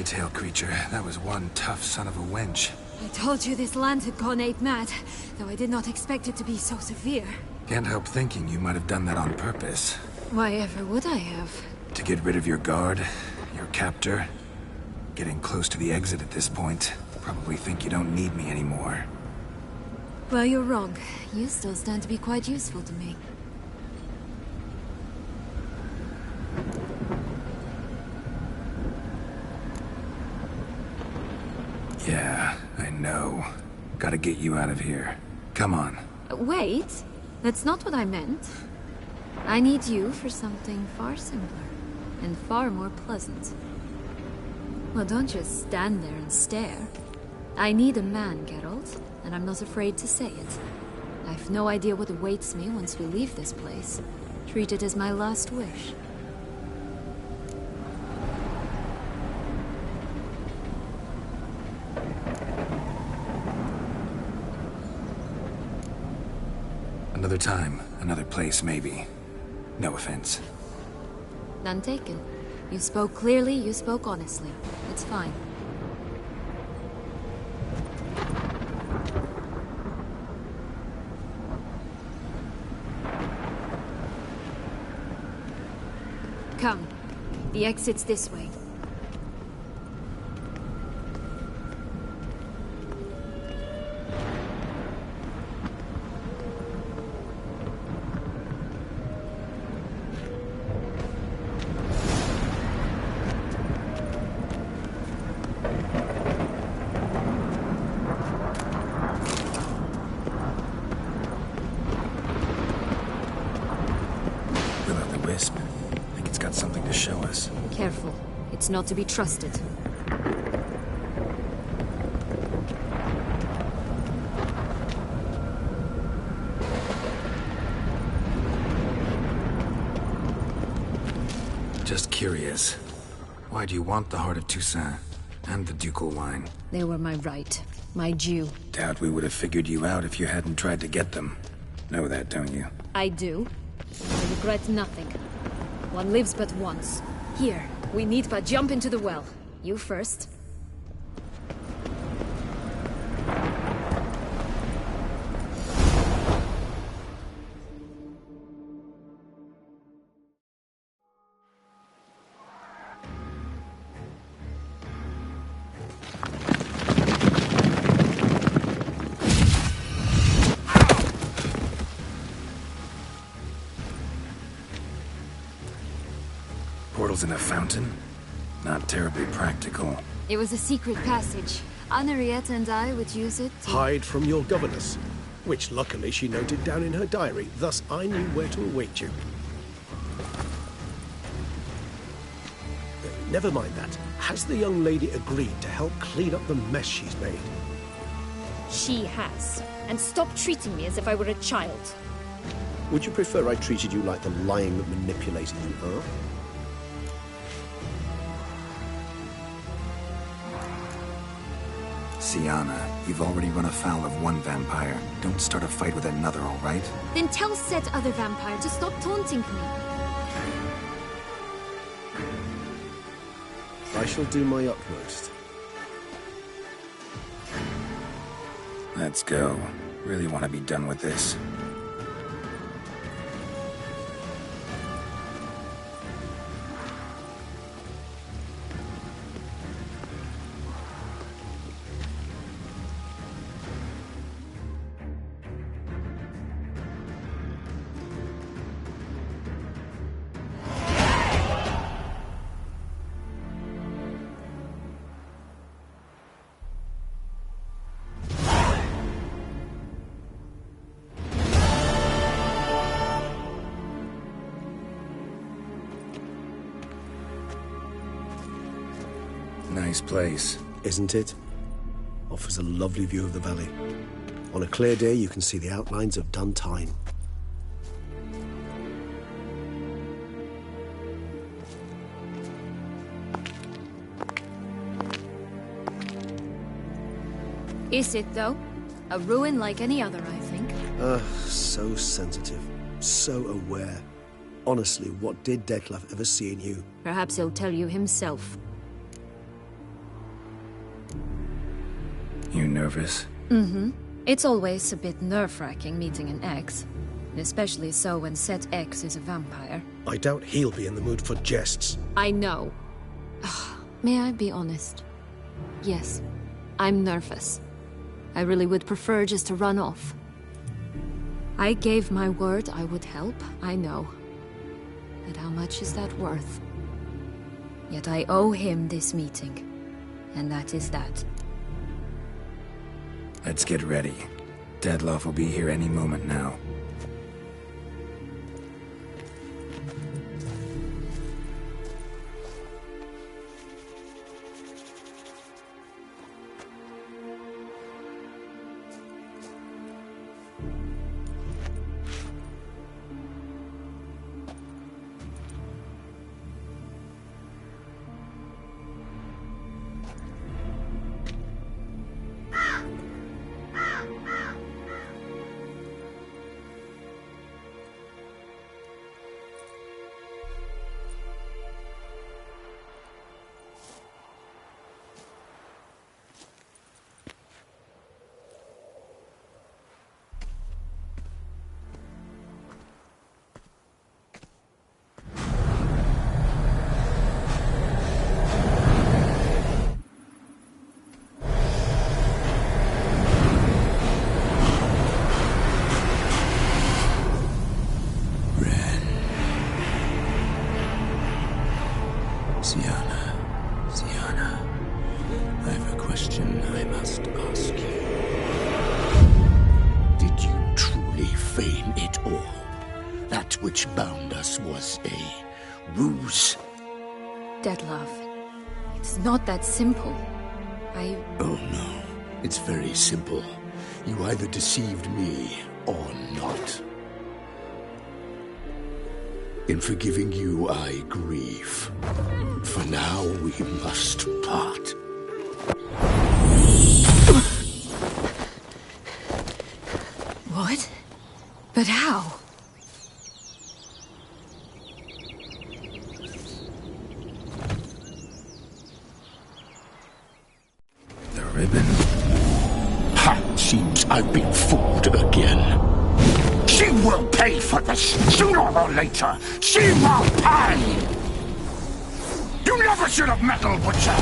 Fairytale creature. That was one tough son of a wench. I told you this land had gone ape mad, though I did not expect it to be so severe. Can't help thinking you might have done that on purpose. Why ever would I have? To get rid of your guard, your captor. Getting close to the exit at this point. Probably think you don't need me anymore. Well, you're wrong. You still stand to be quite useful to me. Yeah, I know. Gotta get you out of here. Come on. Wait, that's not what I meant. I need you for something far simpler and far more pleasant. Well, don't just stand there and stare. I need a man, Geralt, and I'm not afraid to say it. I've no idea what awaits me once we leave this place. Treat it as my last wish. Another time, another place, maybe. No offense. None taken. You spoke clearly, you spoke honestly. It's fine. Come. The exit's this way. Careful. It's not to be trusted. Just curious. Why do you want the Heart of Toussaint and the ducal wine? They were my right. My due. Doubt we would have figured you out if you hadn't tried to get them. Know that, don't you? I do. I regret nothing. One lives but once. Here, we need but jump into the well. You first. Portals in a fountain? Not terribly practical. It was a secret passage. Henriette and I would use it to... Hide from your governess, which luckily she noted down in her diary, thus I knew where to await you. Never mind that. Has the young lady agreed to help clean up the mess she's made? She has. And stop treating me as if I were a child. Would you prefer I treated you like the lying, manipulated you are? Sienna, you've already run afoul of one vampire. Don't start a fight with another, all right? Then tell said other vampire to stop taunting me. I shall do my utmost. Let's go. Really want to be done with this. Nice place. Isn't it? Offers a lovely view of the valley. On a clear day, you can see the outlines of Duntine. Is it, though? A ruin like any other, I think. So sensitive. So aware. Honestly, what did Detlef ever see in you? Perhaps he'll tell you himself. You nervous? Mm-hmm. It's always a bit nerve-wracking meeting an ex. Especially so when said ex is a vampire. I doubt he'll be in the mood for jests. I know. May I be honest? Yes, I'm nervous. I really would prefer just to run off. I gave my word I would help, I know. But how much is that worth? Yet I owe him this meeting. And that is that. Let's get ready. Dettlaff will be here any moment now. Sienna, I have a question I must ask you. Did you truly feign it all? That which bound us was a ruse? Dettlaff, it's not that simple. Oh no, it's very simple. You either deceived me or not. In forgiving you, I grieve. For now, we must part. What? But how? The ribbon. Ha! Seems I've been fooled again. She will pay for this, sooner or later. She will pay! You never should have meddled, Butcher!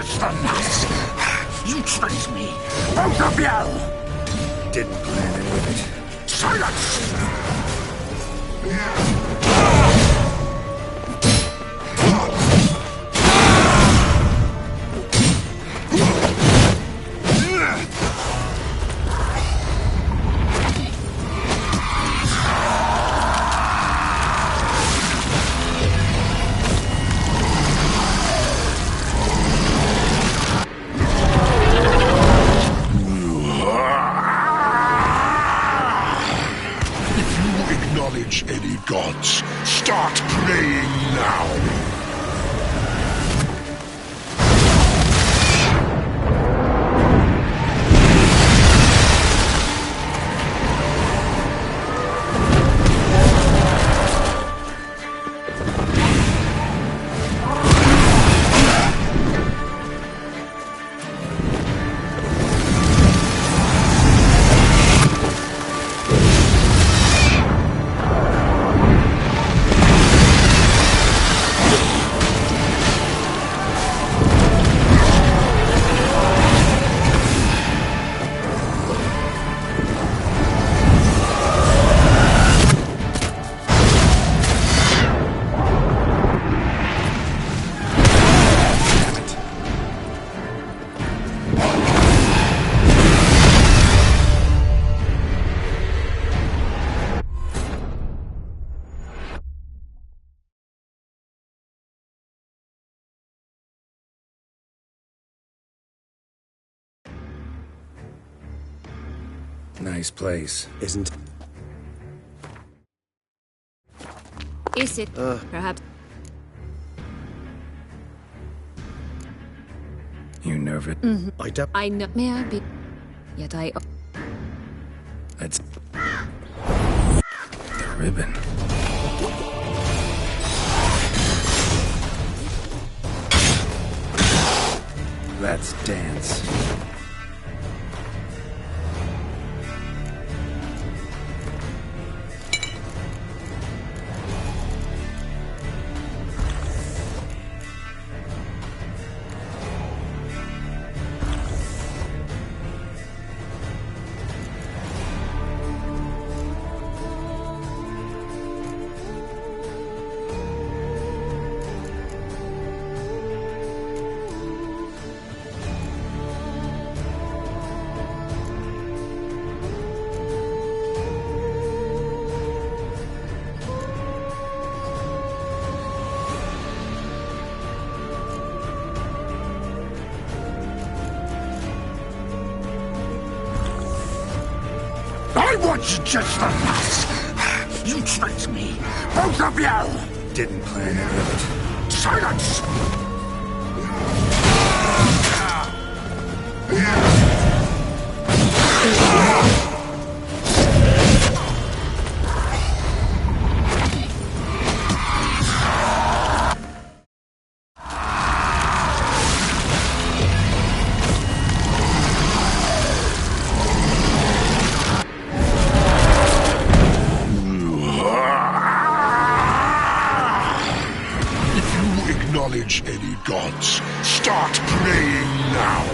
just the last? You tricked me, both of you! Didn't plan any of it. Silence! Any gods, start praying now! Nice place. Isn't... Is it? Perhaps. You nervous? I know. May I be? Yet I. That's... the ribbon. Let's dance. I was just the last! You tricked me, both of you! Didn't plan any of it. Silence! Acknowledge any gods. Start praying now!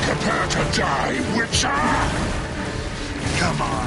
Prepare to die, Witcher! Come on.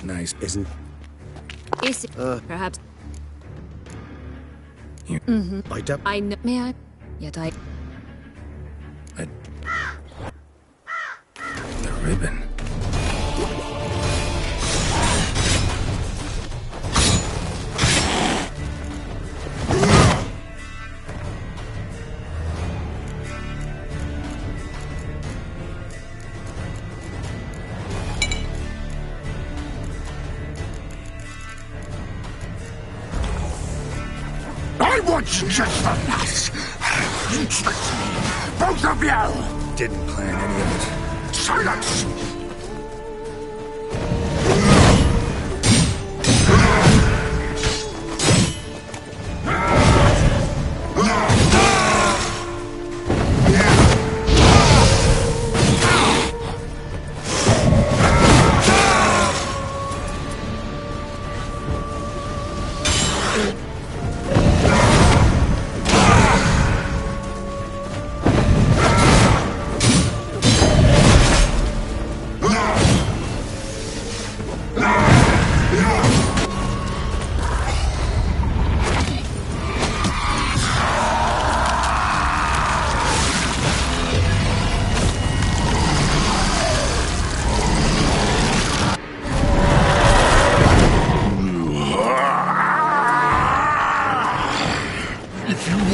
Nice, isn't? Is it perhaps? Here. I know. May I? Yet I. The ribbon. I want just the lass! You tricked me! Both of you! Didn't plan any of it. Silence!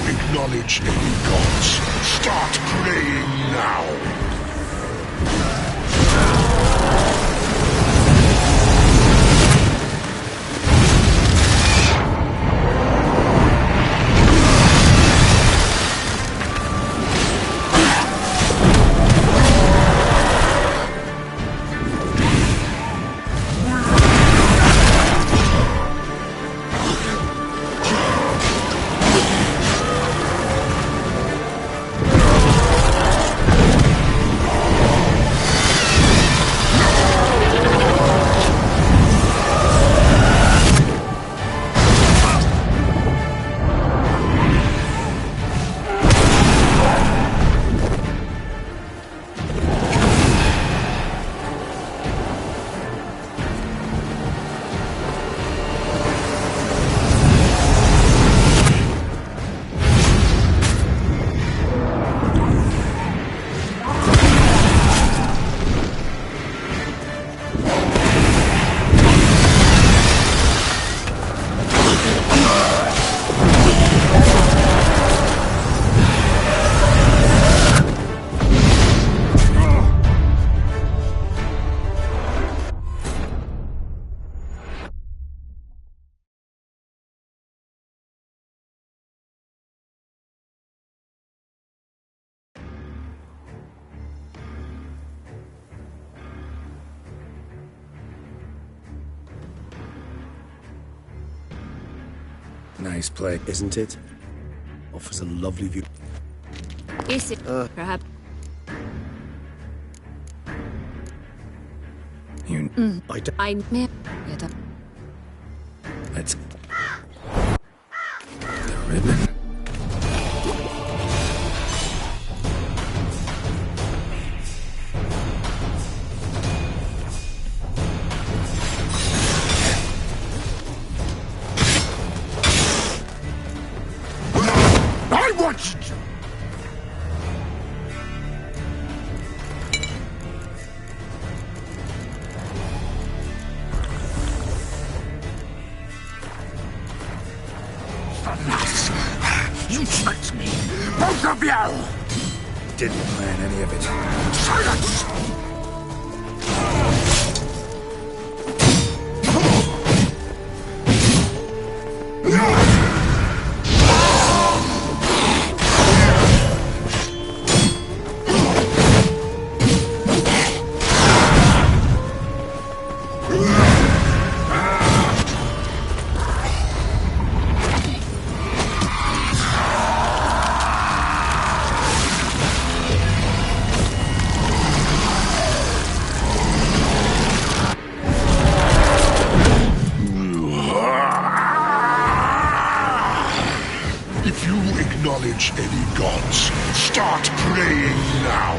Acknowledge any gods. Start praying now. Nice play, isn't it? Offers a lovely view. Is it perhaps? Let's... The ribbon. I watched! You tricked me! Both of you! Didn't plan any of it. Silence! If you acknowledge any gods, start praying now!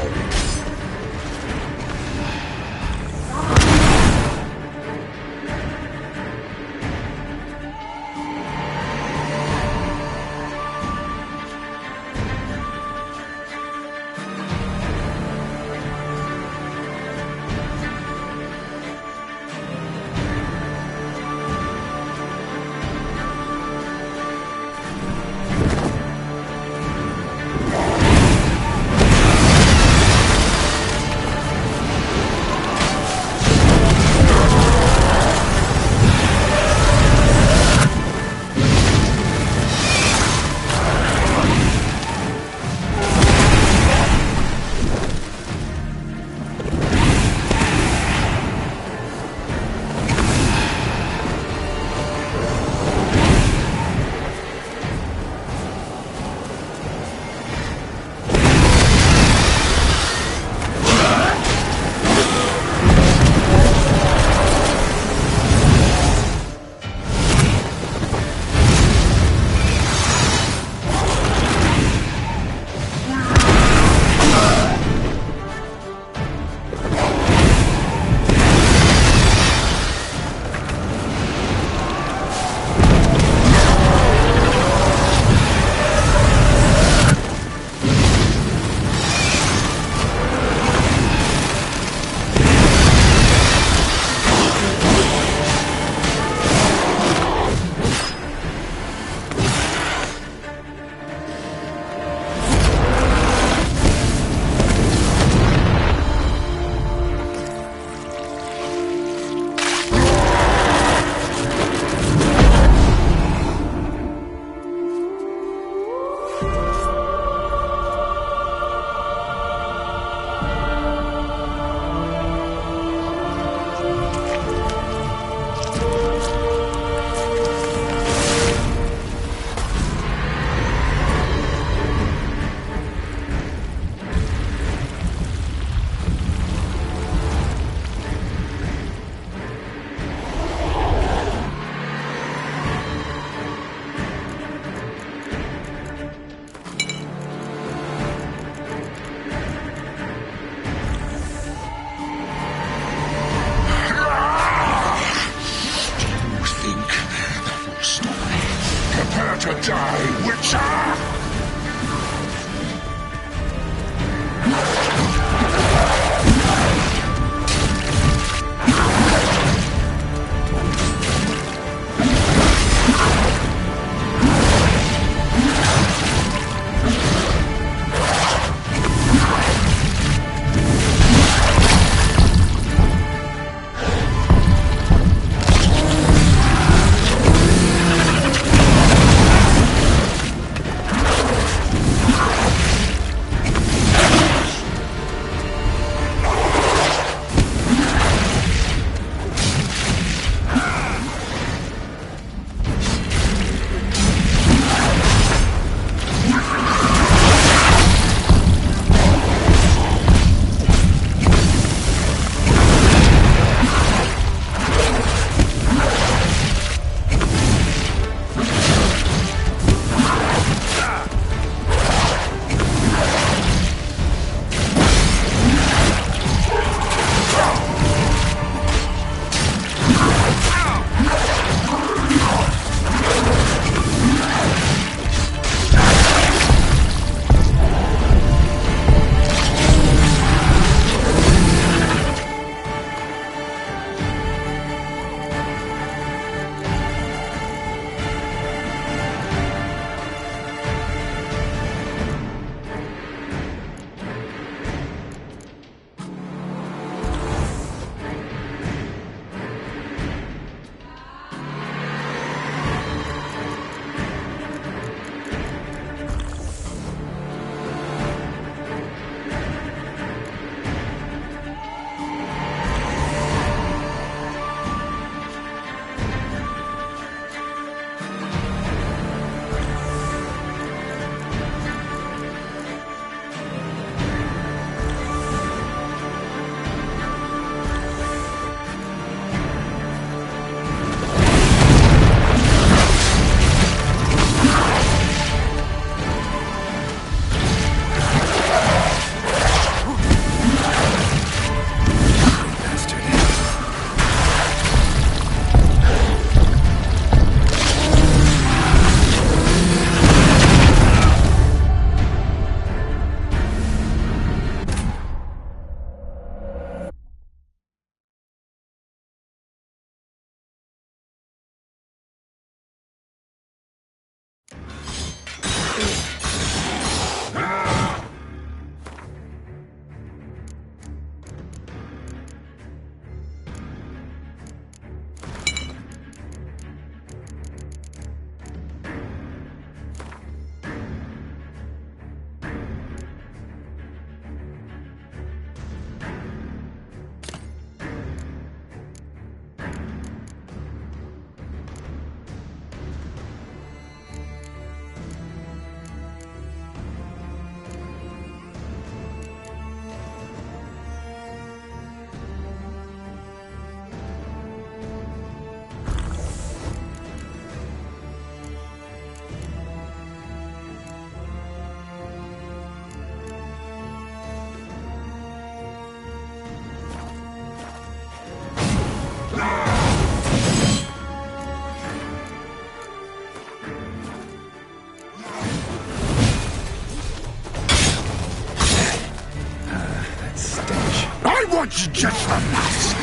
was just a mess.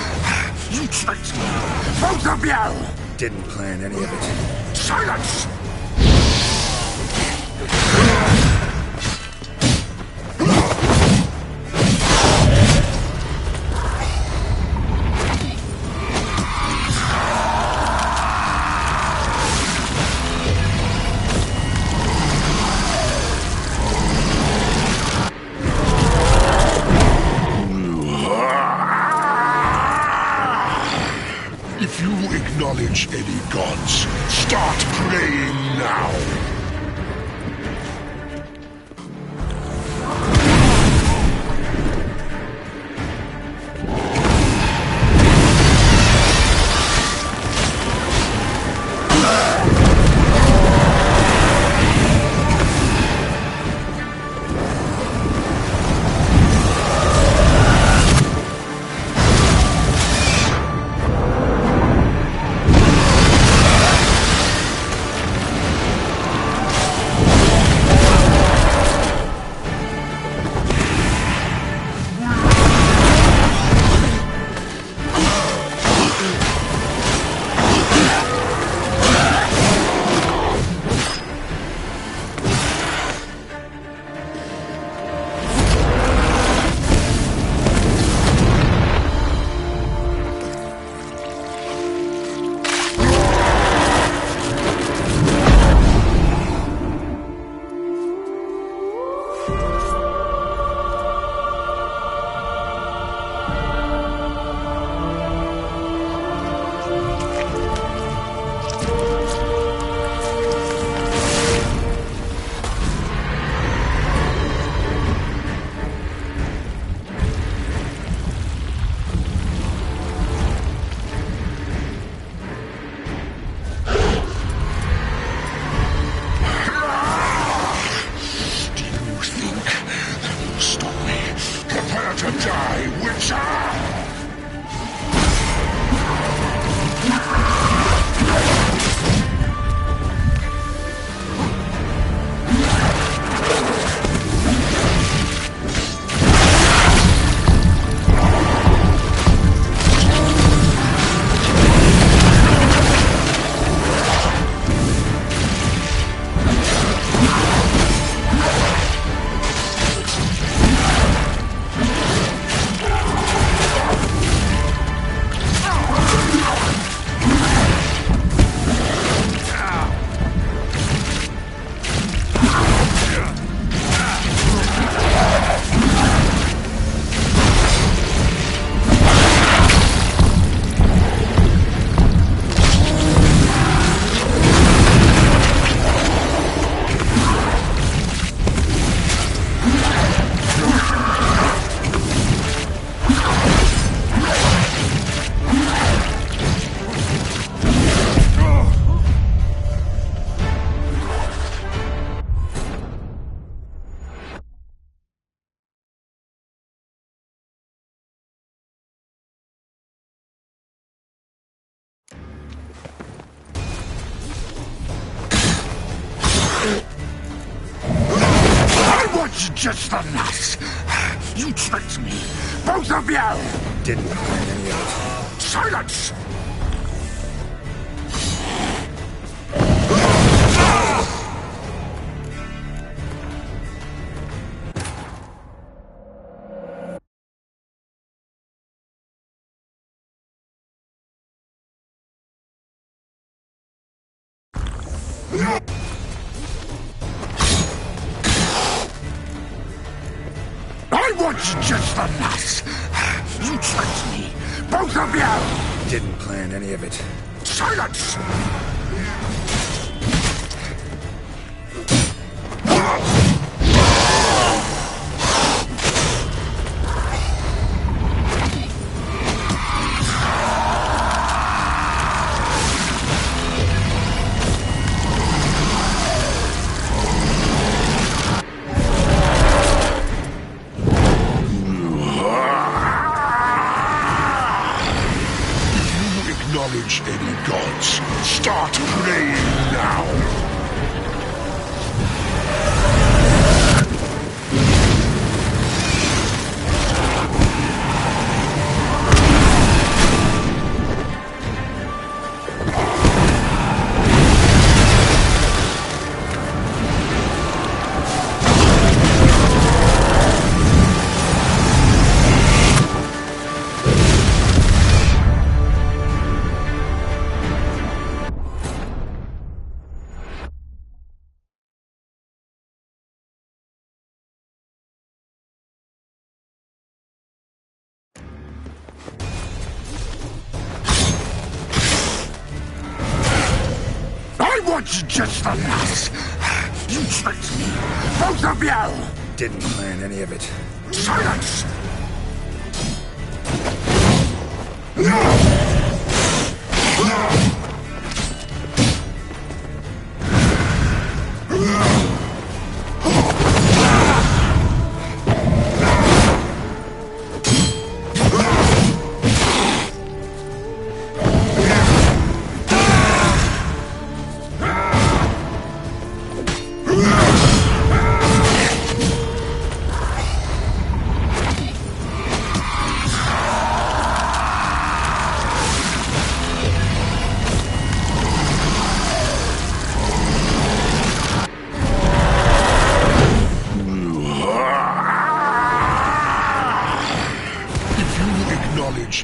You tricked me. Both of you! Didn't plan any of it. Silence! If you acknowledge any gods, start praying now. Just a mess. You tricked me. Both of you! Didn't plan any of it. Silence! Was just a mess. You tricked me. Both of you! Didn't plan any of it. Silence! Acknowledge any gods. Start praying now. was just the last. You tricked me, both of you! Didn't plan any of it. Silence!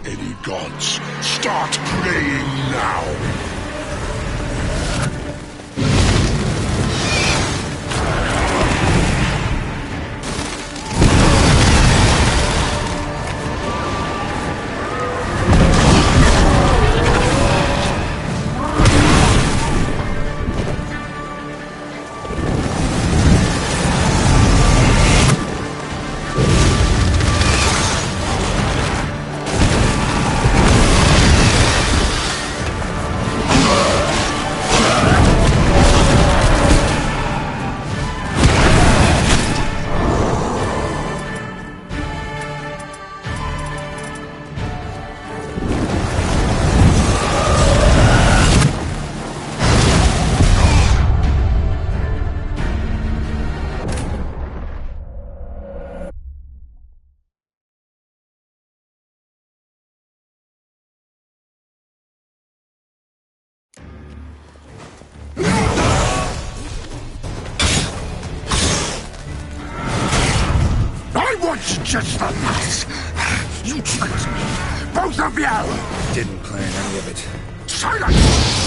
Any gods, start praying now! Was just the last. You tricked me, both of you! Didn't plan any of it. Silence!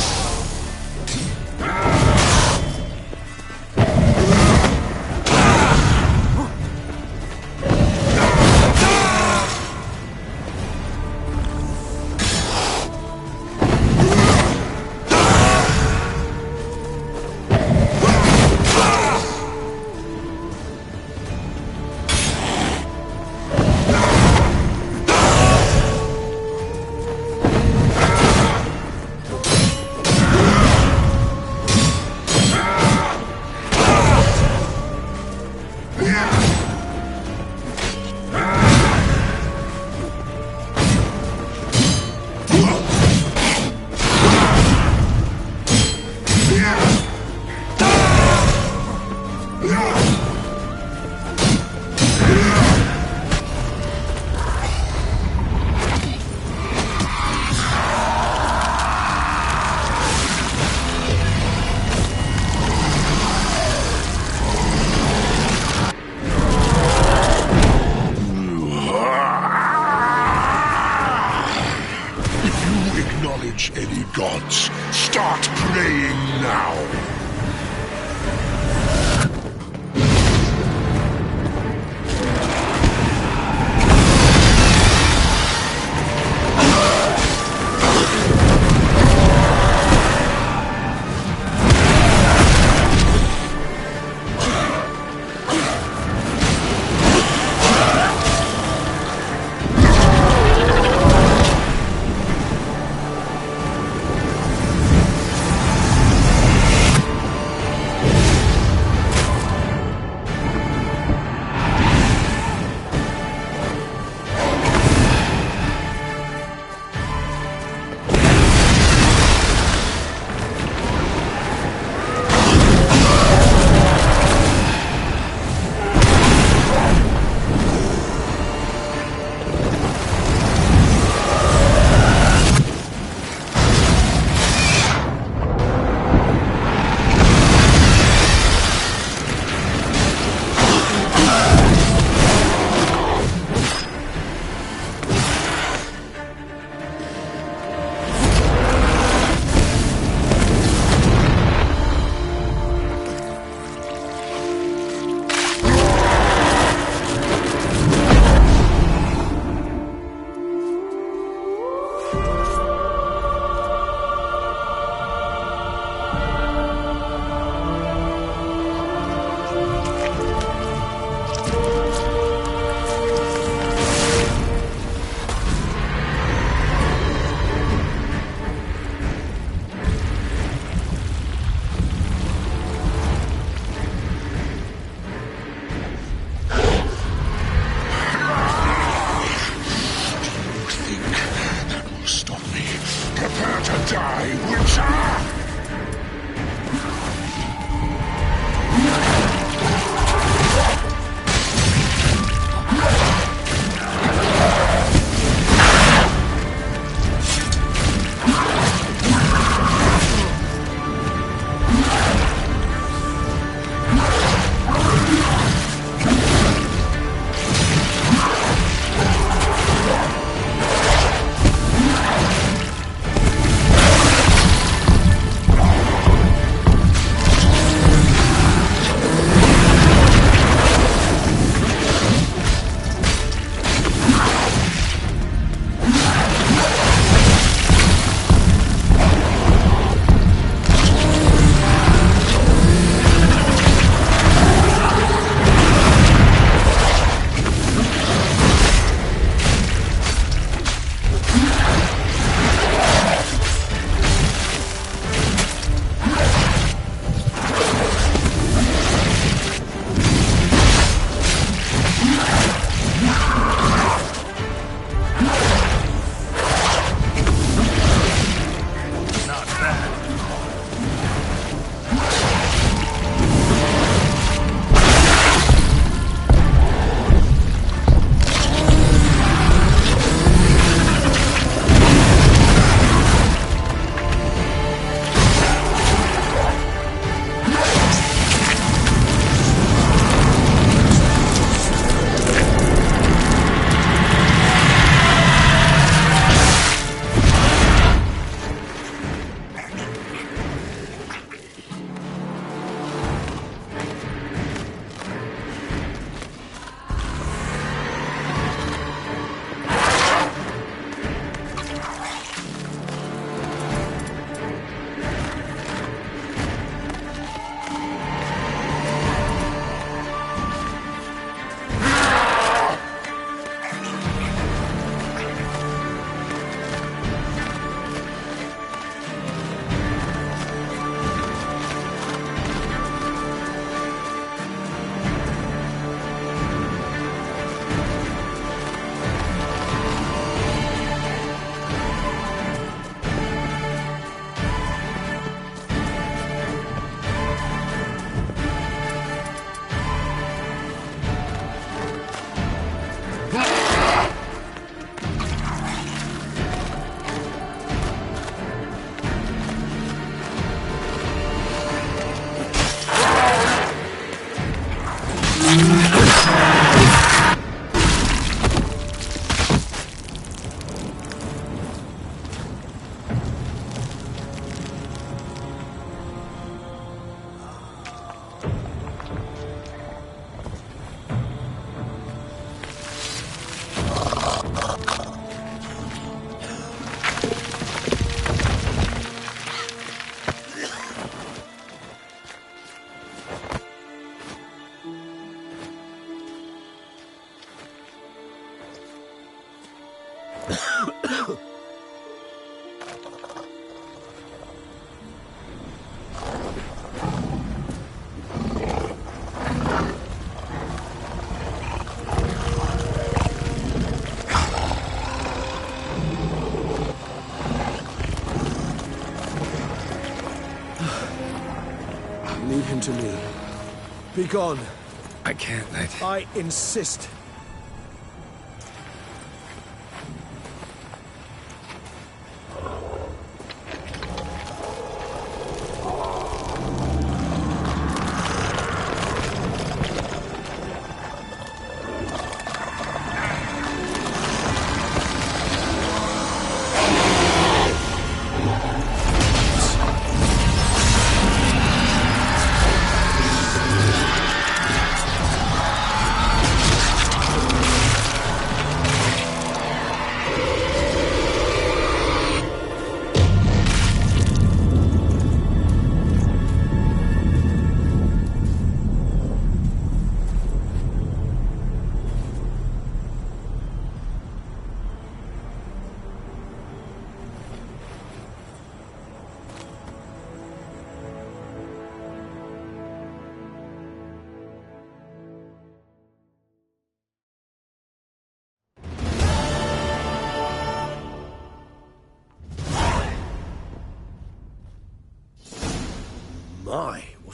Any gods, start praying now! Die, Witcher! Leave him to me. Be gone. I can't let... I insist.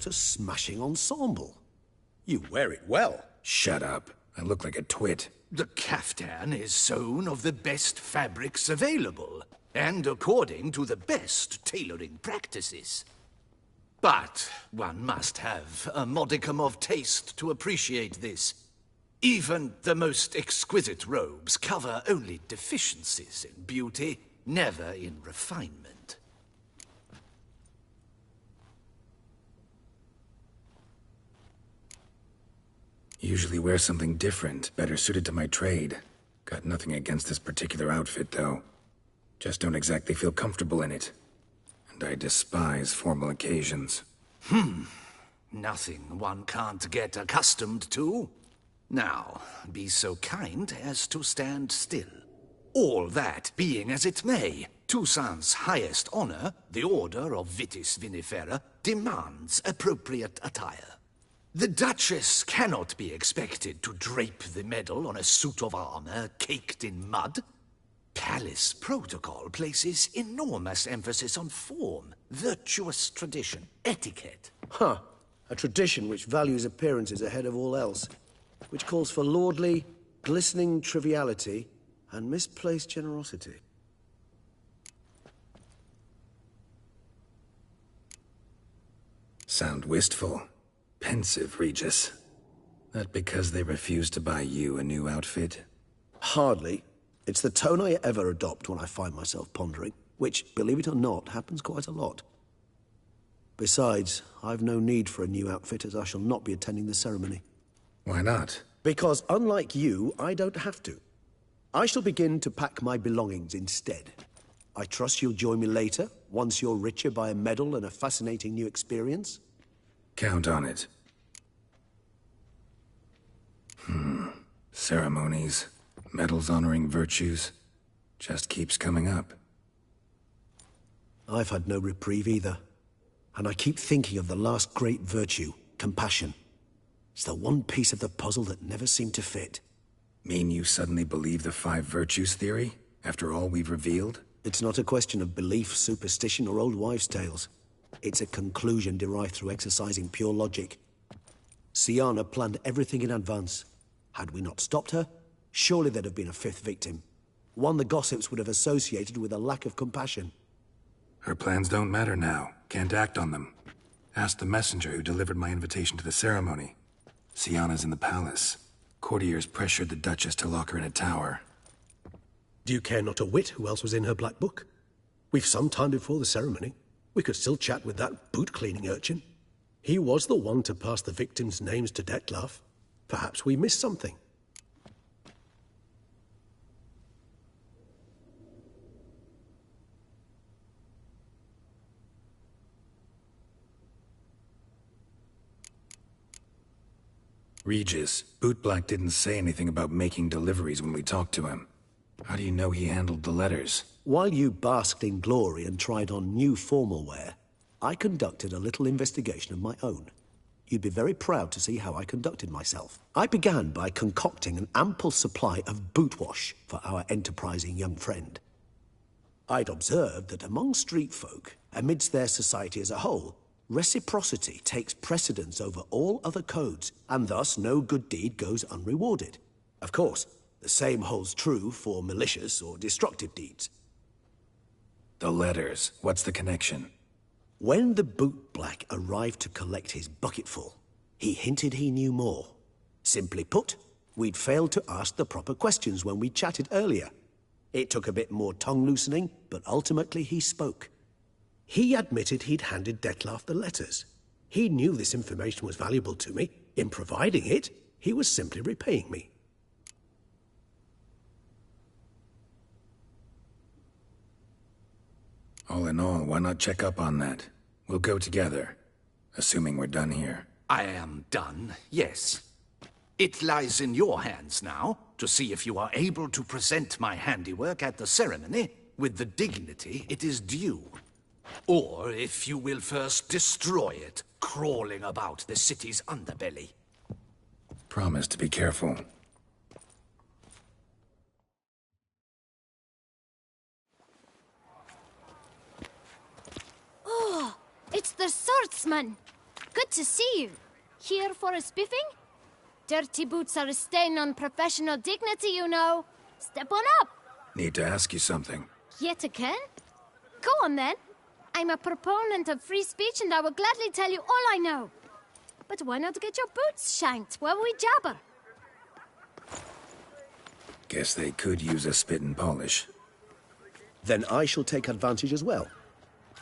What a smashing ensemble. You wear it well. Shut up. I look like a twit. The caftan is sewn of the best fabrics available, and according to the best tailoring practices. But one must have a modicum of taste to appreciate this. Even the most exquisite robes cover only deficiencies in beauty, never in refinement. Usually wear something different, better suited to my trade. Got nothing against this particular outfit, though. Just don't exactly feel comfortable in it. And I despise formal occasions. Nothing one can't get accustomed to. Now, be so kind as to stand still. All that being as it may, Toussaint's highest honor, the Order of Vitis Vinifera, demands appropriate attire. The Duchess cannot be expected to drape the medal on a suit of armor caked in mud. Palace protocol places enormous emphasis on form, virtuous tradition, etiquette. Huh. A tradition which values appearances ahead of all else. Which calls for lordly, glistening triviality and misplaced generosity. Sound wistful. Pensive, Regis. That because they refuse to buy you a new outfit? Hardly. It's the tone I ever adopt when I find myself pondering, which, believe it or not, happens quite a lot. Besides, I've no need for a new outfit as I shall not be attending the ceremony. Why not? Because unlike you, I don't have to. I shall begin to pack my belongings instead. I trust you'll join me later, once you're richer by a medal and a fascinating new experience? Count on it. Ceremonies, medals honoring virtues, just keeps coming up. I've had no reprieve either. And I keep thinking of the last great virtue, compassion. It's the one piece of the puzzle that never seemed to fit. Mean you suddenly believe the 5 virtues theory, after all we've revealed? It's not a question of belief, superstition, or old wives' tales. It's a conclusion derived through exercising pure logic. Siana planned everything in advance. Had we not stopped her, surely there'd have been a 5th victim. One the gossips would have associated with a lack of compassion. Her plans don't matter now. Can't act on them. Ask the messenger who delivered my invitation to the ceremony. Siana's in the palace. Courtiers pressured the Duchess to lock her in a tower. Do you care not a whit who else was in her black book? We've some time before the ceremony. We could still chat with that boot-cleaning urchin. He was the one to pass the victims' names to Detlef. Perhaps we missed something. Regis, Bootblack didn't say anything about making deliveries when we talked to him. How do you know he handled the letters? While you basked in glory and tried on new formal wear, I conducted a little investigation of my own. You'd be very proud to see how I conducted myself. I began by concocting an ample supply of boot wash for our enterprising young friend. I'd observed that among street folk, amidst their society as a whole, reciprocity takes precedence over all other codes, and thus no good deed goes unrewarded. Of course, the same holds true for malicious or destructive deeds. The letters, what's the connection? When the bootblack arrived to collect his bucketful, he hinted he knew more. Simply put, we'd failed to ask the proper questions when we chatted earlier. It took a bit more tongue-loosening, but ultimately he spoke. He admitted he'd handed Detlef the letters. He knew this information was valuable to me. In providing it, he was simply repaying me. All in all, why not check up on that? We'll go together, assuming we're done here. I am done, yes. It lies in your hands now to see if you are able to present my handiwork at the ceremony with the dignity it is due. Or if you will first destroy it, crawling about the city's underbelly. Promise to be careful. Oh, it's the swordsman! Good to see you. Here for a spiffing? Dirty boots are a stain on professional dignity, you know. Step on up. Need to ask you something. Yet again? Go on then. I'm a proponent of free speech and I will gladly tell you all I know. But why not get your boots shanked while we jabber? Guess they could use a spit and polish. Then I shall take advantage as well.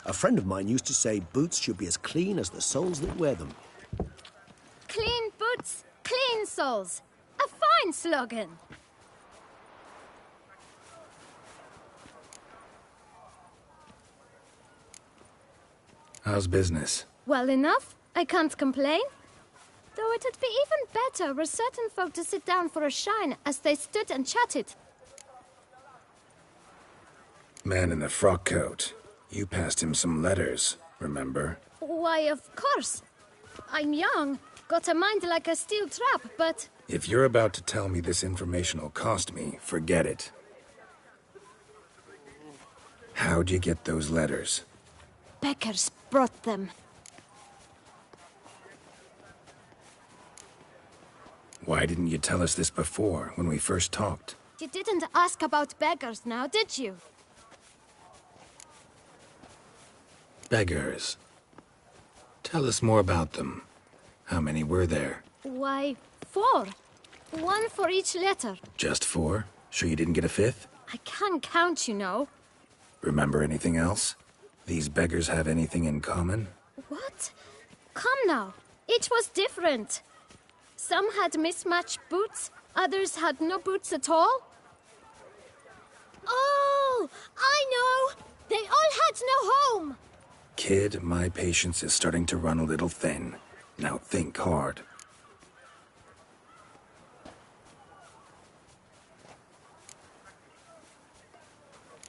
A friend of mine used to say boots should be as clean as the soles that wear them. Clean boots, clean soles. A fine slogan. How's business? Well enough. I can't complain. Though it'd be even better were certain folk to sit down for a shine as they stood and chatted. Man in the frock coat. You passed him some letters, remember? Why, of course. I'm young, got a mind like a steel trap, but... If you're about to tell me this information will cost me, forget it. How'd you get those letters? Beggars brought them. Why didn't you tell us this before, when we first talked? You didn't ask about beggars now, did you? Beggars. Tell us more about them. How many were there? Why, 4. 1 for each letter. Just 4? Sure you didn't get a 5th? I can't count, you know. Remember anything else? These beggars have anything in common? What? Come now. Each was different. Some had mismatched boots, others had no boots at all. Oh, I know! They all had no home! Kid, my patience is starting to run a little thin. Now think hard.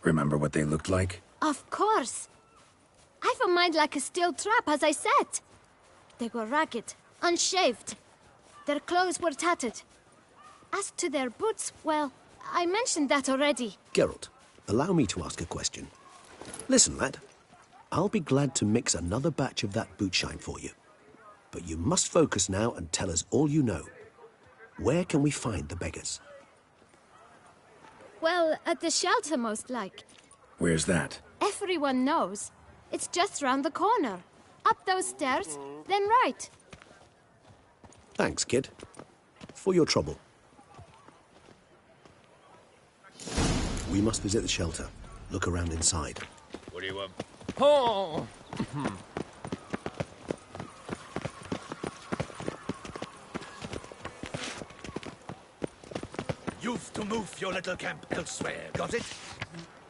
Remember what they looked like? Of course. I've a mind like a steel trap, as I said. They were ragged, unshaved. Their clothes were tattered. As to their boots, well, I mentioned that already. Geralt, allow me to ask a question. Listen, lad. I'll be glad to mix another batch of that boot shine for you. But you must focus now and tell us all you know. Where can we find the beggars? Well, at the shelter, most like. Where's that? Everyone knows. It's just round the corner. Up those stairs, then right. Thanks, kid. For your trouble. We must visit the shelter. Look around inside. What do you want? Oh! You've to move your little camp elsewhere, got it?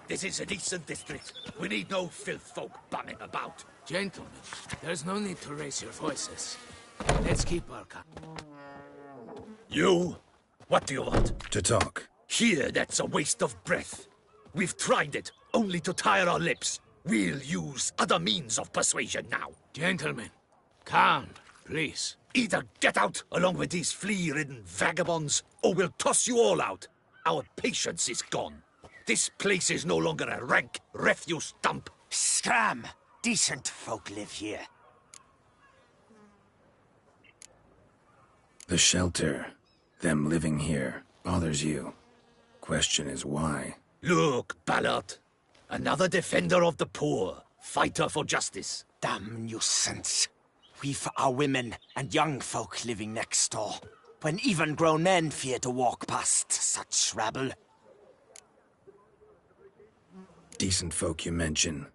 This is a decent district. We need no filth folk bumming about. Gentlemen, there's no need to raise your voices. Let's keep our calm. You? What do you want? To talk. Here, that's a waste of breath. We've tried it, only to tire our lips. We'll use other means of persuasion now. Gentlemen, calm, please. Either get out along with these flea-ridden vagabonds, or we'll toss you all out. Our patience is gone. This place is no longer a rank refuse dump. Scram! Decent folk live here. The shelter, them living here, bothers you. Question is why? Look, Ballard. Another defender of the poor. Fighter for justice. Damn nuisance. We've our women and young folk living next door, when even grown men fear to walk past such rabble. Decent folk you mention.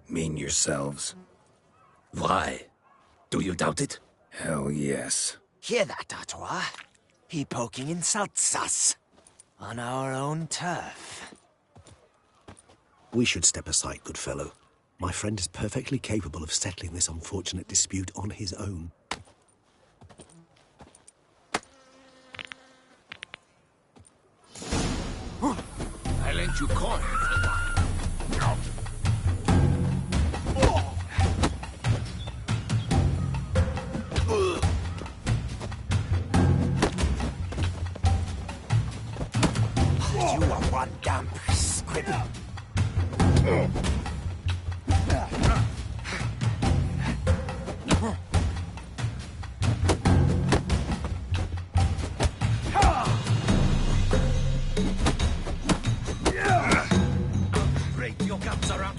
Mean yourselves. Why? Do you doubt it? Hell yes. Hear that, Artois? He poking insults us. On our own turf. We should step aside, good fellow. My friend is perfectly capable of settling this unfortunate dispute on his own. I lent you coin for a while. You are one damp squib.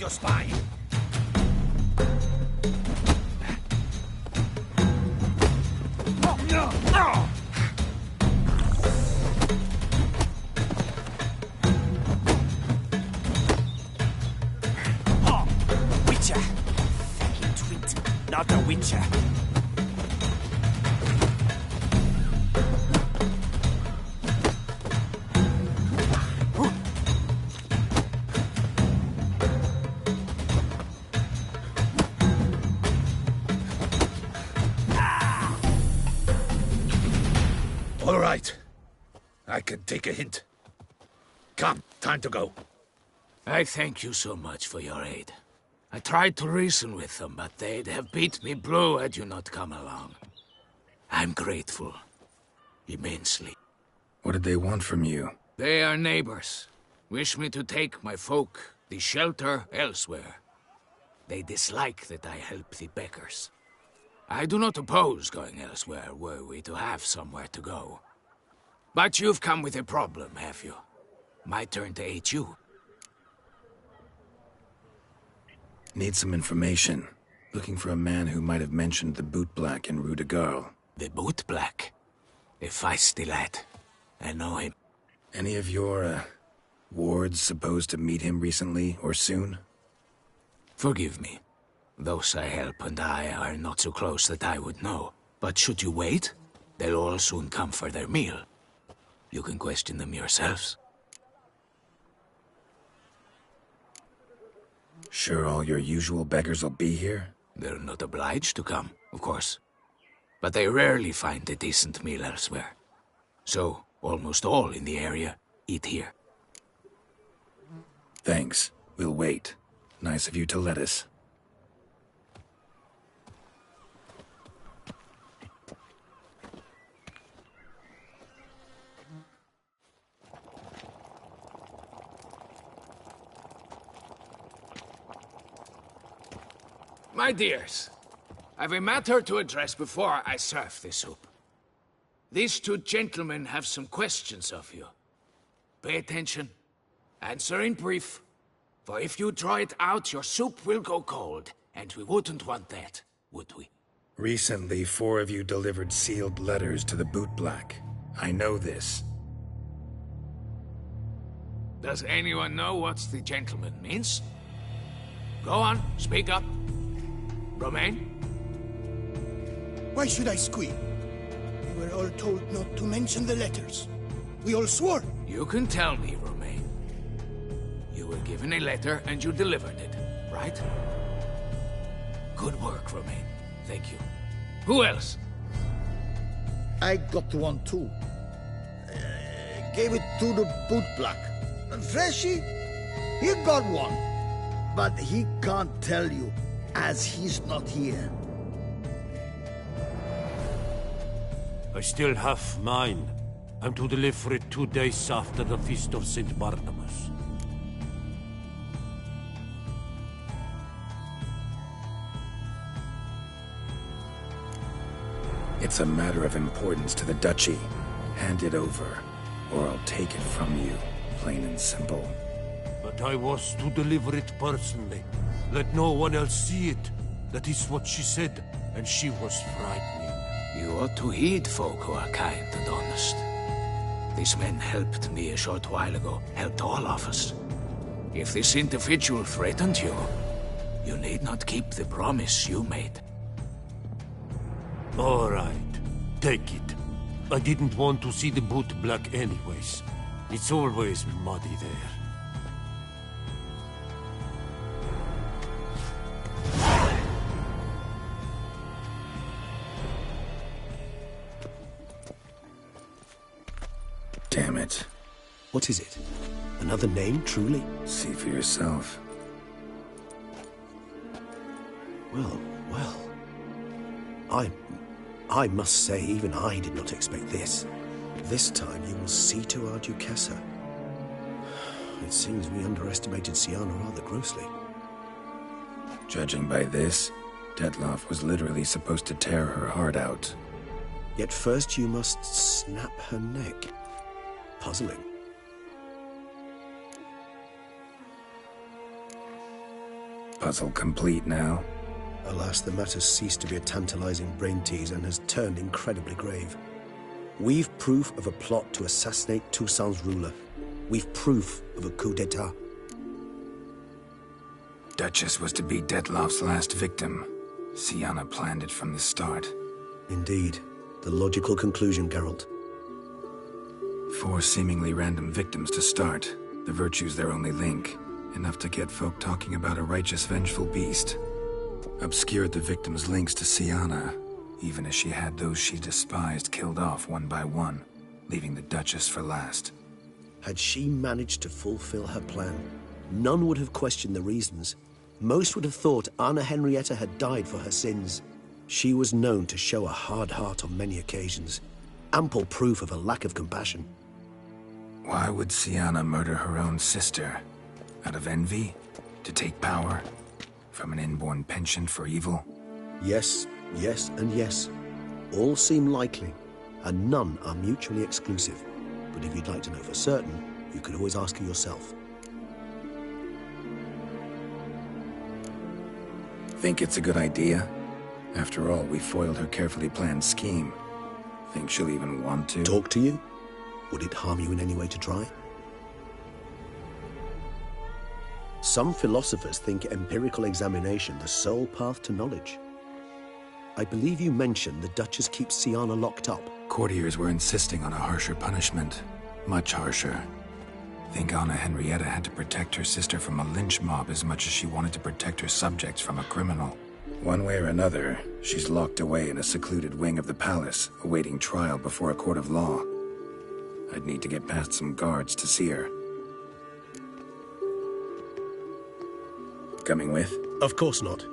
your spine! Witcher! Fucking twit. Not a witcher. All right. I can take a hint. Come, time to go. I thank you so much for your aid. I tried to reason with them, but they'd have beat me blue had you not come along. I'm grateful. Immensely. What did they want from you? They are neighbors. Wish me to take my folk, the shelter, elsewhere. They dislike that I help the beggars. I do not oppose going elsewhere, were we to have somewhere to go. But you've come with a problem, have you? My turn to aid you. Need some information. Looking for a man who might have mentioned the bootblack in Rue de Garl. The bootblack? A feisty lad. I know him. Any of your, wards supposed to meet him recently or soon? Forgive me. Those I help and I are not so close that I would know. But should you wait, they'll all soon come for their meal. You can question them yourselves. Sure all your usual beggars will be here? They're not obliged to come, of course. But they rarely find a decent meal elsewhere. So, almost all in the area eat here. Thanks. We'll wait. Nice of you to let us. My dears, I've a matter to address before I serve the soup. These two gentlemen have some questions of you. Pay attention. Answer in brief. For if you draw it out, your soup will go cold. And we wouldn't want that, would we? Recently, 4 of you delivered sealed letters to the bootblack. I know this. Does anyone know what the gentleman means? Go on, speak up. Romain? Why should I squeal? We were all told not to mention the letters. We all swore. You can tell me, Romain. You were given a letter and you delivered it, right? Good work, Romain. Thank you. Who else? I got one too. Gave it to the bootblack. And Freshy, he got one. But he can't tell you, as he's not here. I still have mine. I'm to deliver it 2 days after the Feast of St. Barnabas. It's a matter of importance to the Duchy. Hand it over, or I'll take it from you, plain and simple. But I was to deliver it personally. Let no one else see it. That is what she said, and she was frightening. You ought to heed folk who are kind and honest. These men helped me a short while ago, helped all of us. If this individual threatened you, you need not keep the promise you made. All right, take it. I didn't want to see the bootblack anyways. It's always muddy there. Damn it. What is it? Another name, truly? See for yourself. Well, well. I must say, even I did not expect this. This time you will see to our Duchessa. It seems we underestimated Sienna rather grossly. Judging by this, Detloff was literally supposed to tear her heart out. Yet first you must snap her neck. Puzzling. Puzzle complete now? Alas, the matter's ceased to be a tantalizing brain tease and has turned incredibly grave. We've proof of a plot to assassinate Toussaint's ruler. We've proof of a coup d'etat. Duchess was to be Dettlaff's last victim. Syanna planned it from the start. Indeed. The logical conclusion, Geralt. 4 seemingly random victims to start. The virtue's their only link. Enough to get folk talking about a righteous, vengeful beast. Obscured the victims' links to Syanna, even as she had those she despised killed off one by one, leaving the Duchess for last. Had she managed to fulfill her plan, none would have questioned the reasons. Most would have thought Anna Henrietta had died for her sins. She was known to show a hard heart on many occasions. Ample proof of a lack of compassion. Why would Syanna murder her own sister? Out of envy? To take power? From an inborn penchant for evil? Yes, yes, and yes. All seem likely, and none are mutually exclusive. But if you'd like to know for certain, you could always ask her yourself. Think it's a good idea? After all, we foiled her carefully planned scheme. Think she'll even want to? Talk to you? Would it harm you in any way to try? Some philosophers think empirical examination the sole path to knowledge. I believe you mentioned the Duchess keeps Syanna locked up. Courtiers were insisting on a harsher punishment. Much harsher. Think Anna Henrietta had to protect her sister from a lynch mob as much as she wanted to protect her subjects from a criminal. One way or another, she's locked away in a secluded wing of the palace, awaiting trial before a court of law. I'd need to get past some guards to see her. Coming with? Of course not.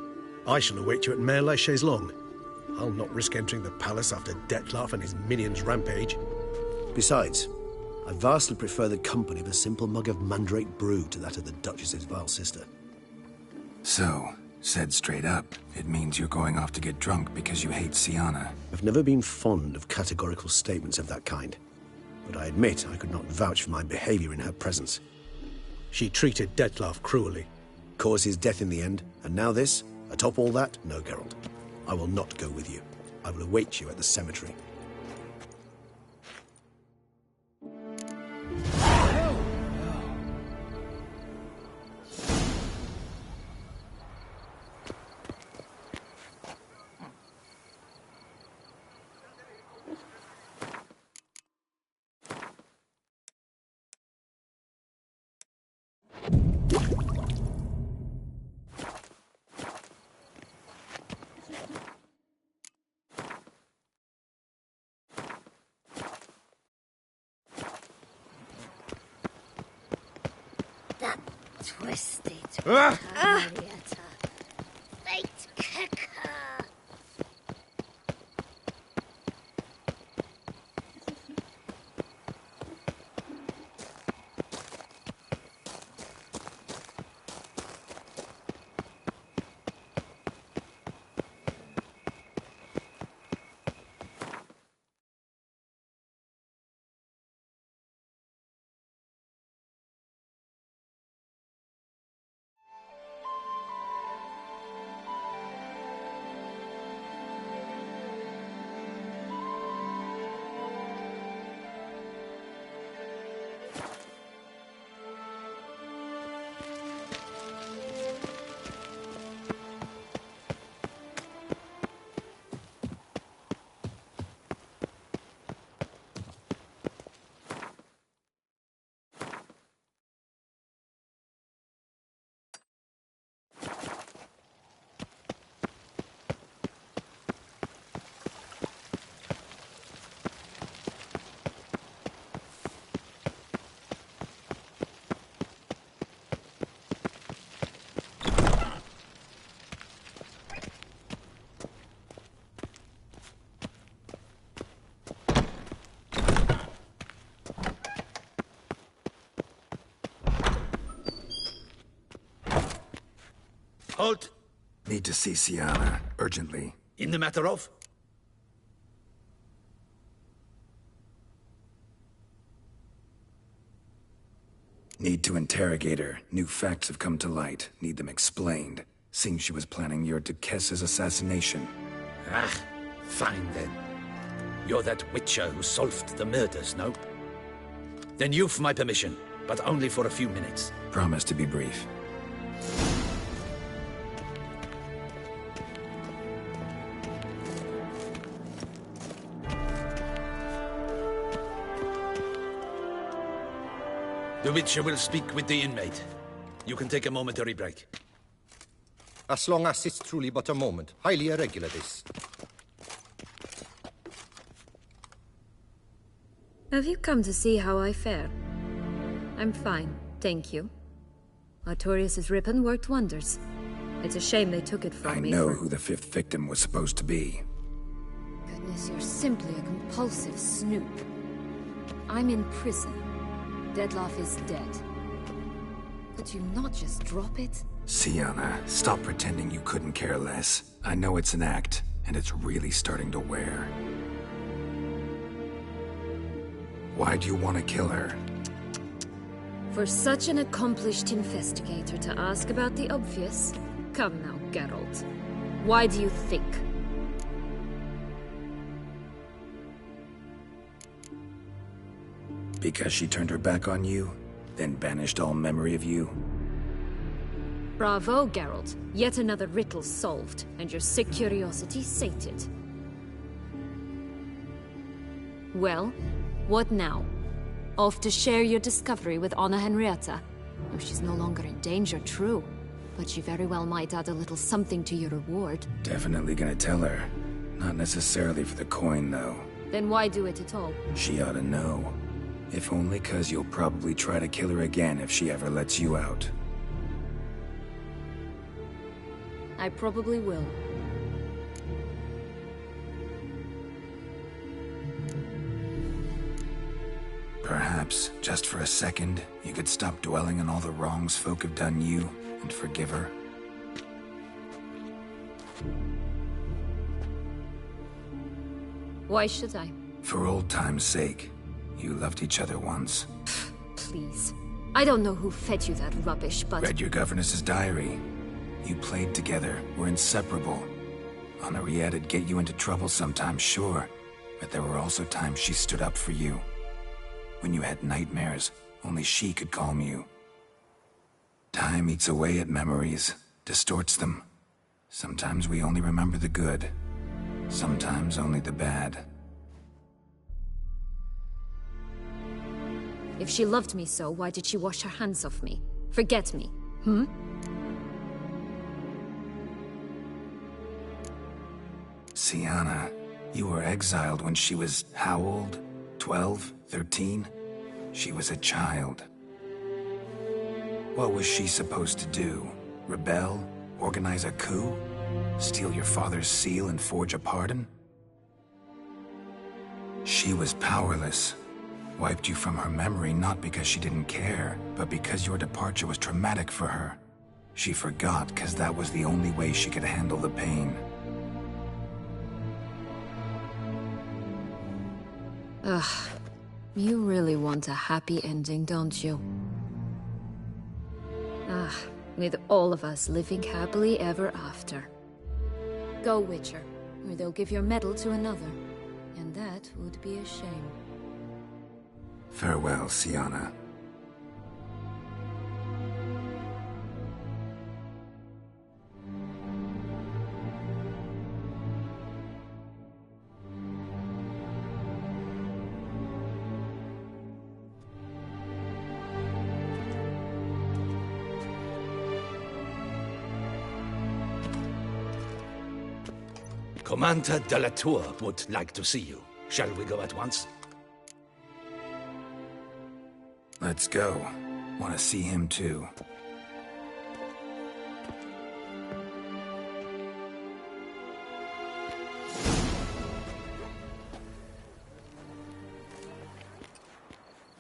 I shall await you at Mare la Chaise-Longue. I'll not risk entering the palace after Dettlaff and his minions rampage. Besides, I vastly prefer the company of a simple mug of mandrake brew to that of the Duchess's vile sister. So, said straight up, it means you're going off to get drunk because you hate Syanna. I've never been fond of categorical statements of that kind, but I admit I could not vouch for my behavior in her presence. She treated Dettlaff cruelly, caused his death in the end, and now this? Atop all that? No, Geralt. I will not go with you. I will await you at the cemetery. That twisted Ah! Henrietta. Fate kick her. Halt! Need to see Syanna, urgently. In the matter of? Need to interrogate her. New facts have come to light. Need them explained. seeing she was planning your Duquesse's assassination. Ah, fine then. You're that witcher who solved the murders, no? Then you've my permission, but only for a few minutes. Promise to be brief. The witcher will speak with the inmate. You can take a momentary break. As long as it's truly but a moment. Highly irregular, this. Have you come to see how I fare? I'm fine, thank you. Artorius' ribbon worked wonders. It's a shame they took it from me. I know who the 5th victim was supposed to be. Goodness, you're simply a compulsive snoop. I'm in prison. Dettlaff is dead. Could you not just drop it? Sienna, stop pretending you couldn't care less. I know it's an act, and it's really starting to wear. Why do you want to kill her? For such an accomplished investigator to ask about the obvious? Come now, Geralt. Why do you think? Because she turned her back on you, then banished all memory of you? Bravo, Geralt. Yet another riddle solved, and your sick curiosity sated. Well, what now? Off to share your discovery with Anna Henrietta? Oh, she's no longer in danger, true. But she very well might add a little something to your reward. Definitely gonna tell her. Not necessarily for the coin, though. Then why do it at all? She ought to know. If only 'cause you'll probably try to kill her again if she ever lets you out. I probably will. Perhaps, just for a second, you could stop dwelling on all the wrongs folk have done you, and forgive her. Why should I? For old time's sake. You loved each other once. Please. I don't know who fed you that rubbish, but... Read your governess's diary. You played together, were inseparable. Henriette'd get you into trouble sometimes, sure. But there were also times she stood up for you. When you had nightmares, only she could calm you. Time eats away at memories, distorts them. Sometimes we only remember the good. Sometimes only the bad. If she loved me so, why did she wash her hands off me? Forget me, hmm? Sienna, you were exiled when she was how old? 12? 13? She was a child. What was she supposed to do? Rebel? Organize a coup? Steal your father's seal and forge a pardon? She was powerless. Wiped you from her memory not because she didn't care, but because your departure was traumatic for her. She forgot because that was the only way she could handle the pain. Ugh. You really want a happy ending, don't you? Ah, with all of us living happily ever after. Go, Witcher, or they'll give your medal to another. And that would be a shame. Farewell, Sienna. Commander de la Tour would like to see you. Shall we go at once? Let's go. Want to see him too.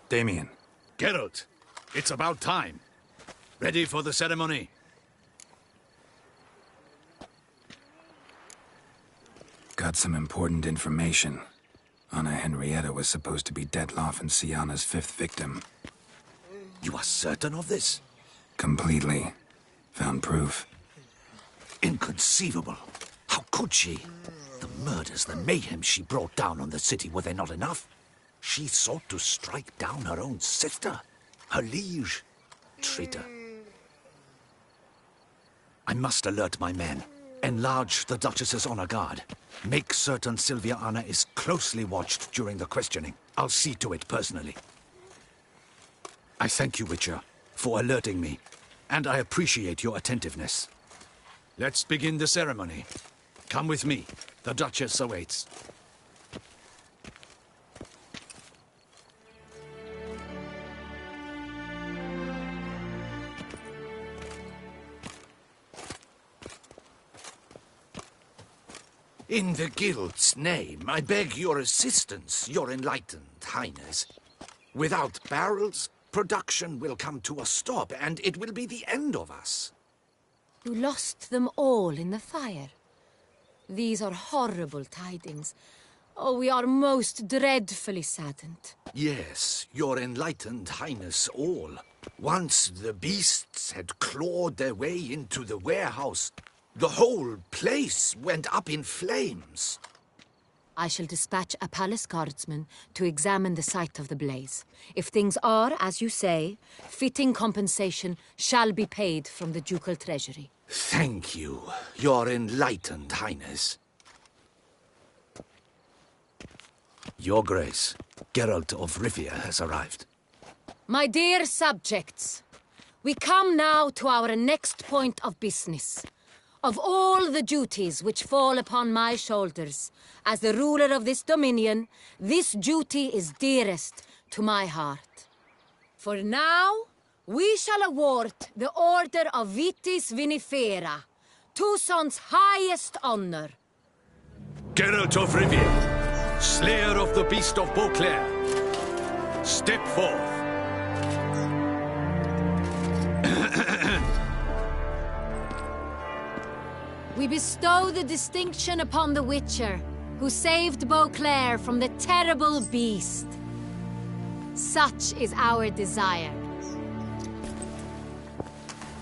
Damien. Geralt, it's about time. Ready for the ceremony? Got some important information. Anna Henrietta was supposed to be Dettlaff and Sienna's 5th victim. You are certain of this? Completely. Found proof. Inconceivable. How could she? The murders, the mayhem she brought down on the city, were they not enough? She sought to strike down her own sister, her liege. Traitor. I must alert my men. Enlarge the Duchess's honor guard. Make certain Silviana is closely watched during the questioning. I'll see to it personally. I thank you, Witcher, for alerting me, and I appreciate your attentiveness. Let's begin the ceremony. Come with me. The Duchess awaits. In the Guild's name, I beg your assistance, your enlightened highness. Without barrels, production will come to a stop, and it will be the end of us. You lost them all in the fire. These are horrible tidings. Oh, we are most dreadfully saddened. Yes, your enlightened highness all. Once the beasts had clawed their way into the warehouse, the whole place went up in flames. I shall dispatch a palace guardsman to examine the site of the blaze. If things are, as you say, fitting compensation shall be paid from the ducal treasury. Thank you, your enlightened highness. Your Grace, Geralt of Rivia has arrived. My dear subjects, we come now to our next point of business. Of all the duties which fall upon my shoulders, as the ruler of this dominion, this duty is dearest to my heart. For now, we shall award the Order of Vitis Vinifera, Toussaint's highest honor. Geralt of Rivia, slayer of the beast of Beauclair, step forth. We bestow the distinction upon the Witcher, who saved Beauclair from the terrible beast. Such is our desire.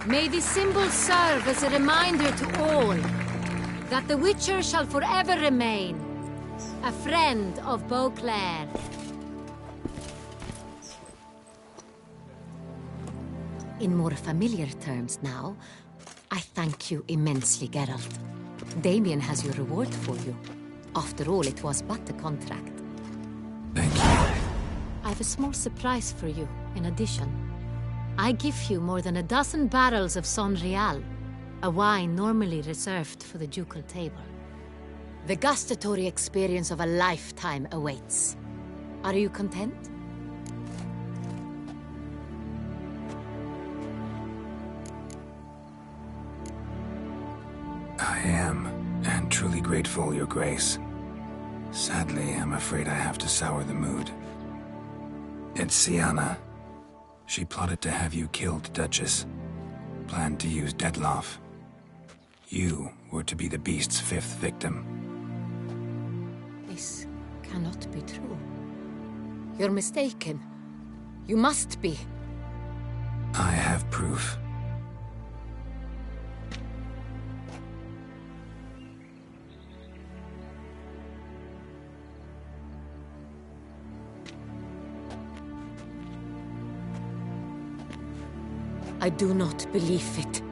May this symbol serve as a reminder to all that the Witcher shall forever remain a friend of Beauclair. In more familiar terms now, I thank you immensely, Geralt. Damien has your reward for you. After all, it was but a contract. Thank you. I have a small surprise for you, in addition. I give you more than a dozen barrels of Son Real, a wine normally reserved for the ducal table. The gustatory experience of a lifetime awaits. Are you content? I am, and truly grateful, Your Grace. Sadly, I'm afraid I have to sour the mood. It's Syanna. She plotted to have you killed, Duchess. Planned to use Detloff. You were to be the beast's fifth victim. This cannot be true. You're mistaken. You must be. I have proof. I do not believe it.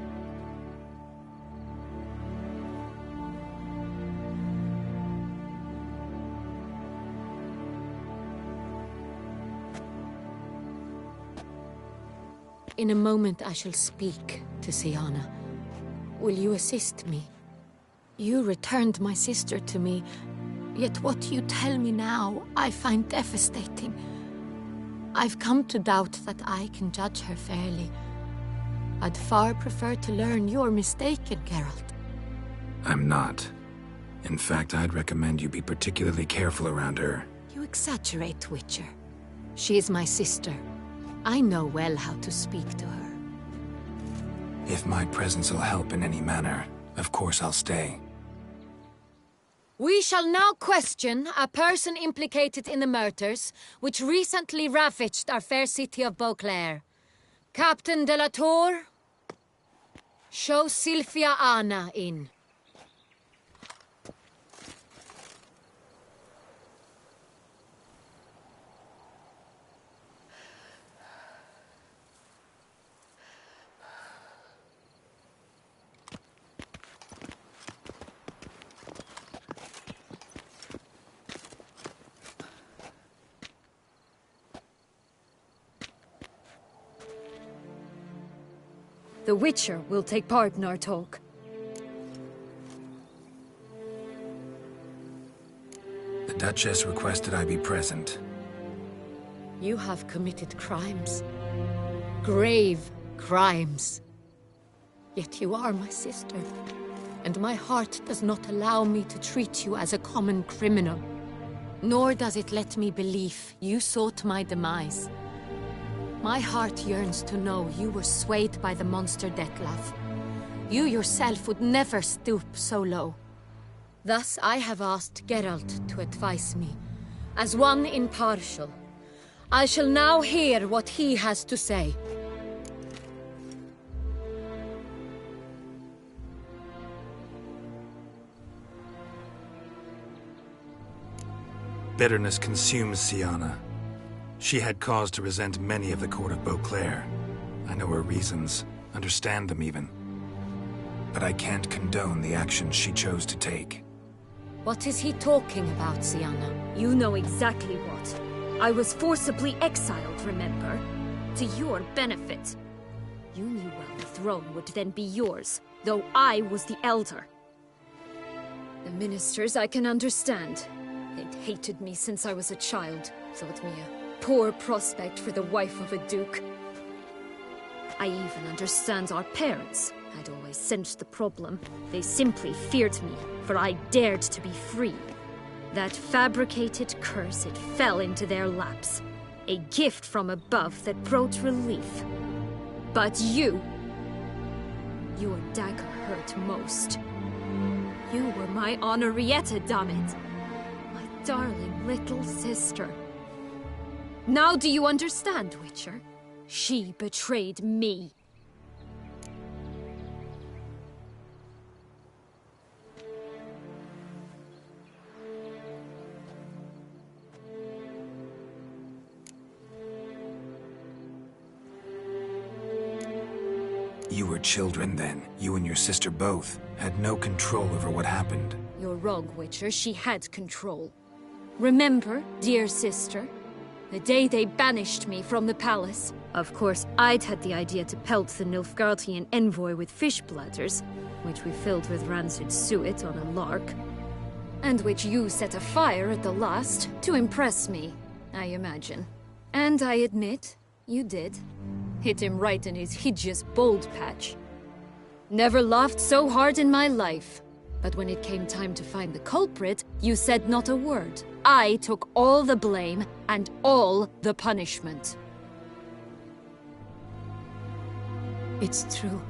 In a moment I shall speak to Syanna. Will you assist me? You returned my sister to me, yet what you tell me now I find devastating. I've come to doubt that I can judge her fairly. I'd far prefer to learn you're mistaken, Geralt. I'm not. In fact, I'd recommend you be particularly careful around her. You exaggerate, Witcher. She is my sister. I know well how to speak to her. If my presence will help in any manner, of course I'll stay. We shall now question a person implicated in the murders which recently ravaged our fair city of Beauclair. Captain de la Tour? Show Sylvia Anna in. The Witcher will take part in our talk. The Duchess requested I be present. You have committed crimes. Grave crimes. Yet you are my sister, and my heart does not allow me to treat you as a common criminal. Nor does it let me believe you sought my demise. My heart yearns to know you were swayed by the monster Detlef. You yourself would never stoop so low. Thus I have asked Geralt to advise me, as one impartial. I shall now hear what he has to say. Bitterness consumes Siana. She had cause to resent many of the court of Beauclair. I know her reasons, understand them even. But I can't condone the actions she chose to take. What is he talking about, Siana? You know exactly what. I was forcibly exiled, remember? To your benefit. You knew well the throne would then be yours, though I was the elder. The ministers I can understand. They'd hated me since I was a child, thought me a poor prospect for the wife of a duke. I even understand our parents. I'd always sensed the problem. They simply feared me, for I dared to be free. That fabricated curse, it fell into their laps. A gift from above that brought relief. But you... your dagger hurt most. You were my Henrietta, damn it. My darling little sister. Now do you understand, Witcher? She betrayed me. You were children then. You and your sister both had no control over what happened. You're wrong, Witcher. She had control. Remember, dear sister? The day they banished me from the palace. Of course, I'd had the idea to pelt the Nilfgaardian envoy with fish bladders, which we filled with rancid suet on a lark. And which you set afire at the last, to impress me, I imagine. And I admit, you did. Hit him right in his hideous bald patch. Never laughed so hard in my life. But when it came time to find the culprit, you said not a word. I took all the blame and all the punishment. It's true.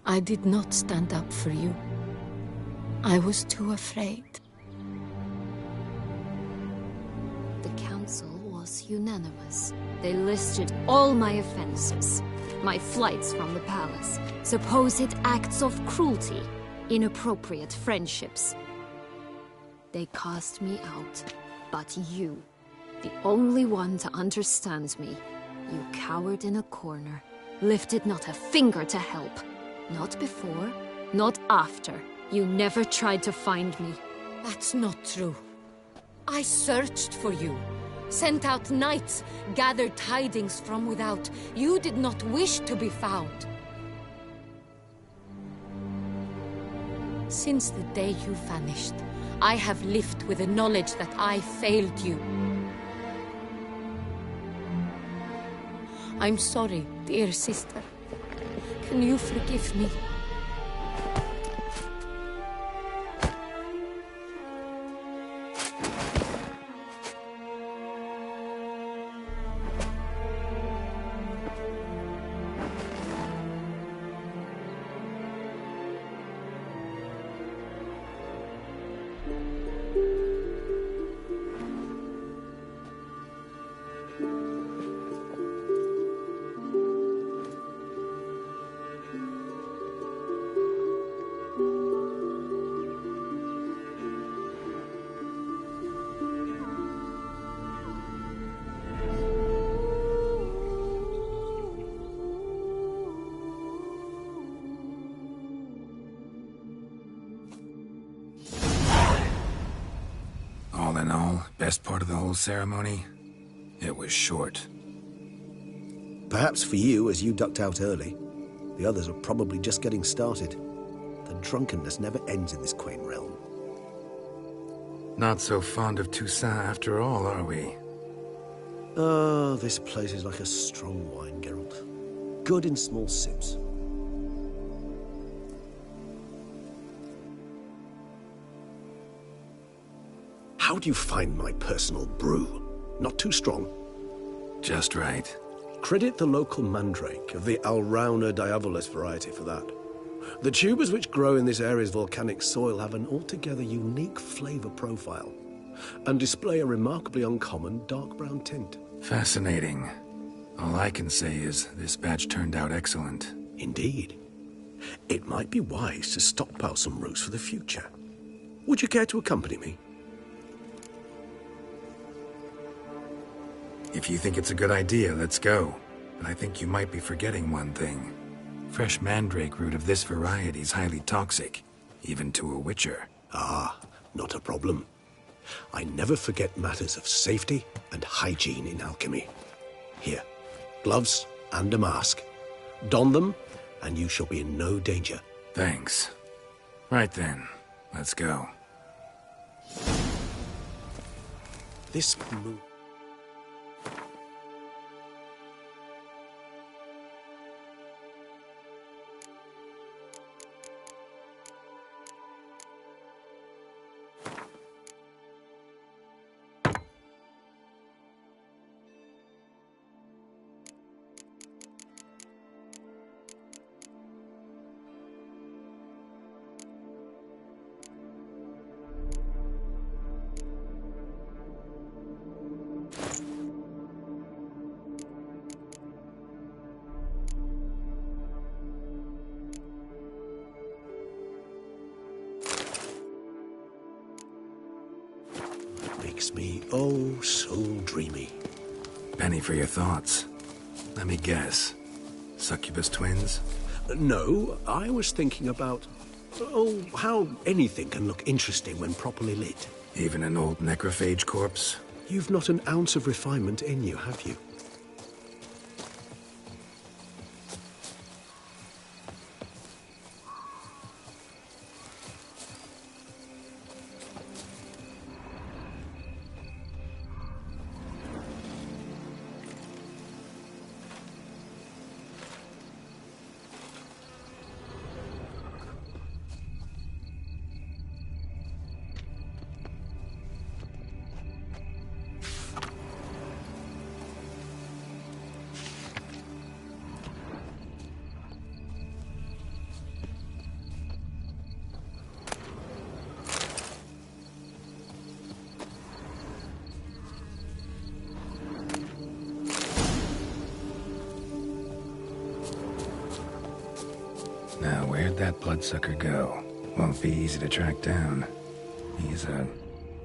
I did not stand up for you. I was too afraid. The council was unanimous. They listed all my offenses. My flights from the palace, supposed acts of cruelty, inappropriate friendships. They cast me out, but you, the only one to understand me, you cowered in a corner, lifted not a finger to help. Not before, not after. You never tried to find me. That's not true. I searched for you. Sent out knights, gathered tidings from without. You did not wish to be found. Since the day you vanished, I have lived with the knowledge that I failed you. I'm sorry, dear sister. Can you forgive me? in all, best part of the whole ceremony, it was short. Perhaps for you, as you ducked out early. The others are probably just getting started. The drunkenness never ends in this quaint realm. Not so fond of Toussaint after all, are we? Oh, this place is like a strong wine, Geralt. Good in small sips. How do you find my personal brew? Not too strong? Just right. Credit the local mandrake of the Alrauna diavolis variety for that. The tubers which grow in this area's volcanic soil have an altogether unique flavour profile and display a remarkably uncommon dark brown tint. Fascinating. All I can say is this batch turned out excellent. Indeed. It might be wise to stockpile some roots for the future. Would you care to accompany me? If you think it's a good idea, let's go. But I think you might be forgetting one thing. Fresh mandrake root of this variety is highly toxic, even to a witcher. Ah, not a problem. I never forget matters of safety and hygiene in alchemy. Here, gloves and a mask. Don them, and you shall be in no danger. Thanks. Right then, let's go. This move... Makes me oh so dreamy. Penny for your thoughts. Let me guess. Succubus twins? No, I was thinking about... oh, how anything can look interesting when properly lit. Even an old necrophage corpse? You've not an ounce of refinement in you, have you? Now, where'd that bloodsucker go? Won't be easy to track down. He's a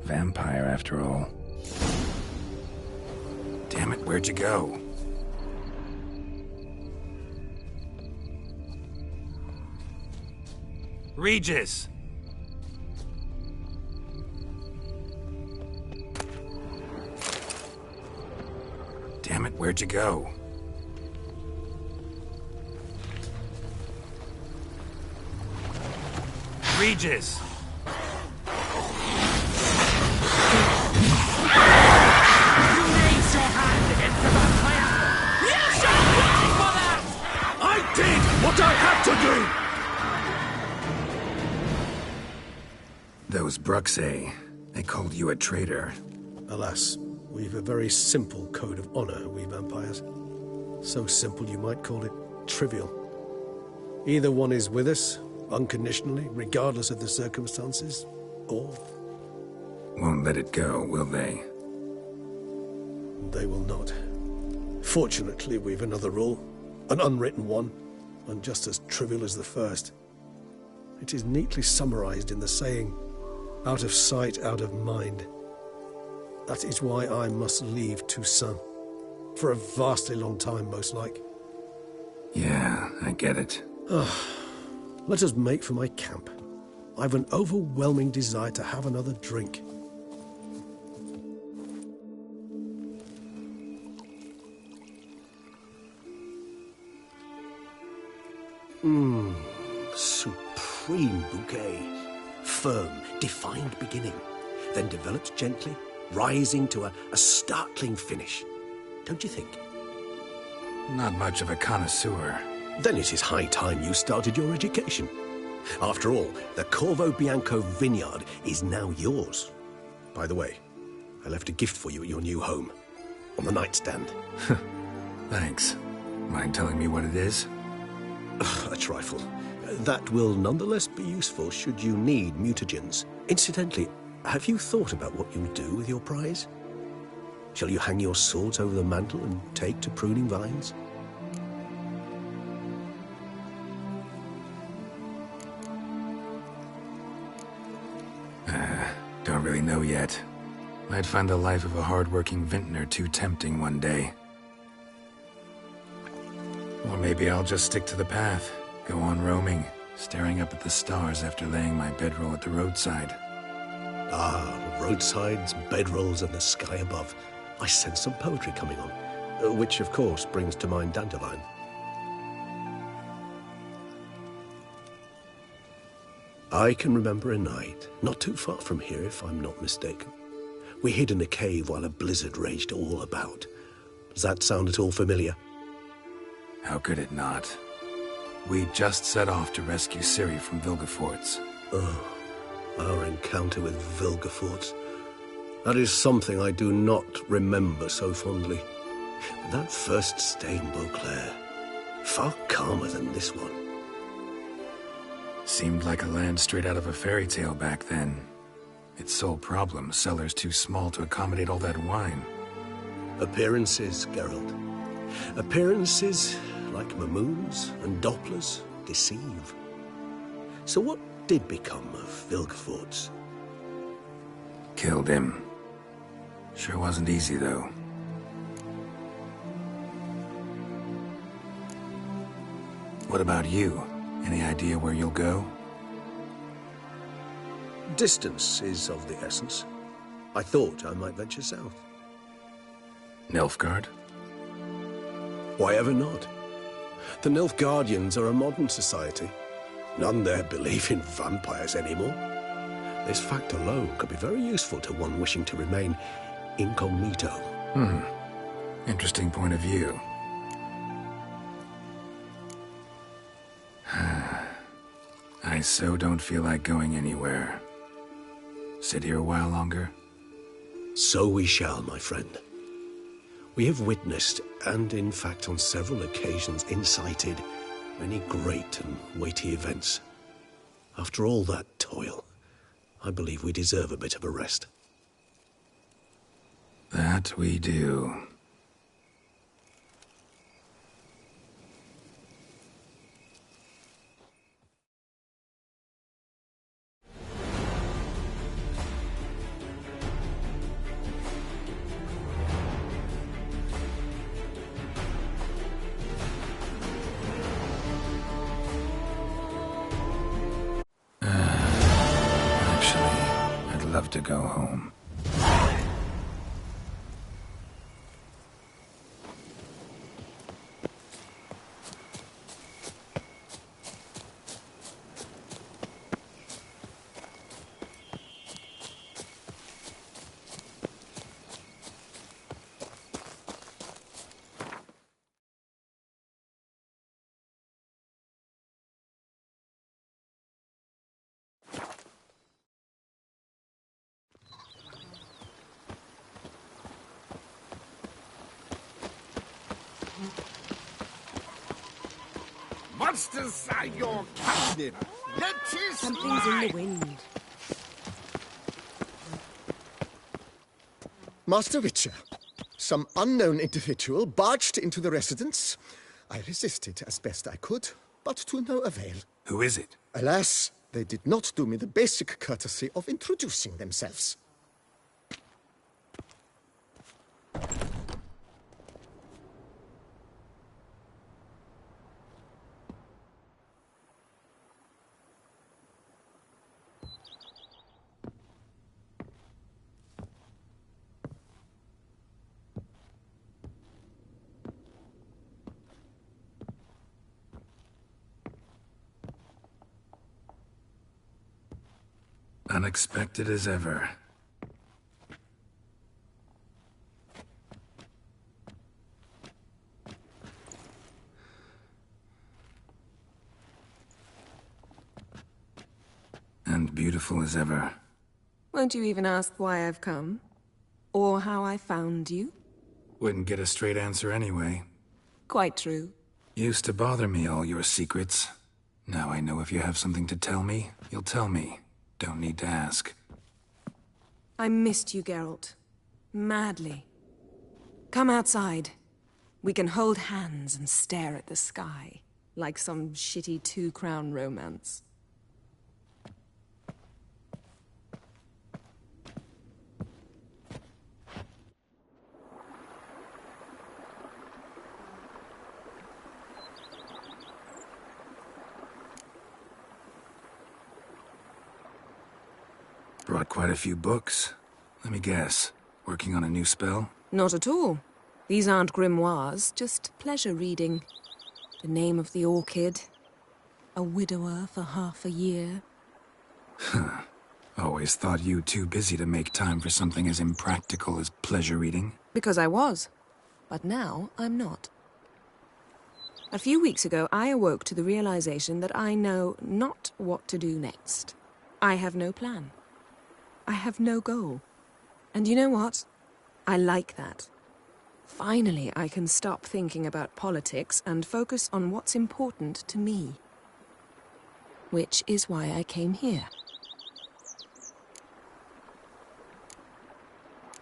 vampire, after all. Damn it, where'd you go? Regis! Damn it, where'd you go? Regis! I did what I had to do! Those Bruxae, they called you a traitor. Alas, we've a very simple code of honor, we vampires. So simple you might call it trivial. Either one is with us, unconditionally, regardless of the circumstances, or... Won't let it go, will they? They will not. Fortunately, we've another rule, an unwritten one, and just as trivial as the first. It is neatly summarized in the saying, out of sight, out of mind. That is why I must leave Toussaint. For a vastly long time, most like. Yeah, I get it. Let us make for my camp. I've an overwhelming desire to have another drink. Supreme bouquet. Firm, defined beginning, then develops gently, rising to a startling finish. Don't you think? Not much of a connoisseur. Then it is high time you started your education. After all, the Corvo Bianco vineyard is now yours. By the way, I left a gift for you at your new home. On the nightstand. Thanks. Mind telling me what it is? A trifle. That will nonetheless be useful should you need mutagens. Incidentally, have you thought about what you'll do with your prize? Shall you hang your swords over the mantle and take to pruning vines? Don't really know yet. I'd find the life of a hard-working vintner too tempting one day. Or maybe I'll just stick to the path, go on roaming, staring up at the stars after laying my bedroll at the roadside. Ah, roadsides, bedrolls, and the sky above. I sense some poetry coming on, which, of course, brings to mind Dandelion. I can remember a night, not too far from here if I'm not mistaken. We hid in a cave while a blizzard raged all about. Does that sound at all familiar? How could it not? We just set off to rescue Ciri from Vilgefortz. Oh, our encounter with Vilgefortz. That is something I do not remember so fondly. But that first stay in Beauclair, far calmer than this one. Seemed like a land straight out of a fairy tale back then. Its sole problem, cellars too small to accommodate all that wine. Appearances, Geralt. Appearances, like Mamoons and Dopplers, deceive. So what did become of Vilgefortz? Killed him. Sure wasn't easy, though. What about you? Any idea where you'll go? Distance is of the essence. I thought I might venture south. Nilfgaard? Why ever not? The Nilfgaardians are a modern society. None there believe in vampires anymore. This fact alone could be very useful to one wishing to remain incognito. Interesting point of view. I so don't feel like going anywhere. Sit here a while longer? So we shall, my friend. We have witnessed, and in fact on several occasions incited, many great and weighty events. After all that toil, I believe we deserve a bit of a rest. That we do. Love to go home. Monsters are your captain. Let us Something's in the wind. Master Witcher, some unknown individual barged into the residence. I resisted as best I could, but to no avail. Who is it? Alas, they did not do me the basic courtesy of introducing themselves. Unexpected as ever. And beautiful as ever. Won't you even ask why I've come? Or how I found you? Wouldn't get a straight answer anyway. Quite true. Used to bother me, all your secrets. Now I know if you have something to tell me, you'll tell me. Don't need to ask. I missed you, Geralt. Madly. Come outside. We can hold hands and stare at the sky, like some shitty two-crown romance. Brought quite a few books. Let me guess. Working on a new spell? Not at all. These aren't grimoires, just pleasure reading. The Name of the Orchid. A widower for half a year. Huh. Always thought you too busy to make time for something as impractical as pleasure reading. Because I was. But now I'm not. A few weeks ago, I awoke to the realization that I know not what to do next. I have no plan. I have no goal. And you know what? I like that. Finally, I can stop thinking about politics and focus on what's important to me. Which is why I came here.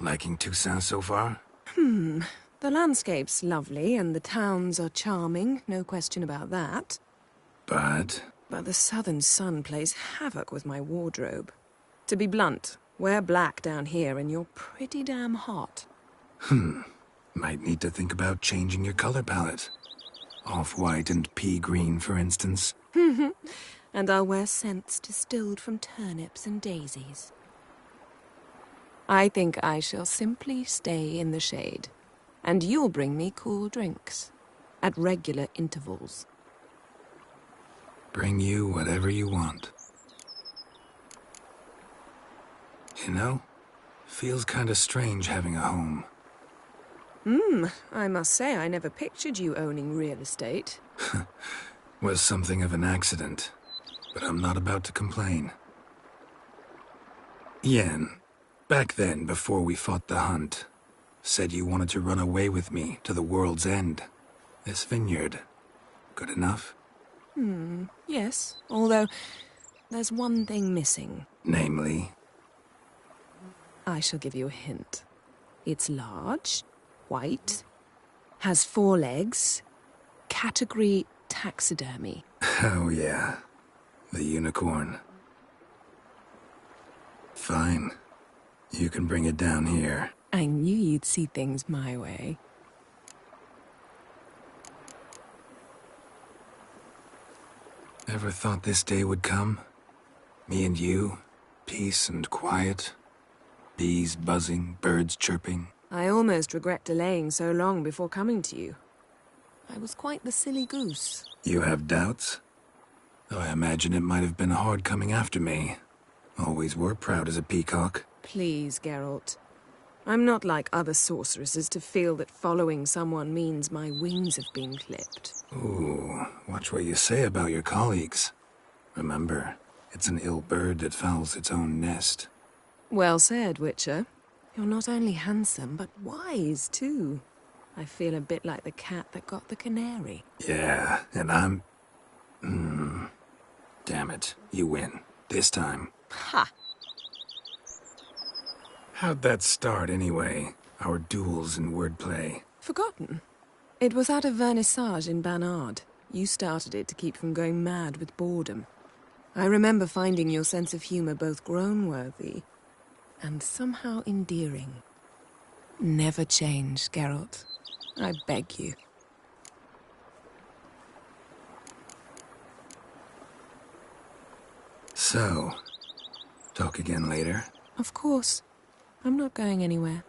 Liking Toussaint so far? The landscape's lovely and the towns are charming, no question about that. But the southern sun plays havoc with my wardrobe. To be blunt, wear black down here and you're pretty damn hot. Might need to think about changing your color palette. Off-white and pea green, for instance. And I'll wear scents distilled from turnips and daisies. I think I shall simply stay in the shade. And you'll bring me cool drinks. At regular intervals. Bring you whatever you want. You know, feels kinda strange having a home. I must say I never pictured you owning real estate. Was something of an accident, but I'm not about to complain. Yen, back then, before we fought the hunt, said you wanted to run away with me to the world's end. This vineyard, good enough? Yes, although there's one thing missing. Namely? I shall give you a hint. It's large, white, has 4 legs, category taxidermy. Oh yeah, the unicorn. Fine, you can bring it down here. I knew you'd see things my way. Ever thought this day would come? Me and you, peace and quiet. Bees buzzing, birds chirping. I almost regret delaying so long before coming to you. I was quite the silly goose. You have doubts? Though I imagine it might have been hard coming after me. Always were proud as a peacock. Please, Geralt. I'm not like other sorceresses to feel that following someone means my wings have been clipped. Ooh, watch what you say about your colleagues. Remember, it's an ill bird that fouls its own nest. Well said, Witcher. You're not only handsome, but wise, too. I feel a bit like the cat that got the canary. Yeah, and I'm... Damn it, you win. This time. Ha! How'd that start, anyway? Our duels and wordplay. Forgotten. It was at a vernissage in Banard. You started it to keep from going mad with boredom. I remember finding your sense of humor both groan-worthy and somehow endearing. Never change, Geralt. I beg you. So, talk again later? Of course. I'm not going anywhere.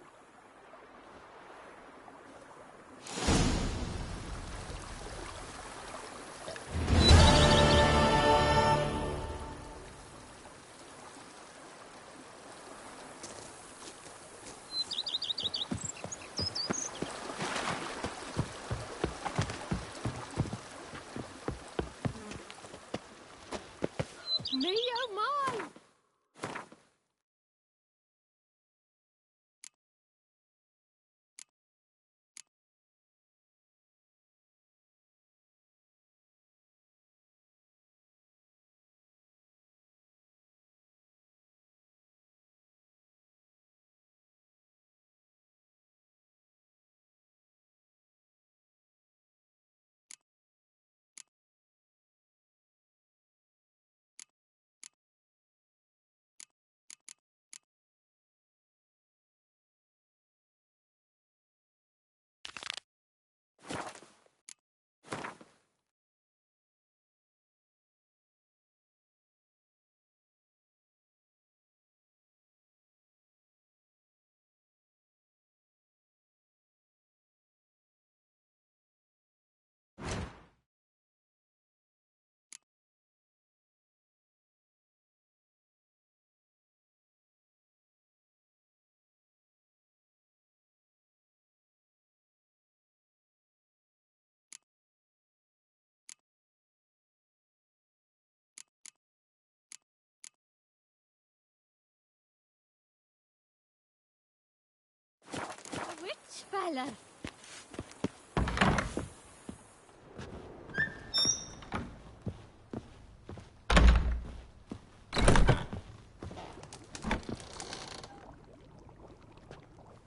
fella!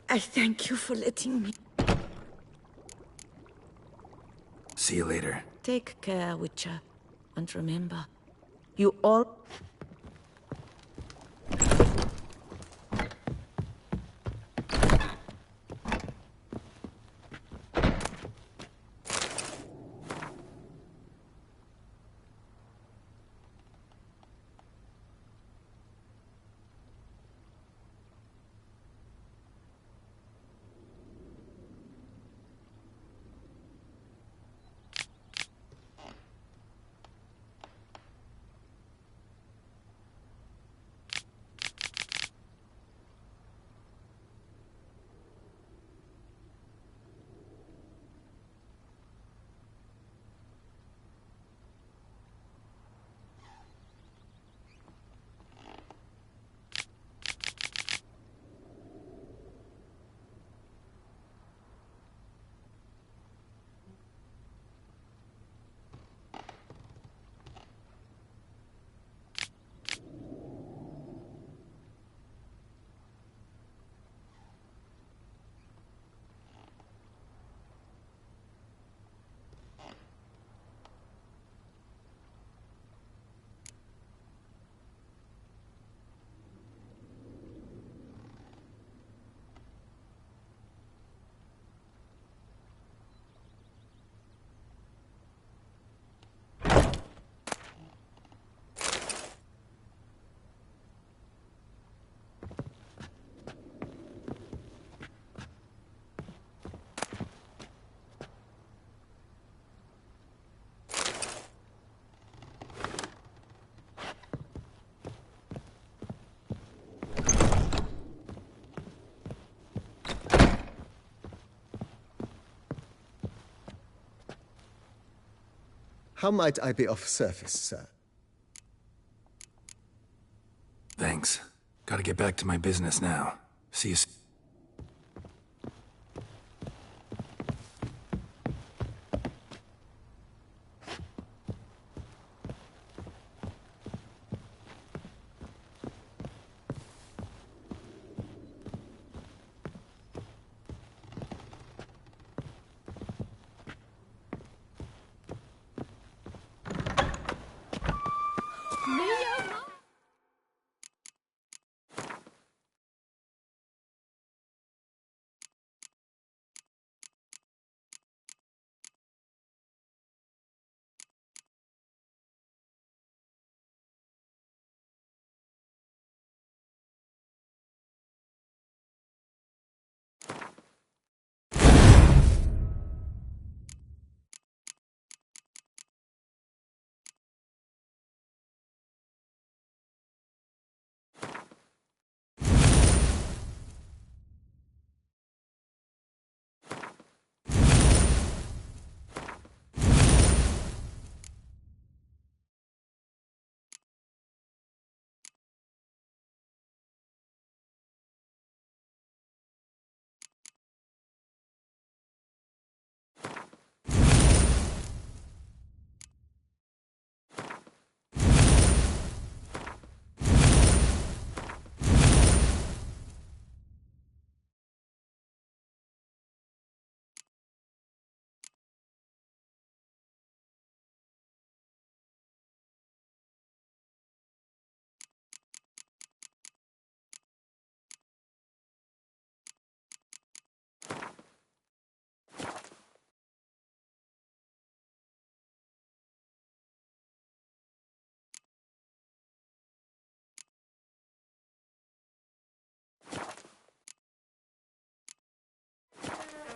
I thank you for letting me. See you later. Take care, Witcher. And remember, you all... How might I be of service, sir? Thanks. Gotta get back to my business now. See you soon.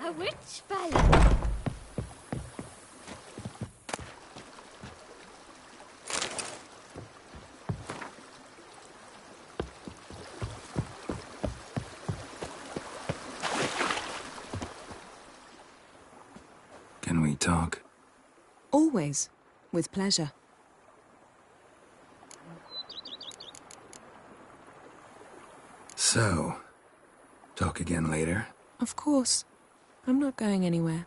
A witch fella! Can we talk? Always. With pleasure. So, talk again later? Of course. I'm not going anywhere.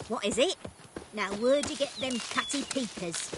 What is it? Now where'd you get them cutty peepers?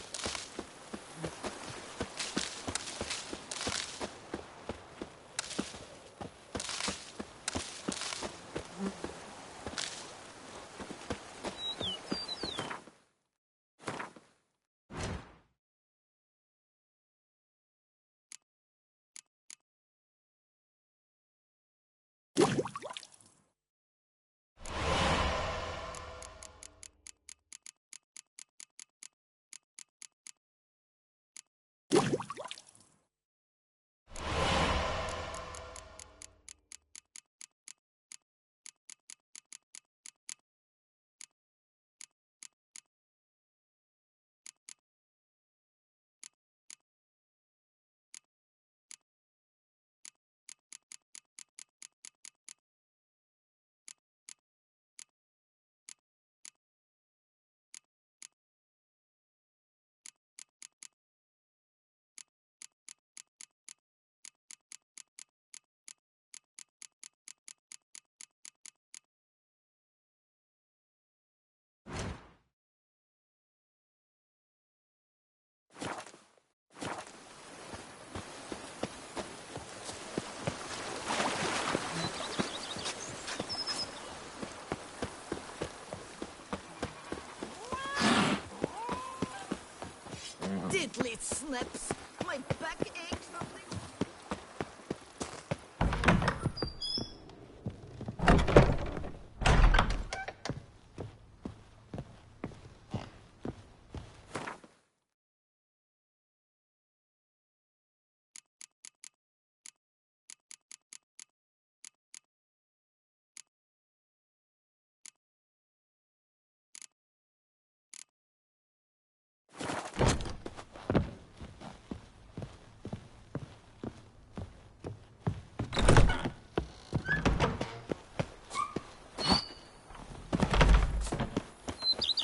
Diddly snips! My back aches nothing.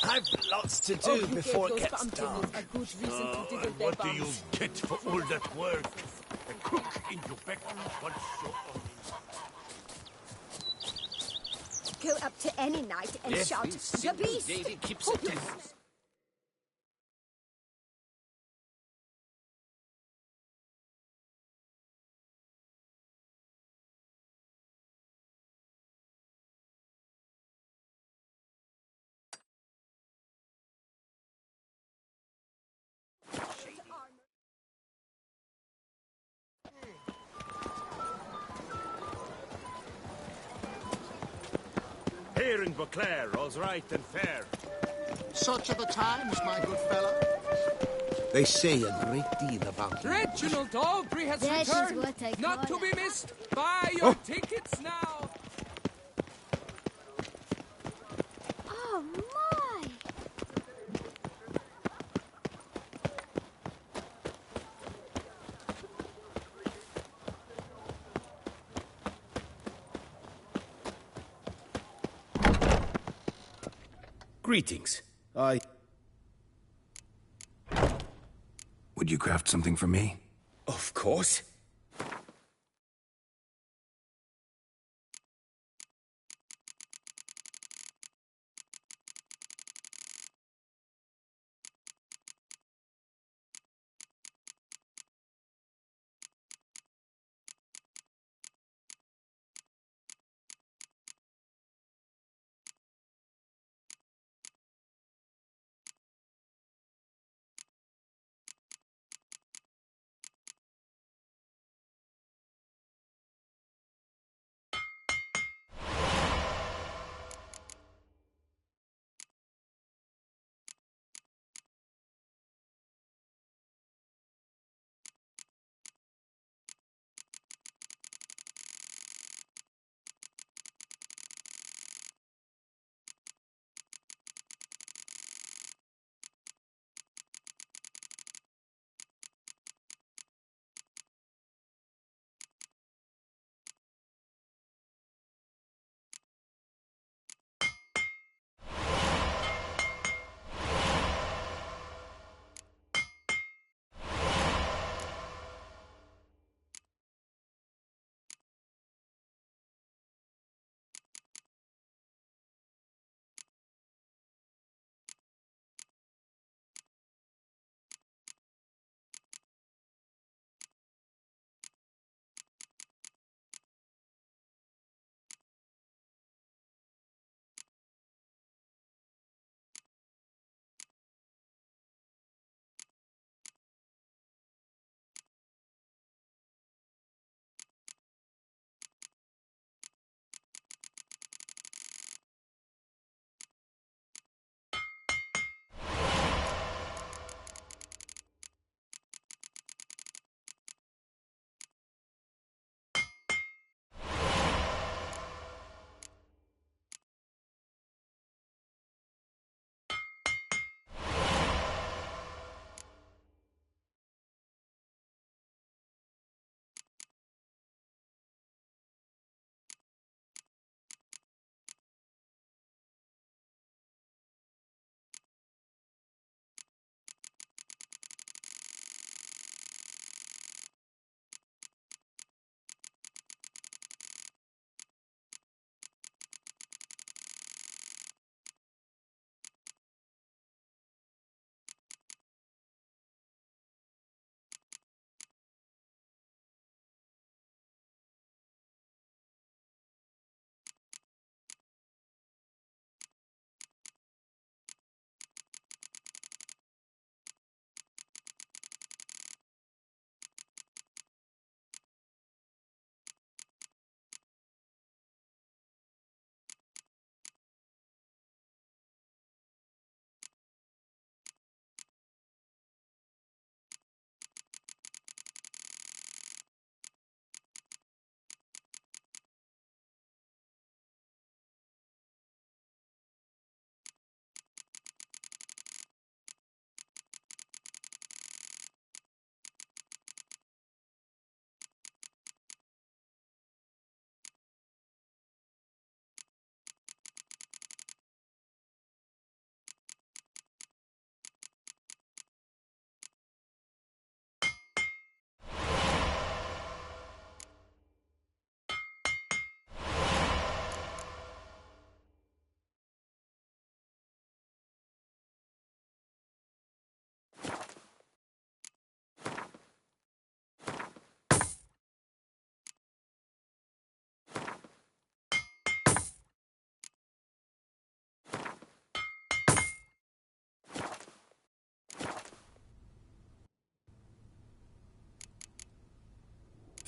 I've lots to do before it gets dark. And what do you get for all that work? A cook in your back once you're on Go up to any night and shout, "The beast!" Davy keeps it down. Here in Beauclair, all's right and fair. Such are the times, my good fellow. They say a great deal about you. Reginald Aubrey has That is returned. what I Not to call be it. missed. Buy your tickets now. Oh, my! Greetings. Would you craft something for me? Of course.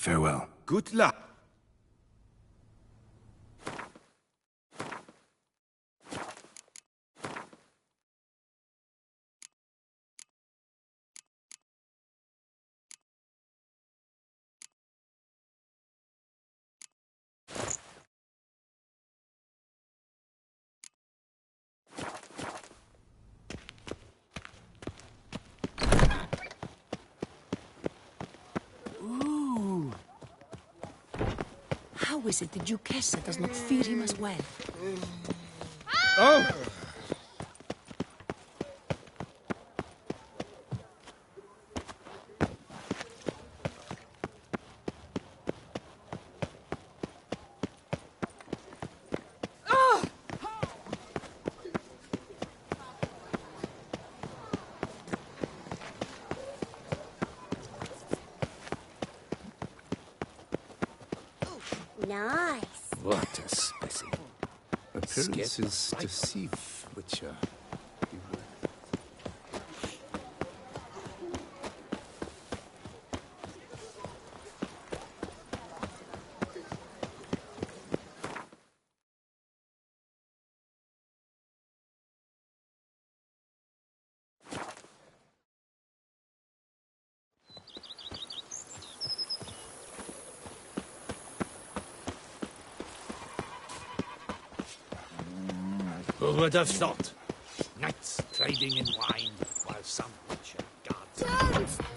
Farewell. Good luck. Ooh. How is it the Duchessa does not fear him as well? Oh! Nice. What a specimen. Appearances deceive, Witcher. Who would have thought? Knights trading in wine while some Witcher guards. Don't!